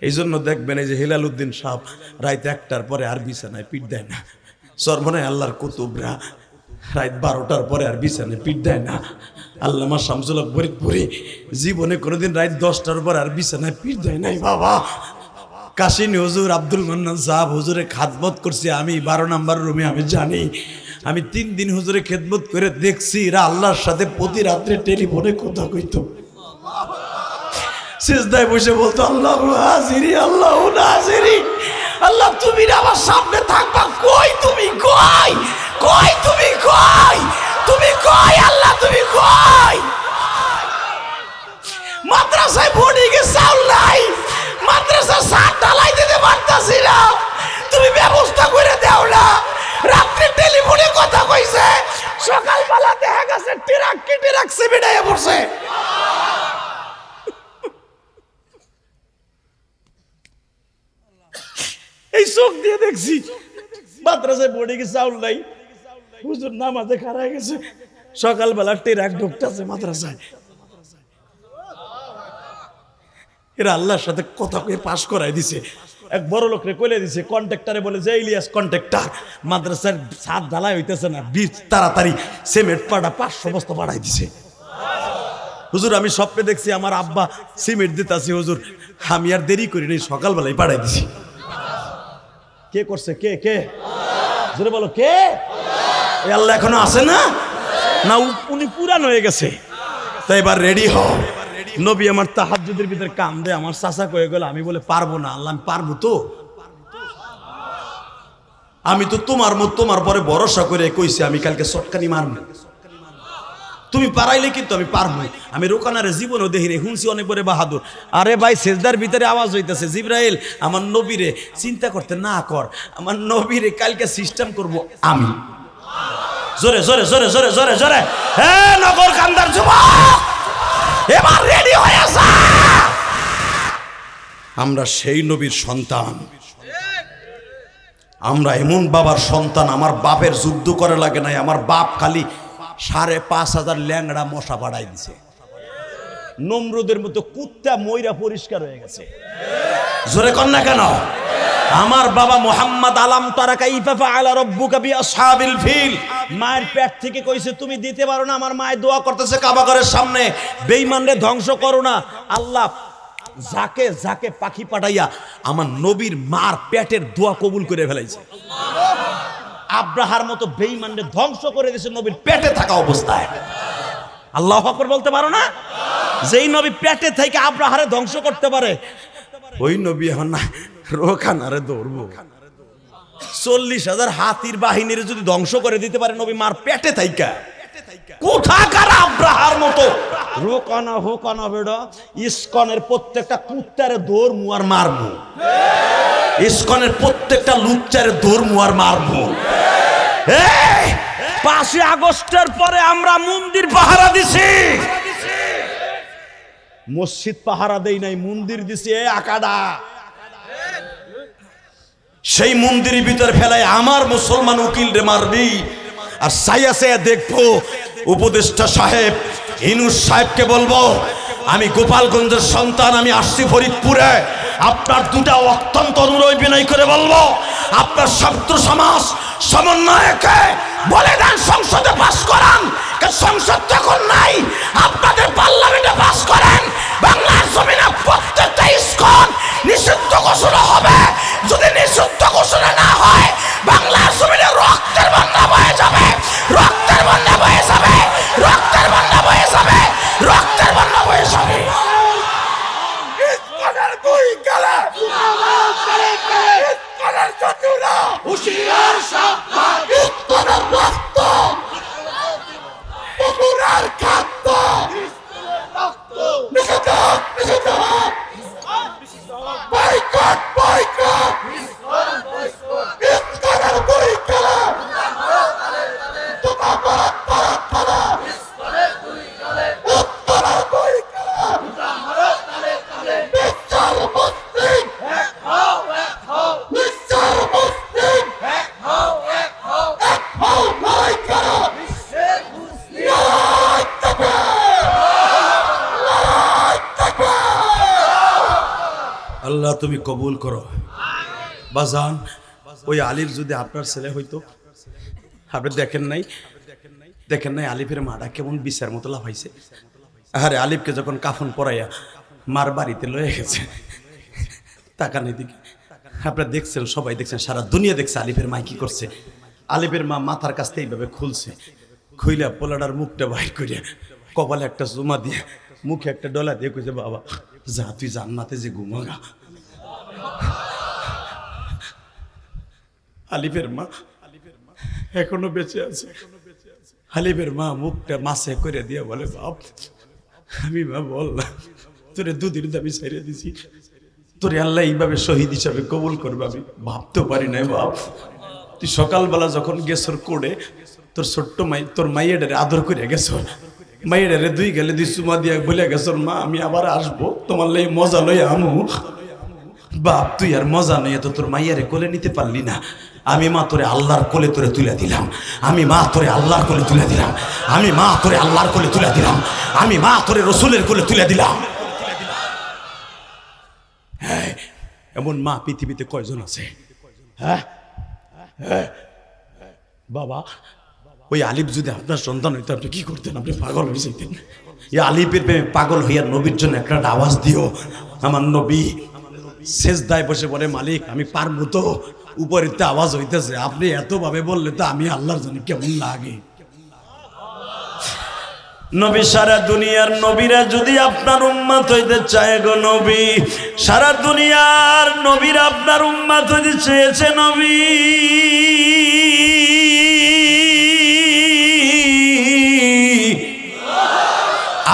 এই জন্য দেখবেন এই যে হেলাল উদ্দিন সাহেব রাত 1টার পরে আর বিছানায় পিঠ দেয় না। সর্বনায় আল্লাহর কুতুবরা রাত 12টার পরে আর বিছানায় পিঠ দেয় না। আল্লামা শামসুল হক ফরিদপুরি জীবনে কোনোদিন রাত 10টার পর আর বিছানায় পিঠ দেয় নাই। বাবা কাশিনী হুজুর, আব্দুল মান্নান সাহেব হুজুরে খাদমত করছে, আমি 12 নম্বর রুমে, আমি জানি। আমি 3 দিন হুজুরে খেদমত করে দেখছি, এরা আল্লাহর সাথে প্রতি রাত্রে টেলিফোনে কথা কইতো, সিজদায় বসে বলতো আল্লাহু হাজিরি আল্লাহু নাজিরি। আল্লাহ তুমি আমার সামনে থাকবা, কই তুমি, কই কই তুমি, কই তুমি, কই আল্লাহ তুমি, কই? মাদ্রাসায় বোর্ডিংয়ে চাউল নাই, মাদ্রাসা সাত ঢালাই দিতে পারতাছি না, তুমি ব্যবস্থা করে দাও না। রাত্রে টেলিফোনে কথা কইছে, সকালবেলা দেখা গেছে ট্রাক কেটে রাখছে, বেড়াইয়া পড়ছে। এই চোখ দিয়ে দেখছি মাদ্রাসায় বোর্ডিংয়ে চাউল নাই, হুজুর নামাজে খাড়া গেছে, সকালবেলা ট্রাক ঢুকতেছে মাদ্রাসায়। এরা আল্লাহর সাথে কথা কয়ে পাশ করাই দিছে। এক বড় লোকরে কইলে দিছে, কন্ট্রাক্টরে বলে যে ইলিয়াস কন্ট্রাক্টর, মাদ্রাসার ছাদ ঢালাই হইতেছে না, বীজ তাড়াতাড়ি সিমেন্ট পাড়া 500 বস্তা পাঠাই দিছে। হুজুর আমি স্বপ্নে দেখছি আমার আব্বা সিমেন্ট দিতেছি, হুজুর আমি আর দেরি করি নাই, সকালবেলায় পাঠাই দিছি। কে করছে? কে কে জোরে বলো, কে? আল্লাহ এখনো আছে না? না উনি পুরান হয়ে গেছে? তাই এবার রেডি হও। নবী আমার তাহাজ্জুদের ভিতরে কান্দে, আমার চাচা কয়ে গেল, আমি বলে পারবো না। আল্লাহ আমি পারবো তো, আমি তো তোমার মত তোমার পরে ভরসা করে কইছি আমি কালকে চটকানি মারবো, তুমি পারাইলে কিন্তু আমি পারবো। আমি রোকানারে জীবনও দেখি রে, শুনছি অনেক বড় বাহাদুর। আরে ভাই সেজদার ভিতরে আওয়াজ হইতেছে, জিবরাইল আমার নবীরে চিন্তা করতে না কর, আমার নবীরে কালকে সিস্টেম করব আমি। জোরে জোরে জোরে জোরে জোরে জোরে, হে নগর কান্দার যুবক, এবার রেডি হয়ে আসা। আমরা সেই নবীর সন্তান, আমরা এমন বাবার সন্তান, আমার বাপের যুদ্ধ করে লাগে নাই, আমার বাপ খালি 5,500 ল্যাংড়া মশা বাড়াই দিছে, নমরুদের মতো কুত্তা ময়রা পরিষ্কার হয়ে গেছে। জোরে কর না কেন? আমার বাবা মুহাম্মদ আলাম তারা কাইফা ফাআলা রাব্বুকা বিআসহাবিল ফিল, মায়ের পেট থেকে কইছে তুমি দিতে পারো না। আমার মায়ের দোয়া করতেছে কাবা ঘরের সামনে, বেঈমানরে ধ্বংস করো না। আল্লাহ যাকে যাকে পাখি পাঠাইয়া আমার নবীর মার পেটের দোয়া কবুল করে ফেলাইছে। আব্রাহার মতো বেঈমানরে ধ্বংস করে দিয়েছে নবীর পেটে থাকা অবস্থায়। আল্লাহু আকবার বলতে পারো না? যেই নবী পেটে থেকে আব্রাহারে ধ্বংস করতে পারে, ওই নবী এখন না রোখানারে দৌড়বো। 40,000 হাতির বাহিনীর যদি ধ্বংস করে দিতে পারে নবী মার পেটে থাইকা, কোথাকার আব্রাহার মতো রোকানা হোকানা বেড়া ইসকনের প্রত্যেকটা কুত্তারে দৌড়মু আর মারবো, ইসকনের প্রত্যেকটা লুচ্চারে দৌড়মু আর মারবো। 5 আগস্টের পরে আমরা মন্দির পাহারা দিছি, মসজিদ পাহারা দেই নাই, মন্দির দিছি। আকাডা সেই মন্দিরের ভিতরে ফেলায় আমার মুসলমান উকিল রে মারবি, আর সাইয়া সাইয়া দেখবো। উপদেষ্টা সাহেব ইনুস সাহেবকে বলবো, আমি গোপালগঞ্জের সন্তান, আমি আসছি ফরিদপুরে, আপনার দুটা অত্যন্ত অনুরোধ বিনয় করে বলবো, আপনার ছাত্র সমাজ সমন্বয়কে বলে দেন সংসদে পাস করান। সংসদ তখন নাই, আপনাদের পার্লামেন্টে পাস করেন। বাংলার জমিনে প্রত্যেকটা ইস্কন নিষিদ্ধ ঘোষণা হবে। যদি নিষিদ্ধ ঘোষণা না হয়, বাংলার জমিনে রক্তের বন্যা বয়ে যাবে, রক্তের বন্যা বয়ে যাবে, রক্তের বন্যা বয়ে যাবে, রক্তের বন্যা বয়ে যাবে। ইস্কনের দুই গালে ইস্কনের চতুরা হুশিয়ার সাবধান। ইস্কনের রক্ত পুকুরের খাদ্য, নিষিদ্ধ নিষিদ্ধ, বয়কট বয়কট। ইস্কনের দুই গালে তুতাবাদ তারা তারা, ইস্কনের দুই গালে মিস্টার মুসলিম এক হও, এক হও, মিস্টার মুসলিম এক হও, এক হও, এক হও, লড়াই করো বিশ্বের মুসলিম। লড়াই তাকবীর, লড়াই তাকবীর। আল্লাহ তুমি কবুল করো। বাজান, ওই আলিফ যদি আপনার ছেলে হইতো, আপনি দেখেন নাই, দেখেন নাই আলিফের মাটা কেমন বিচার মতো লাফাইছে। আরে আলিফকে যখন কাফন পরাইয়া মার বাড়িতে লয়ে গেছে, তাকান এদিকে, আপনারা দেখছেন, সবাই দেখছেন, সারা দুনিয়া দেখছে আলিফের মা কি করছে। আলিফের মা মাথার কাছ থেকে এইভাবে খুলছে, খুইলা পোলাটার মুখটা বাইর করিয়া কপালে একটা জুমা দিয়ে মুখে একটা ডলা দিয়ে কইছে, বাবা যা তুই জান্নাতে যে ঘুমাগা। আলিফের মা এখনো বেঁচে আছে। আলিফের মা মুখটা মাসে করে দিয়ে বলে, বাপ আমি মা বললাম তোরে দুদিন দাবি ছেড়ে দিছি, তোরে আল্লাহ এইভাবে শহীদ হিসাবে কবুল করবে আমি ভাবতেও পারি নাই। বাপ তুই সকালবেলা যখন গেছর কোড়ে তোর ছোট্ট মাই, তোর মাইয়াডারে আদর করে গেছর, মাইয়াডারে দুই গেলে দুই চুমা দিয়া বলে গেছর, মা আমি আবার আসবো তোমার লাই মজা লই আমু। বাপ তুই আর মজা নই, তো তোর মাইয়ারে কোলে নিতে পারলি না। আমি মা তোরে আল্লাহর কোলে তোরে তুলে দিলাম, আমি মা তোরে আল্লাহর কোলে তুলে দিলাম, আমি মা তোরে আল্লাহর কোলে তুলে দিলাম, আমি মা তোরে রসুলের কোলে তুলে দিলাম। হ্যাঁ, এমন মা পৃথিবীতে কয়জন আছে? হ্যাঁ বাবা, ওই আলিফ যদি আপনার সন্তান হইতো আপনি কি করতেন? আপনি পাগল হয়ে যেতেন। এই আলিফের প্রেমে পাগল হইয়া নবীর জন্য একটা আওয়াজ দিও। আমার নবী সেজদায় বসে বলে, মালিক আমি পারবো তো? উপরে তো আওয়াজ হইতেছে, আপনি এতভাবে বললে তো আমি আল্লাহর জন্য কেমন লাগে। নবী সারা দুনিয়ার নবীরা যদি আপনার উম্মত হইতে চায় গো নবী, সারা দুনিয়ার নবীরা আপনার উম্মত হইতে চেয়েছে নবী।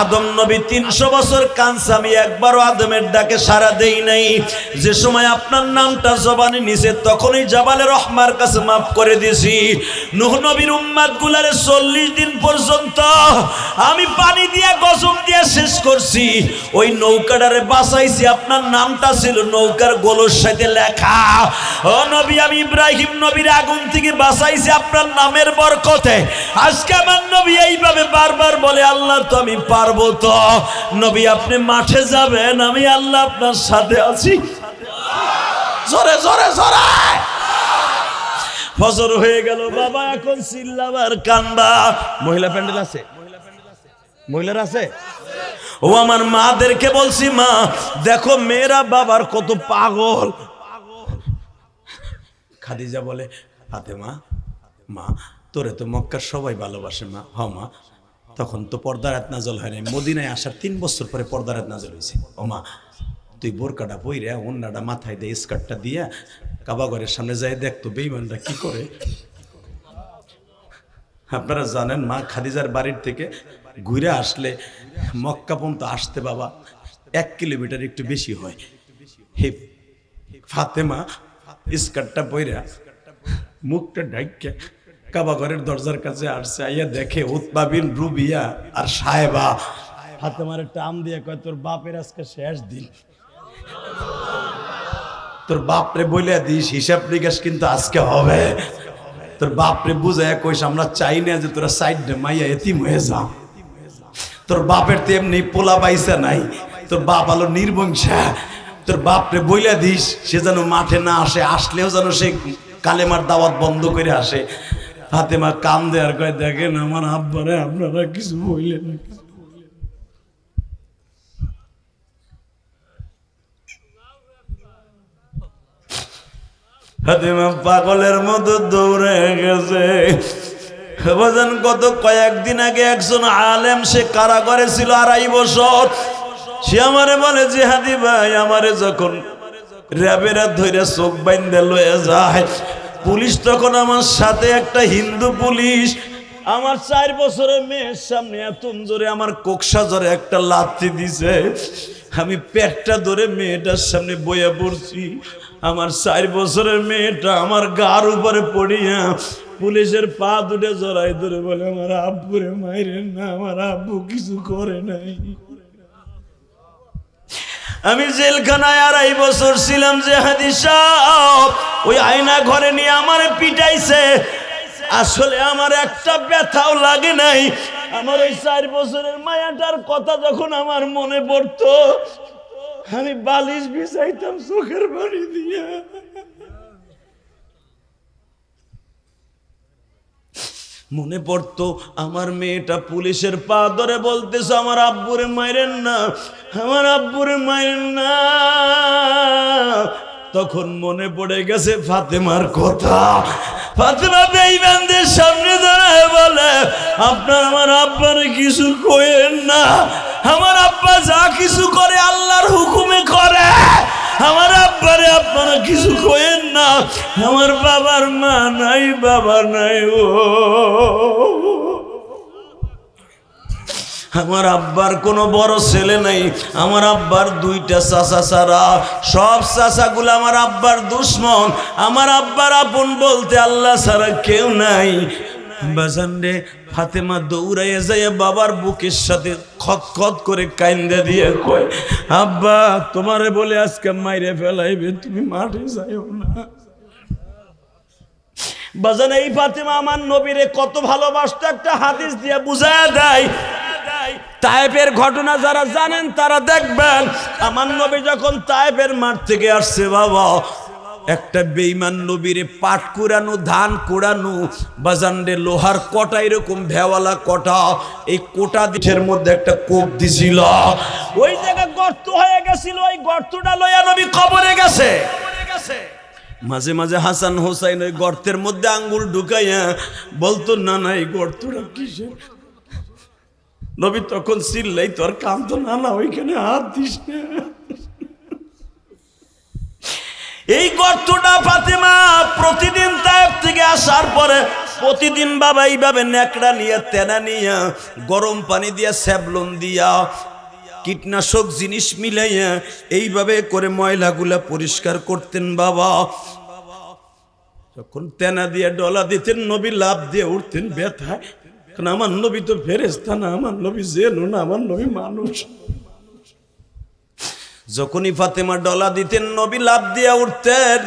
আদম নবী 300 বছর কাঁদছে, আমি একবারও আদমের ডাকে সাড়া দেই নাই। যে সময় আপনার নামটা জবানে নিছে তখনই জাবালে রহমার কাছে মাফ করে দিয়েছি। নূহ নবীর উম্মত গুলারে 40 দিন পর্যন্ত আমি পানি দিয়া গজব দিয়া শেষ করছি। ওই নৌকাটারে বাঁচাইছি, আপনার নামটা ছিল নৌকার গোলর সাথে লেখা। ও নবী, আমি ইব্রাহিম নবীর আগুন থেকে বাঁচাইছি আপনার নামের বরকতে। আজকে আমার নবী এইভাবে বারবার বলে, আল্লাহ তো আমি পারবো তো। নবী আপনি মাঠে যাবেন, আমি আল্লাহ আপনার সাথে আছি। জোরে জোরে জোরে। ফজর হয়ে গেল বাবা, এখন চিল্লাবার কান্দা। মহিলা প্যান্ডেল আছে? মহিলারা আছে? ও আমার মাদেরকে বলছি, মা দেখো মেয়েরা বাবার কত পাগল। খাদিজা বলে, ফাতেমা মা তোরে তো মক্কার সবাই ভালোবাসে মা। হ মা, তখন তো পর্দার আয়াত নাযিল হয় নাই, মদিনায় আসার 3 বছর পরে পর্দার আয়াত নাযিল হয়েছে। ও মা তুই বোরকাটা পইরা ওন্নাটা মাথায় দিয়ে স্কার্টটা দিয়া কাবা ঘরের সামনে যাই দেখতো বেঈমানরা কি করে। আপনারা জানেন মা খাদিজার বাড়ির থেকে ঘুরে আসলে মক্কা পর্যন্ত আসতে বাবা 1 কিলোমিটার একটু বেশি হয়। হে ফাতেমা স্কার্টটা পইরা মুখটা ঢাইকা কাবা ঘরের দরজার কাছে আসছে, আইয়া দেখে উতবা বিন রুবিয়া আর সাহেবা ফাতেমার টাম দিয়ে কয়, তোর বাপের আজকে শেষ দিন, তোর বাপরে বলে দিস হিসাব নিকাশ কিন্তু আজকে হবে। তোর বাপরে বুঝায় কইস আমরা চাই না যে তোরা সাইড দে মাইয়া এতিম হয়ে যা। তোর বাপের তো এমনি পোলা পাইসা নাই, তোর বাপ আলো নির্বংশা। তোর বাপরে বইলা দিস সে যেন মাঠে না আসে, আসলেও যেন সে কালেমার দাওয়াত বন্ধ করে আসে। ফাতেমা কাম দেয়ার কয় দেখেন আমার আব্বারে আপনারা কিছু বললেন না। ফাতেমা পাগলের মতো দৌড়ে গেছে। বাজান কত কয়েকদিন আগে একজন আলেম সে কারাগারে ছিল 2.5 বছর। সে আমারে বলে জিহাদি ভাই আমারে যখন র্যাবেরা ধইরা চোখ বাইন্ধা লয়ে যায়, পুলিশ তখন আমার সাথে একটা হিন্দু পুলিশ আমার 4 বছরের মেয়ের সামনে এত জোরে আমার কোকসা জোরে একটা লাথি দিছে। আমি পেটটা ধরে মেয়েটার সামনে বইয়া পড়ছি। আমার 4 বছরের মেয়েটা আমার গার উপরে পড়িয়া পুলিশের পা দুটে জড়াই ধরে বলে আমার আব্বুরে মাইরেন না, আমার আব্বু কিছু করে নাই। আমি জেলখানায় 2.5 বছর ছিলাম যে হাদিসা ওই আয়না ঘরে নিয়ে আমারে পিটাইছে। আসলে আমার একটা ব্যথাও লাগে নাই। আমার ওই 4 বছরের মায়াটার কথা যখন আমার মনে পড়তো আমি বালিশ বিছাইতাম চোখের পানি দিয়া। মনে পড়তো আমার মেয়েটা পুলিশের পা ধরে বলতেছে আমার আব্বুরে মাইরেন না, আমার আব্বুরে মাইরেন না। তখন মনে পড়ে গেছে ফাতেমার কথা। ফাতেমা বেঈমানদের সামনে দাঁড়ায় বলে আপনার আমার আব্বারে কিছু কইেন না, আমার আব্বা যা কিছু করে আল্লাহর হুকুমে করে, আমার আব্বারে আপনারা কিছু কইেন না। আমার বাবার মা নাই, বাবা নাই, ও আমার আব্বার কোনো বড় ছেলে নাই, আমার আব্বার 2টা চাচা ছাড়া সব চাচাগুলো আমার আব্বার দুশ্মন। আমার আব্বার আপন বলতে আল্লাহ ছাড়া কেউ নাই। বাজান রে ফাতেমা দৌড়াইয়া যায় বাবার বুকের সাথে খতখত করে কাইন্দা দিয়ে কয় আব্বা তোমারে বলে আজকে মাইরে ফেলাইবে, তুমি মাঠে যাইও না। বাজান এই ফাতেমা আমার নবীরে কত ভালোবাসতো একটা হাদিস দিয়ে বুঝায় দেয়। তায়েফের ঘটনা যারা জানেন তারা দেখবেন আমার নবী যখন তায়েফের মাঠ থেকে আসছে বাবা, একটা বেঈমান নবীরে পাট কুড়ানো ধান কুড়ানো বাজানরে লোহার কটা এরকম ভেওয়ালা কটা, এই কোটা দিঠের মধ্যে একটা কোপ দিছিল, ওই জায়গায় গর্ত হয়ে গেছিল, ওই গর্তটা লইয়া নবী কবরে গেছে। মাঝে মাঝে হাসান হোসাইন ওই গর্তের মধ্যে আঙ্গুল ঢুকাইয়া বলতো না না এই গর্তটা কিসের। নবী তখন চিল্লাই তোর কাম তো না না ওইখানে হাত দিস না। এই গর্তটা ফাতেমা প্রতিদিন তায়েফ থেকে আসার পরে প্রতিদিন বাবা এইভাবে ন্যাকড়া নিয়ে তেনা নিয়ে গরম পানি দিয়া স্যাবলন দিয়া কীটনাশক জিনিস মিলাইয়া এইভাবে করে ময়লাগুলা পরিষ্কার করতেন বাবা। যখন তেনা দিয়ে ডলা দিতেন নবী লাভ দিয়ে উঠতেন ব্যথায়, কারণ আমার নবী তো ফেরেশতা না, আমার নবী জেনো না, আমার নবী মানুষ। যখনই ফাতেমা ডলা দিতেন নবী লাভ দিয়ে উঠতেন।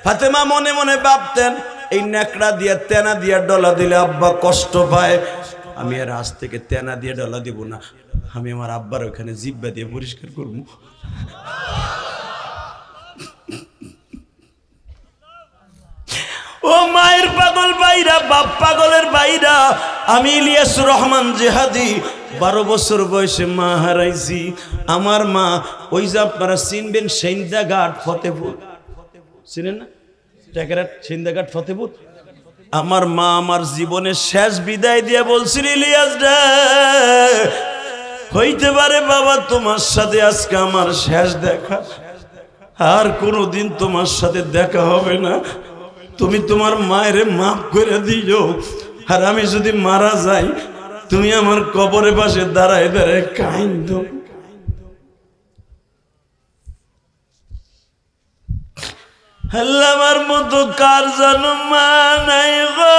ফাতেমা মনে মনে ভাবতেন এই ন্যাকড়া দিয়ে তেনা দিয়ে ডলা দিলে আব্বা কষ্ট পায়, আমি আর আজ থেকে তেনা দিয়ে ডলা দিব না, আমি আমার আব্বার ওখানে জিব্বা দিয়ে পরিষ্কার করব। ও মায়ের পাগল বাইরা, বাপ পাগলের বাইরা, আমি ইলিয়াসুর রহমান জিহাদি 12 বছর বয়সে মা হারাইছি। আমার মা ওই যে আপনারা চিনবেন সেন্দাঘাট ফতেপুর, চিনেন না টেকেরাট সেন্দাঘাট ফতেপুর? আমার মা আমার জীবনের শেষ বিদায় দিয়ে বলছিল ইলিয়াস রে হইতে পারে বাবা তোমার সাথে আজকে আমার শেষ দেখা, আর কোনোদিন তোমার সাথে দেখা হবে না, তুমি তোমার মায়েরে মাফ করে দিও, আর আমি যদি মারা যাই তুমি আমার কবরের পাশে দাঁড়ায় দাঁড়ায় কাঁদো। আল্লাহ আমার মতো কার জানো মা নাই গো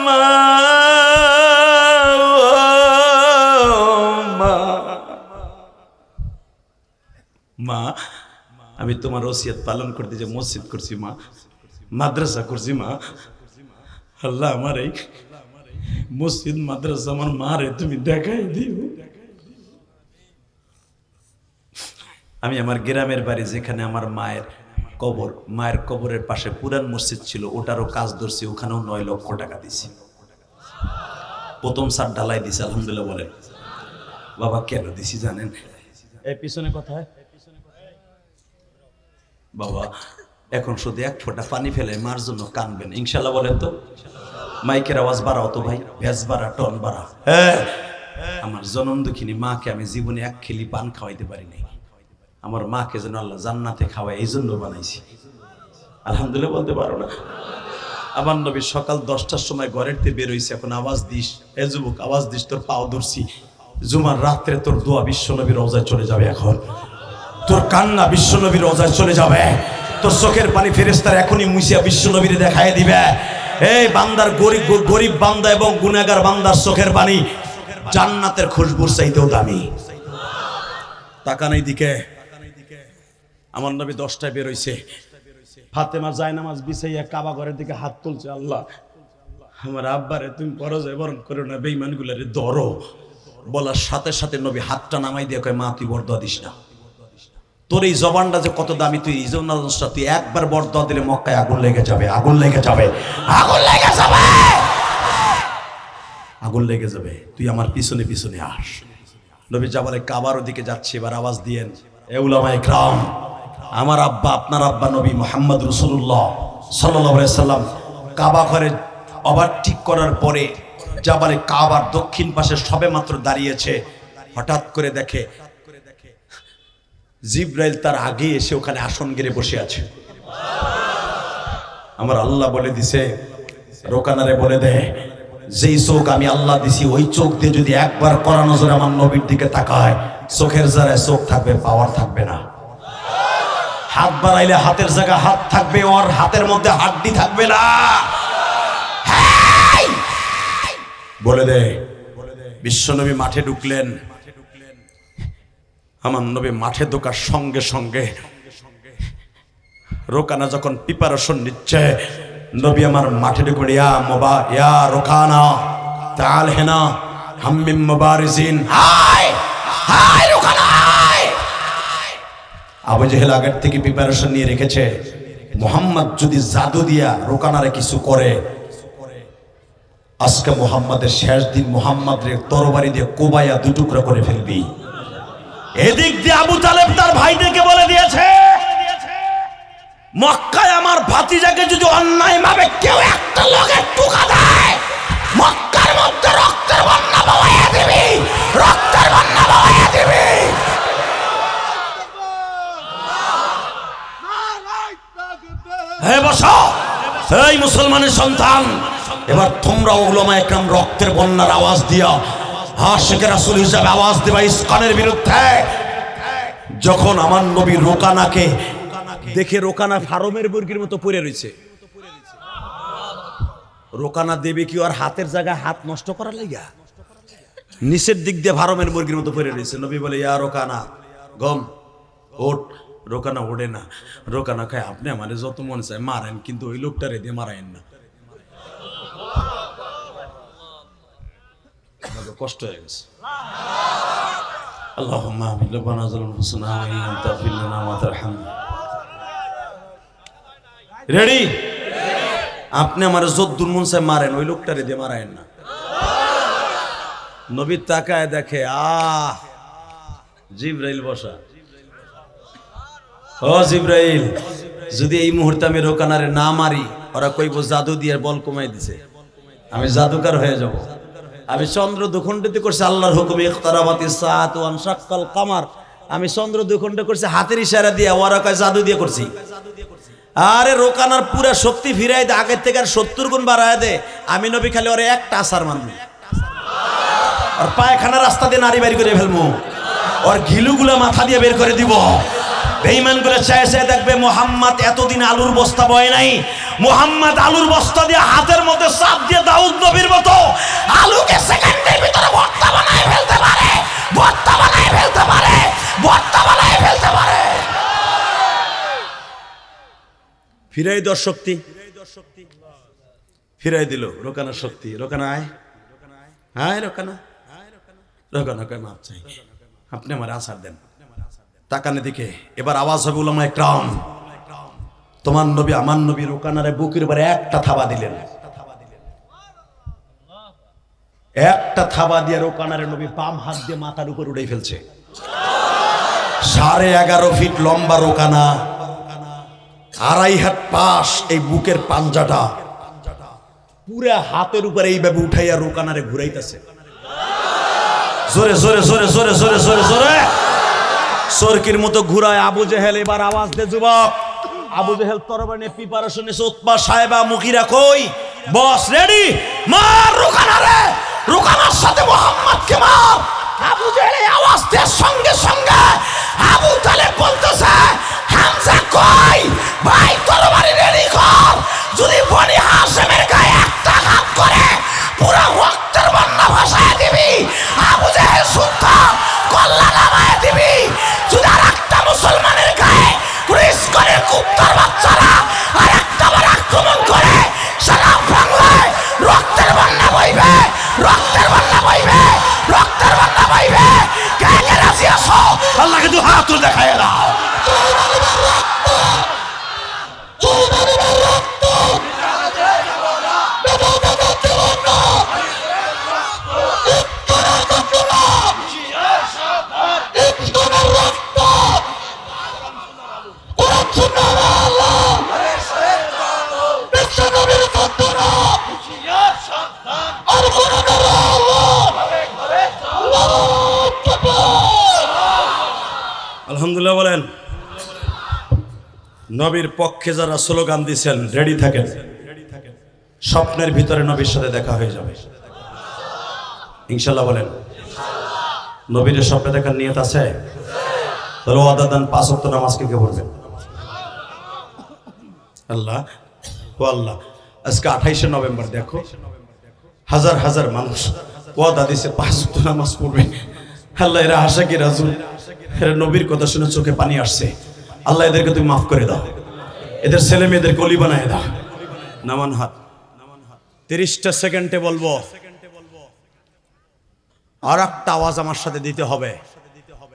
মা, মা আমি তোমার ওসিয়ত পালন করতে যে মসজিদ করছি মা, মাদ্রাসা করছি মা, আল্লাহ আমার এই মসজিদ মাদ্রাসা আমার মারে তুমি দেখাই দিও। আমি আমার গ্রামের বাড়ি যেখানে আমার মায়ের কবরের পাশে পুরান মসজিদ ছিল, ওটারও কাজ ধরছি, ওখানেও 9 লক্ষ টাকা দিছি। প্রথম সার ঢালাই দিছি, আলহামদুলিল্লাহ বলেন। বাবা কেন দিছি জানেন? এই পিছনে কথায় বাবা এখন শুধু 1 ফোঁটা পানি ফেলে মার জন্য কানবেন ইনশাল্লাহ, বলেন তো। মাইকের আওয়াজ বাড়াও তো ভাই, ভেজ বাড়া, টন বাড়া। হ্যাঁ, আমার জনম দুঃখিনী মাকে আমি জীবনে 1 খিলি পান খাওয়াইতে পারি নাই। আমার মাকে যেন আল্লাহ জান্নাতে খাওয়ায় এই জন্য বানাইছি, আলহামদুলিল্লাহ বলতে পারো না? আমার নবী সকাল 10টার সময় ঘরের থেকে বের হইছে, এখন আওয়াজ দিস, এ যুবক আওয়াজ দিস, তোর পাও ধরছি। জুমার রাত্রে তোর দোয়া বিশ্ব নবীর রওজায় চলে যাবে, এখন তোর কান্না বিশ্ব নবীর রওজায় চলে যাবে, তোর চোখের পানি ফেরেশতারা এখনই মুছিয়া বিশ্ব নবীরে দেখায় দিবে। এই বান্দার গরিব বান্দা এবং গুনাহগার বান্দার চোখের পানি জান্নাতের খুশবুর চাইতেও দামি। তাকান এই দিকে। আমার নবী 10টায় বের হইছে, ফাতেমা জায়নামাজ বিছাইয়া কাবা ঘরের দিকে হাত তুলছে, আল্লাহ আমার আব্বারে তুমি পরাজয় বরণ করো না, বেঈমানগুলারে ধরো। বলার সাথে সাথে নবী হাতটা নামাই দিয়ে কয়, মা তুই বরদোয়া দিস না, তোর এই জবানটা যে কত দামি, তুই তুই একবার বরদোয়া দিলে মক্কায় আগুন লেগে যাবে, আগুন লেগে যাবে, আগুন লেগে যাবে, আগুন লেগে যাবে, তুই আমার পিছনে পিছনে আস। নবী যাবারে কাবার ওদিকে যাচ্ছে, এবার আওয়াজ দিয়েন, এ উলামায়ে ইকরাম, আমার আব্বা আপনার আব্বা নবী মুহাম্মদ রাসূলুল্লাহ সাল্লাল্লাহু আলাইহি সাল্লাম কাবা ঘরে ওভারটেক করার পরে যাবারে কাবার দক্ষিণ পাশে সবে মাত্র দাঁড়িয়েছে, হঠাৎ করে দেখে জিবরাইল তার আগে এসে ওখানে আসন গেড়ে বসে আছে। আমার আল্লাহ বলে দিছে, রোকানারে বলে দে, যেই চোখ আমি আল্লাহ দিছি ওই চোখ দিয়ে যদি একবার কড়া নজরে আমার নবীর দিকে তাকায়, চোখের জায়গায় চোখ থাকবে, পাওয়ার থাকবে না। হাত বাড়াইলে হাতের জায়গায় হাত থাকবে, ওর হাতের মধ্যে হাড্ডি থাকবে না। বলে দে। বিশ্বনবী মাঠে ঢুকলেন। আমার নবী মাঠে ঢোকার সঙ্গে সঙ্গে রোকানা যখন প্রিপারেশন নিচ্ছে, নবী আমার মাঠে ঢুকবেন, ইয়া রোকানা তাল হেনা হাম্মিম মুবারিজিন, হায় হায় রোকানা। আবু জেহেল আগের থেকে প্রিপারেশন নিয়ে রেখেছে, মুহাম্মদ যদি জাদু দিয়া রোকানারে কিছু করে, আজকে মুহাম্মাদের শেষ দিন, মুহাম্মাদের তরবারি দিয়ে কোবাইয়া 2 টুকরা করে ফেলবি। এদিক দিয়ে আবু তালেব তার ভাইদেরকে বলে দিয়েছে, মক্কায় আমার ভাতিজাকে যদি অন্যায় ভাবে কেউ একটা লোকের টুকা দেয়, মক্কার মধ্যে রক্তের বন্যা বওয়াইয়া দিবি, রক্তের বন্যা বওয়াইয়া দিবি। হে বসো, এই মুসলমানের সন্তান, এবার তোমরা উলামায়ে কেরাম রক্তের বন্যার আওয়াজ দিয়া আশিকে রাসূল হিসেবে আওয়াজ দেবা ইসকানের বিরুদ্ধে। যখন আমার নবী রোকানাকে দেখে, রোকানা ফারমের মুরগির মতো পড়ে রয়েছে, রোকানা দেবে কি আর হাতের জায়গায় হাত নষ্ট করা লাগা, নিচের দিক দিয়ে ফারমের মুরগির মতো পড়ে রয়েছে। নবী বলে, ইয়া রোকানা গম ওঠ। রোকানা ওঠে না। রোকানা খায়, আপনি আমারে যত মন চায় মারেন, কিন্তু ওই লোকটারে দিয়ে মারায়েন না। কষ্ট হয়ে গেছে। আল্লাহুম্মা আমিন। রব্বানা যালামনা ওয়া ইন লাম তাগফির লানা ওয়া তারহামনা। রেডি? আপনি আমার যদ্দুর মন চায় মারেন, ওই লোকটারে দিয়ে মারায়েন না। নবী তাকায় দেখে, জিবরাইল বসা। ও জিবরাইল, যদি এই মুহূর্তে আমি রোকানারে না মারি, ওরা কইব জাদু দিয়ে বল কমাই দিছে, আমি জাদুকার হয়ে যাব। আমি চন্দ্র দুখণ্ডিত করছি আল্লাহর হুকুমে, ইখতারাবাতিস সাআতু ওয়া আনশাক্কাল কামার। আমি চন্দ্র দুখণ্ডিত করছি হাতের ইশারা দিয়ে, ওরা কয় জাদু দিয়ে করছি। আরে রোকানার পুরা শক্তি ফিরাই দে, আগের থেকে আর 70 গুণ বাড়ায় দে। আমি নবী খালি ওরে একটা আসার মানবো, আর পায়খানা রাস্তা দিয়ে নারী বের করে ফেলবো, ওর ঘিলুগুলা মাথা দিয়ে বের করে দিব। বেঈমানগুলো চায় চায় দেখবে মুহাম্মদ এতদিন আলুর বস্তা বয় নাই, মুহাম্মদ আলুর বস্তা দিয়ে হাতের মধ্যে চাপ দিয়ে দাউদ নবীর মতো আলুকে সেকেন্ডের ভিতরে ভর্তা বানায় ফেলতে পারে, ভর্তা বানায় ফেলতে পারে, ভর্তা বানায় ফেলতে পারে। ফিরাই দশ শক্তি, ফিরাই দিল রোকানা শক্তি। রোকানা আয়, আয় রোকানা, রোকানা কয় মাপ চাই, আপনি আমার আসার দেন। তাকানে দিকে এবার আওয়াজ হবে উলামা ইকরাম, তোমার নবী আমার নবী রোকানারে বুকের উপরে একটা থাবা দিলেন। একটা থাবা দিয়ে রোকানারে নবী বাম হাত দিয়ে মাথার উপর উড়ে ফেলছে। 11.5 ফিট লম্বা রোকানা, 2.5 হাত পাশ, এই বুকের পাঞ্জাটা পুরা হাতের উপরে এইভাবে উঠাইয়া রোকানারে ঘুরাইতেছে। জোরে জোরে জোরে জোরে জোরে জোরে জোরে সরকির মতো ঘুরায় আবু জেহেল। এবার আওয়াজ দে যুবক। আবু জেহেল তরবারি নিয়ে প্রিপারেশন নিছে। উতবা সাহেবা মুখিরা কই? বস রেডি, মার রোকানারে, রোকানার সাথে মুহাম্মদকে মার। আবু জেহেল এই আওয়াজ দেওয়ার সঙ্গে সঙ্গে আবু তালেব বলতেছে, হামজা কই? ভাই তরবারি রেডি কর, যদি বনি হাশেমের গায়ে একটা হাত করে পুরো রক্তের বন্যা ভাসায় দিবি। আবু জেহেল শুদ্ধ কল্লা নামায় দিবি। যদি আর একটা মুসলমানের গায়ে ইস্কনের কুত্তার বাচ্চারা আর একটা বার আক্রমণ করে সারা বাংলায় রক্তের বন্যা বইবে, রক্তের বন্যা বইবে, রক্তের বন্যা বইবে। কে কে রাজি আছো? আল্লাহকে দু হাত তুলে দেখায় দাও। আলহামদুলিল্লাহ বলেন। নবীর পক্ষে যারা স্লোগান দিচ্ছেন রেডি থাকেন, স্বপ্নের ভিতরে নবীর সাথে দেখা হয়ে যাবে ইনশাল্লাহ বলেন। নবীর স্বপ্নে দেখার নিয়ত আছে? তাহলে ওয়াদা দেন 5 ওয়াক্ত নামাজ কে পড়বেন? আল্লাহ ও আল্লাহ, আজকে 28শে নভেম্বর, দেখো হাজার হাজার মানুষ ওয়াদা দিছে 5 ওয়াক্ত নামাজ পড়বে। আল্লাহ এরা আশাকি রাসূল, এরা নবীর কথা শুনে চোখে পানি আসছে। আল্লাহ এদেরকে তুমি মাফ করে দাও, এদের ছেলে মেয়েদের কলি বানায় দাও। নামান হাত। 30টা সেকেন্ডে বলবো, আর একটা আওয়াজ আমার সাথে দিতে হবে।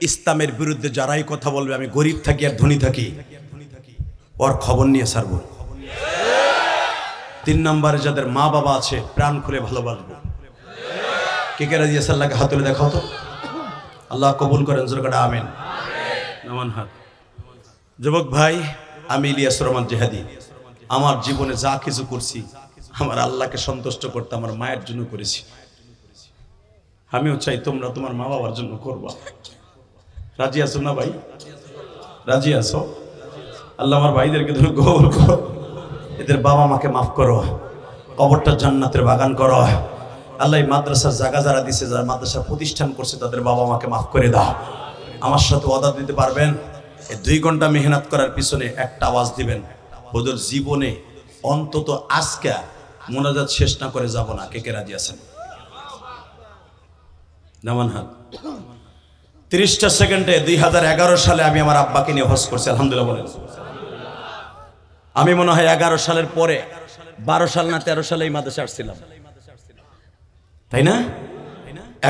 ইসলামের বিরুদ্ধে যারাই কথা বলবে, আমি গরিব থাকি আর ধনী থাকি, ওর খবর নিয়ে ছাড়বো। 3 নম্বরে যাদের মা বাবা আছে প্রাণ খুলে ভালোবাসবো। কে কে রাজি আছে? আল্লাহকে হাত তুলে দেখাও তো। আল্লাহ কবুল করেন, জোরে করে আমিন। নামান হাত। যুবক ভাই, আমি ইলিয়াস রহমান জিহাদি, আমার জীবনে যা কিছু করছি আমার আল্লাহকে সন্তুষ্ট করতে আমার মায়ের জন্য করেছি। আমিও চাই তোমরা তোমার মা বাবার জন্য করবা। রাজি আছো না ভাই? রাজি আছো? আল্লাহ আমার ভাইদেরকে তুমি কবুল করো, এদের বাবা মাকে মাফ করো, কবরটা জান্নাতের বাগান করো। আল্লাহ এই মাদ্রাসার জায়গা যারা দিছে, যারা মাদ্রাসা প্রতিষ্ঠান করছে, তাদের বাবা মাকে মাফ করে দাও। আমার সাথে ওয়াদা দিতে পারবেন? এই 2 ঘন্টা মেহনত করার পিছনে একটা আওয়াজ দিবেন, ওদের জীবনে অন্তত আজকে মোনাজাত শেষ না করে যাব না। কে কে রাজি আছেন? নামান হাত। 30টা সেকেন্ডে 2011 সালে আমি আমার আব্বাকে নিয়ে হজ করছি। আলহামদুলিল্লাহ বলেন। আমি মনে হয় 11 সালের পরে 12 সাল না 13 সালে এই মাদ্রাসা আসছিলাম, তাই না?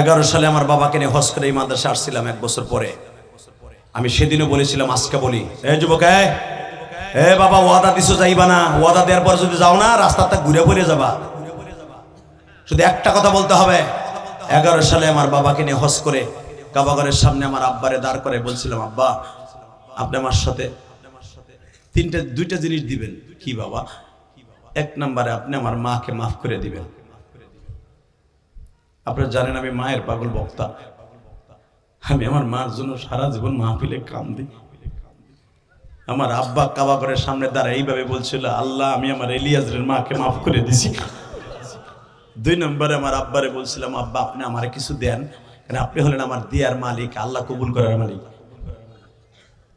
11 সালে আমার বাবাকে নিয়ে হজ করে এই মাদ্রাসা আসছিলাম 1 বছর পরে। আমি সেদিনও বলেছিলাম, আজকে বলি, যুবক, বাবা ওয়াদা দিছো যাইবা না, ওয়াদা দেওয়ার পর যদি যাও না রাস্তাটা ঘুরে ঘুরে যাবা। শুধু একটা কথা বলতে হবে, 11 সালে আমার বাবাকে নিয়ে হজ করে কাবাগরের সামনে আমার আব্বারে দাঁড় করে বলছিলাম, আব্বা আপনি আমার সাথে 2টা জিনিস দিবেন। কি বাবা? 1 নম্বরে আপনি আমার মাকে মাফ করে দিবেন। আপনারা জানেন আমি মায়ের পাগল বক্তা, আমি আমার মার জন্য সারা জীবন মাহফিলে কান্দি। আমার আব্বা কাবাগরের সামনে দাঁড়া এইভাবে বলছিল, আল্লাহ আমি আমার ইলিয়াসের মাকে মাফ করে দিছি। 2 নম্বরে আমার আব্বারে বলছিলাম, আব্বা আপনি আমারে কিছু দেন, কারণ আপনি হলেন আমার দিয়ার মালিক, আল্লাহ কবুল করার মালিক।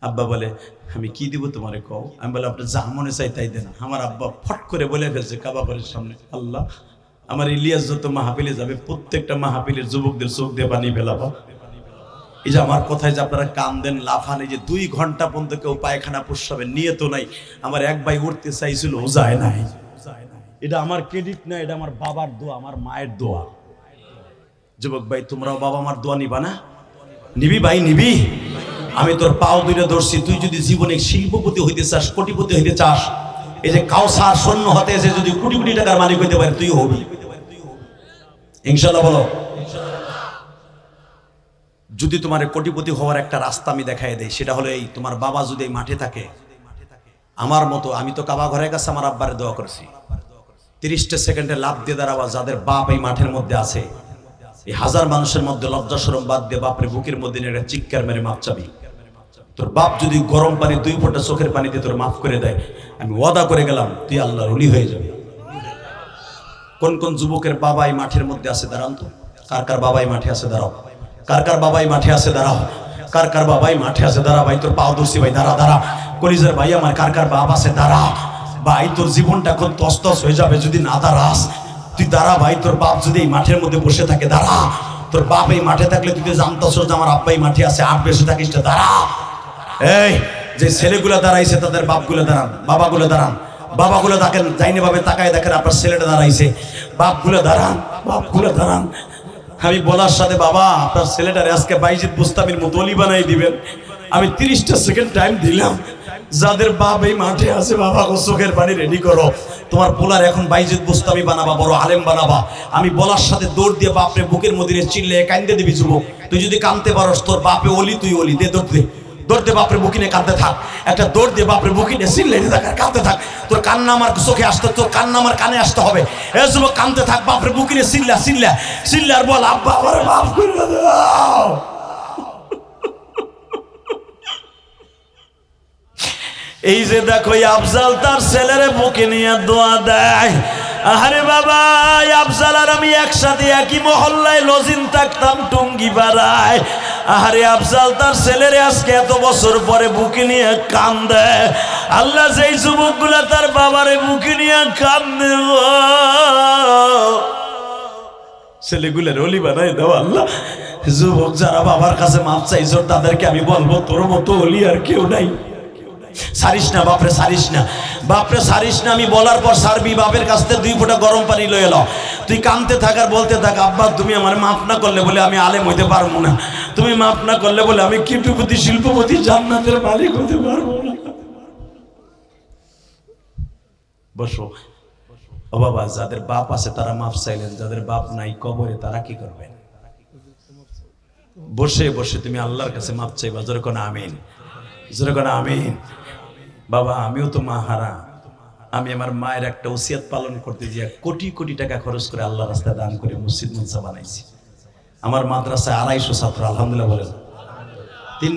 আব্বা বলে, আমি কি দিব তোমারে কও? আমি বলে, আপনি যা মনে চাই তাই দেন। আমার আব্বা ফট করে বলে ফেলছে কাবাগরের সামনে, আল্লাহ আমার ইলিয়াস যত মাহফিলে যাবে প্রত্যেকটা মাহফিলের যুবকদের চোখ দিয়ে পানি ফেলাবো। এই যে আমার কথায় যে আপনারা কান্দেন, লাফান, এই যে 2 ঘন্টা পর্যন্ত কেউ পায়খানা প্রস্রাবে নিয়ে তো নাই। আমার এক ভাই উঠতে চাইছিল, ও যায় নাই। এটা আমার ক্রেডিট না, এটা আমার বাবার দোয়া, আমার মায়ের দোয়া। যুবক ভাই, তোমরাও বাবা মার দোয়া নিবা না? নিবি ভাই, নিবি। আমি তোর পাও দুইটা ধরছি, তুই যদি জীবনে শিল্পপতি হইতে চাস, কোটিপতি হইতে চাস, এই যে কাউসার সৈন্য হাতে এসে যদি কোটি কোটি টাকার মালিক হইতে পারে, তুই হবি ইনশাআল্লাহ। বলো। যদি তোমার কোটিপতি হওয়ার একটা রাস্তা আমি দেখাই দেই, সেটা হলো এই, তোমার বাবা যদি এই মাঠে থাকে আমার মতো, আমি তো কাবা ঘরের কাছে আমার আব্বারে দোয়া করেছি, 30টা সেকেন্ডে লাভ দিয়ে দাঁড়াবা যাদের বাপ এই মাঠের মধ্যে আছে, এই হাজার মানুষের মধ্যে লজ্জা শরম বাদ দিয়ে বাপরে বুকের মধ্যে নিয়ে একটা চিৎকার মেরে মাপ চাবি। তোর বাপ যদি গরম পানি 2 ফোঁটা চোখের পানি দিয়ে তোর মাফ করে দেয়, আমি ওয়াদা করে গেলাম তুই আল্লাহর ওলি হয়ে যাবে। কোন কোন যুবকের বাবা এই মাঠের মধ্যে আছে দাঁড়ান তো? কার কার বাবাই মাঠে আছে দাঁড়াও? কার কার বাবাই মাঠে আছে দাঁড়াও? কার কার বাবাই মাঠে আছে দাঁড়া? ভাই তোর পাও ধরছি ভাই, দাঁড়া দাঁড়া। কলিজার ভাই আমার, কার কার বাপ আছে দাঁড়া। ভাই তোর জীবনটা এখন তস্তস হয়ে যাবে যদি না দাঁড়াস। তুই দাঁড়া ভাই, তোর বাপ যদি এই মাঠের মধ্যে বসে থাকে দাঁড়া। তোর বাপ এই মাঠে থাকলে তুই তো জানতাস যে আমার আব্বাই মাঠে আছে, আর বেশি থাকিস না, দাঁড়া। এই যে ছেলেগুলো দাঁড়াইছে তাদের বাপগুলো দাঁড়ান, বাবাগুলো দাঁড়ান, বাবাগুলো দেখেন, যাইনি ভাবে তাকায় দেখেন আপনার ছেলেটা দাঁড়াইছে, বাপগুলো দাঁড়ান, বাপগুলো দাঁড়ান। আমি বলার সাথে বাবা আপনার ছেলেটারে আজকে বাইজিদ বুস্তামির মতো অলি বানাই দিবেন। আমি 30টা সেকেন্ড টাইম দিলাম, যাদের বাপ এই মাঠে আছে বাবা চোখের পানি রেডি করো, তোমার পোলার এখন বাইজিদ বুস্তামি বানাবা, বড় আলেম বানাবা। আমি বলার সাথে দৌড় দিয়ে বাপরে বুকের মধ্যে চিল্লে কান্দে দিবি যুবক। তুই যদি কান্দতে পারস তোর বাপে অলি, তুই অলি, দে দৌড় দে, দৌড় দে বাপরে বুকিনে কাঁদতে থাক, একটা দৌড় দিয়ে বাপরে বুকিনে চিল্লে থাক আর কাঁদতে থাক। তোর কান্না আমার চোখে আসতে, তোর কান্না আমার কানে আসতে হবে। এ যুবক কাঁদতে থাক, বাপরে বুকিনে চিল্লা চিল্লা চিল্লা আর বল আব্বা আমারে মাফ করে দাও। এই যে দেখো আফজাল তার ছেলেরে বুকে নিয়ে দোয়া দেয়। আরে বাবা, আফজাল আর আমি একসাথে একই মহল্লায় লজিন থাকতাম টুঙ্গি পাড়ায়। আরে আফজাল তার ছেলেরে আজকে এত বছর পরে বুকে নিয়ে কান্দে। আল্লাহ যেই যুবকগুলা তার বাবারে বুকে নিয়ে কান্দে, ছেলেগুলোর অলি বানাই দাও আল্লাহ। যুবক যারা বাবার কাছে মাপ চাইছ তাদেরকে আমি বলবো তোর মতো অলি আর কেউ নাই। সারিস না বাপরে, সারিস না বাপরে, সারিস না। আমি বলার পর সারবি, বাপের কাছ থেকে 2 ফোঁটা গরম পানি লয়ে এলো। তুই কাঁদতে থাক আর বলতে থাক, আব্বা তুমি আমার মাফ না করলে বলে আমি আলেম হইতে পারবো না, তুমি মাফ না করলে বলে আমি কিটুপতি শিল্পপতি জান্নাতের মালিক হতে পারবো না। বসো। ও বাবা, যাদের বাপ আছে তারা মাফ চাইলেন, যাদের বাপ নাই কবরে তারা কি করবেন? বসে বসে তুমি আল্লাহর কাছে মাফ চাইবা। জোরে কোন আমিন, জোরে কোন আমিন। বাবা আমিও তো মা হারা, আমি আমার মায়ের একটা ওসিয়াত পালন করতে গিয়ে কোটি কোটি টাকা খরচ করে আল্লাহ রাস্তায় দান করে মসজিদ মনসা বানাইছি। আমার মাদ্রাসায় 250 ছাত্র, আলহামদুলিল্লাহ বলেন। 3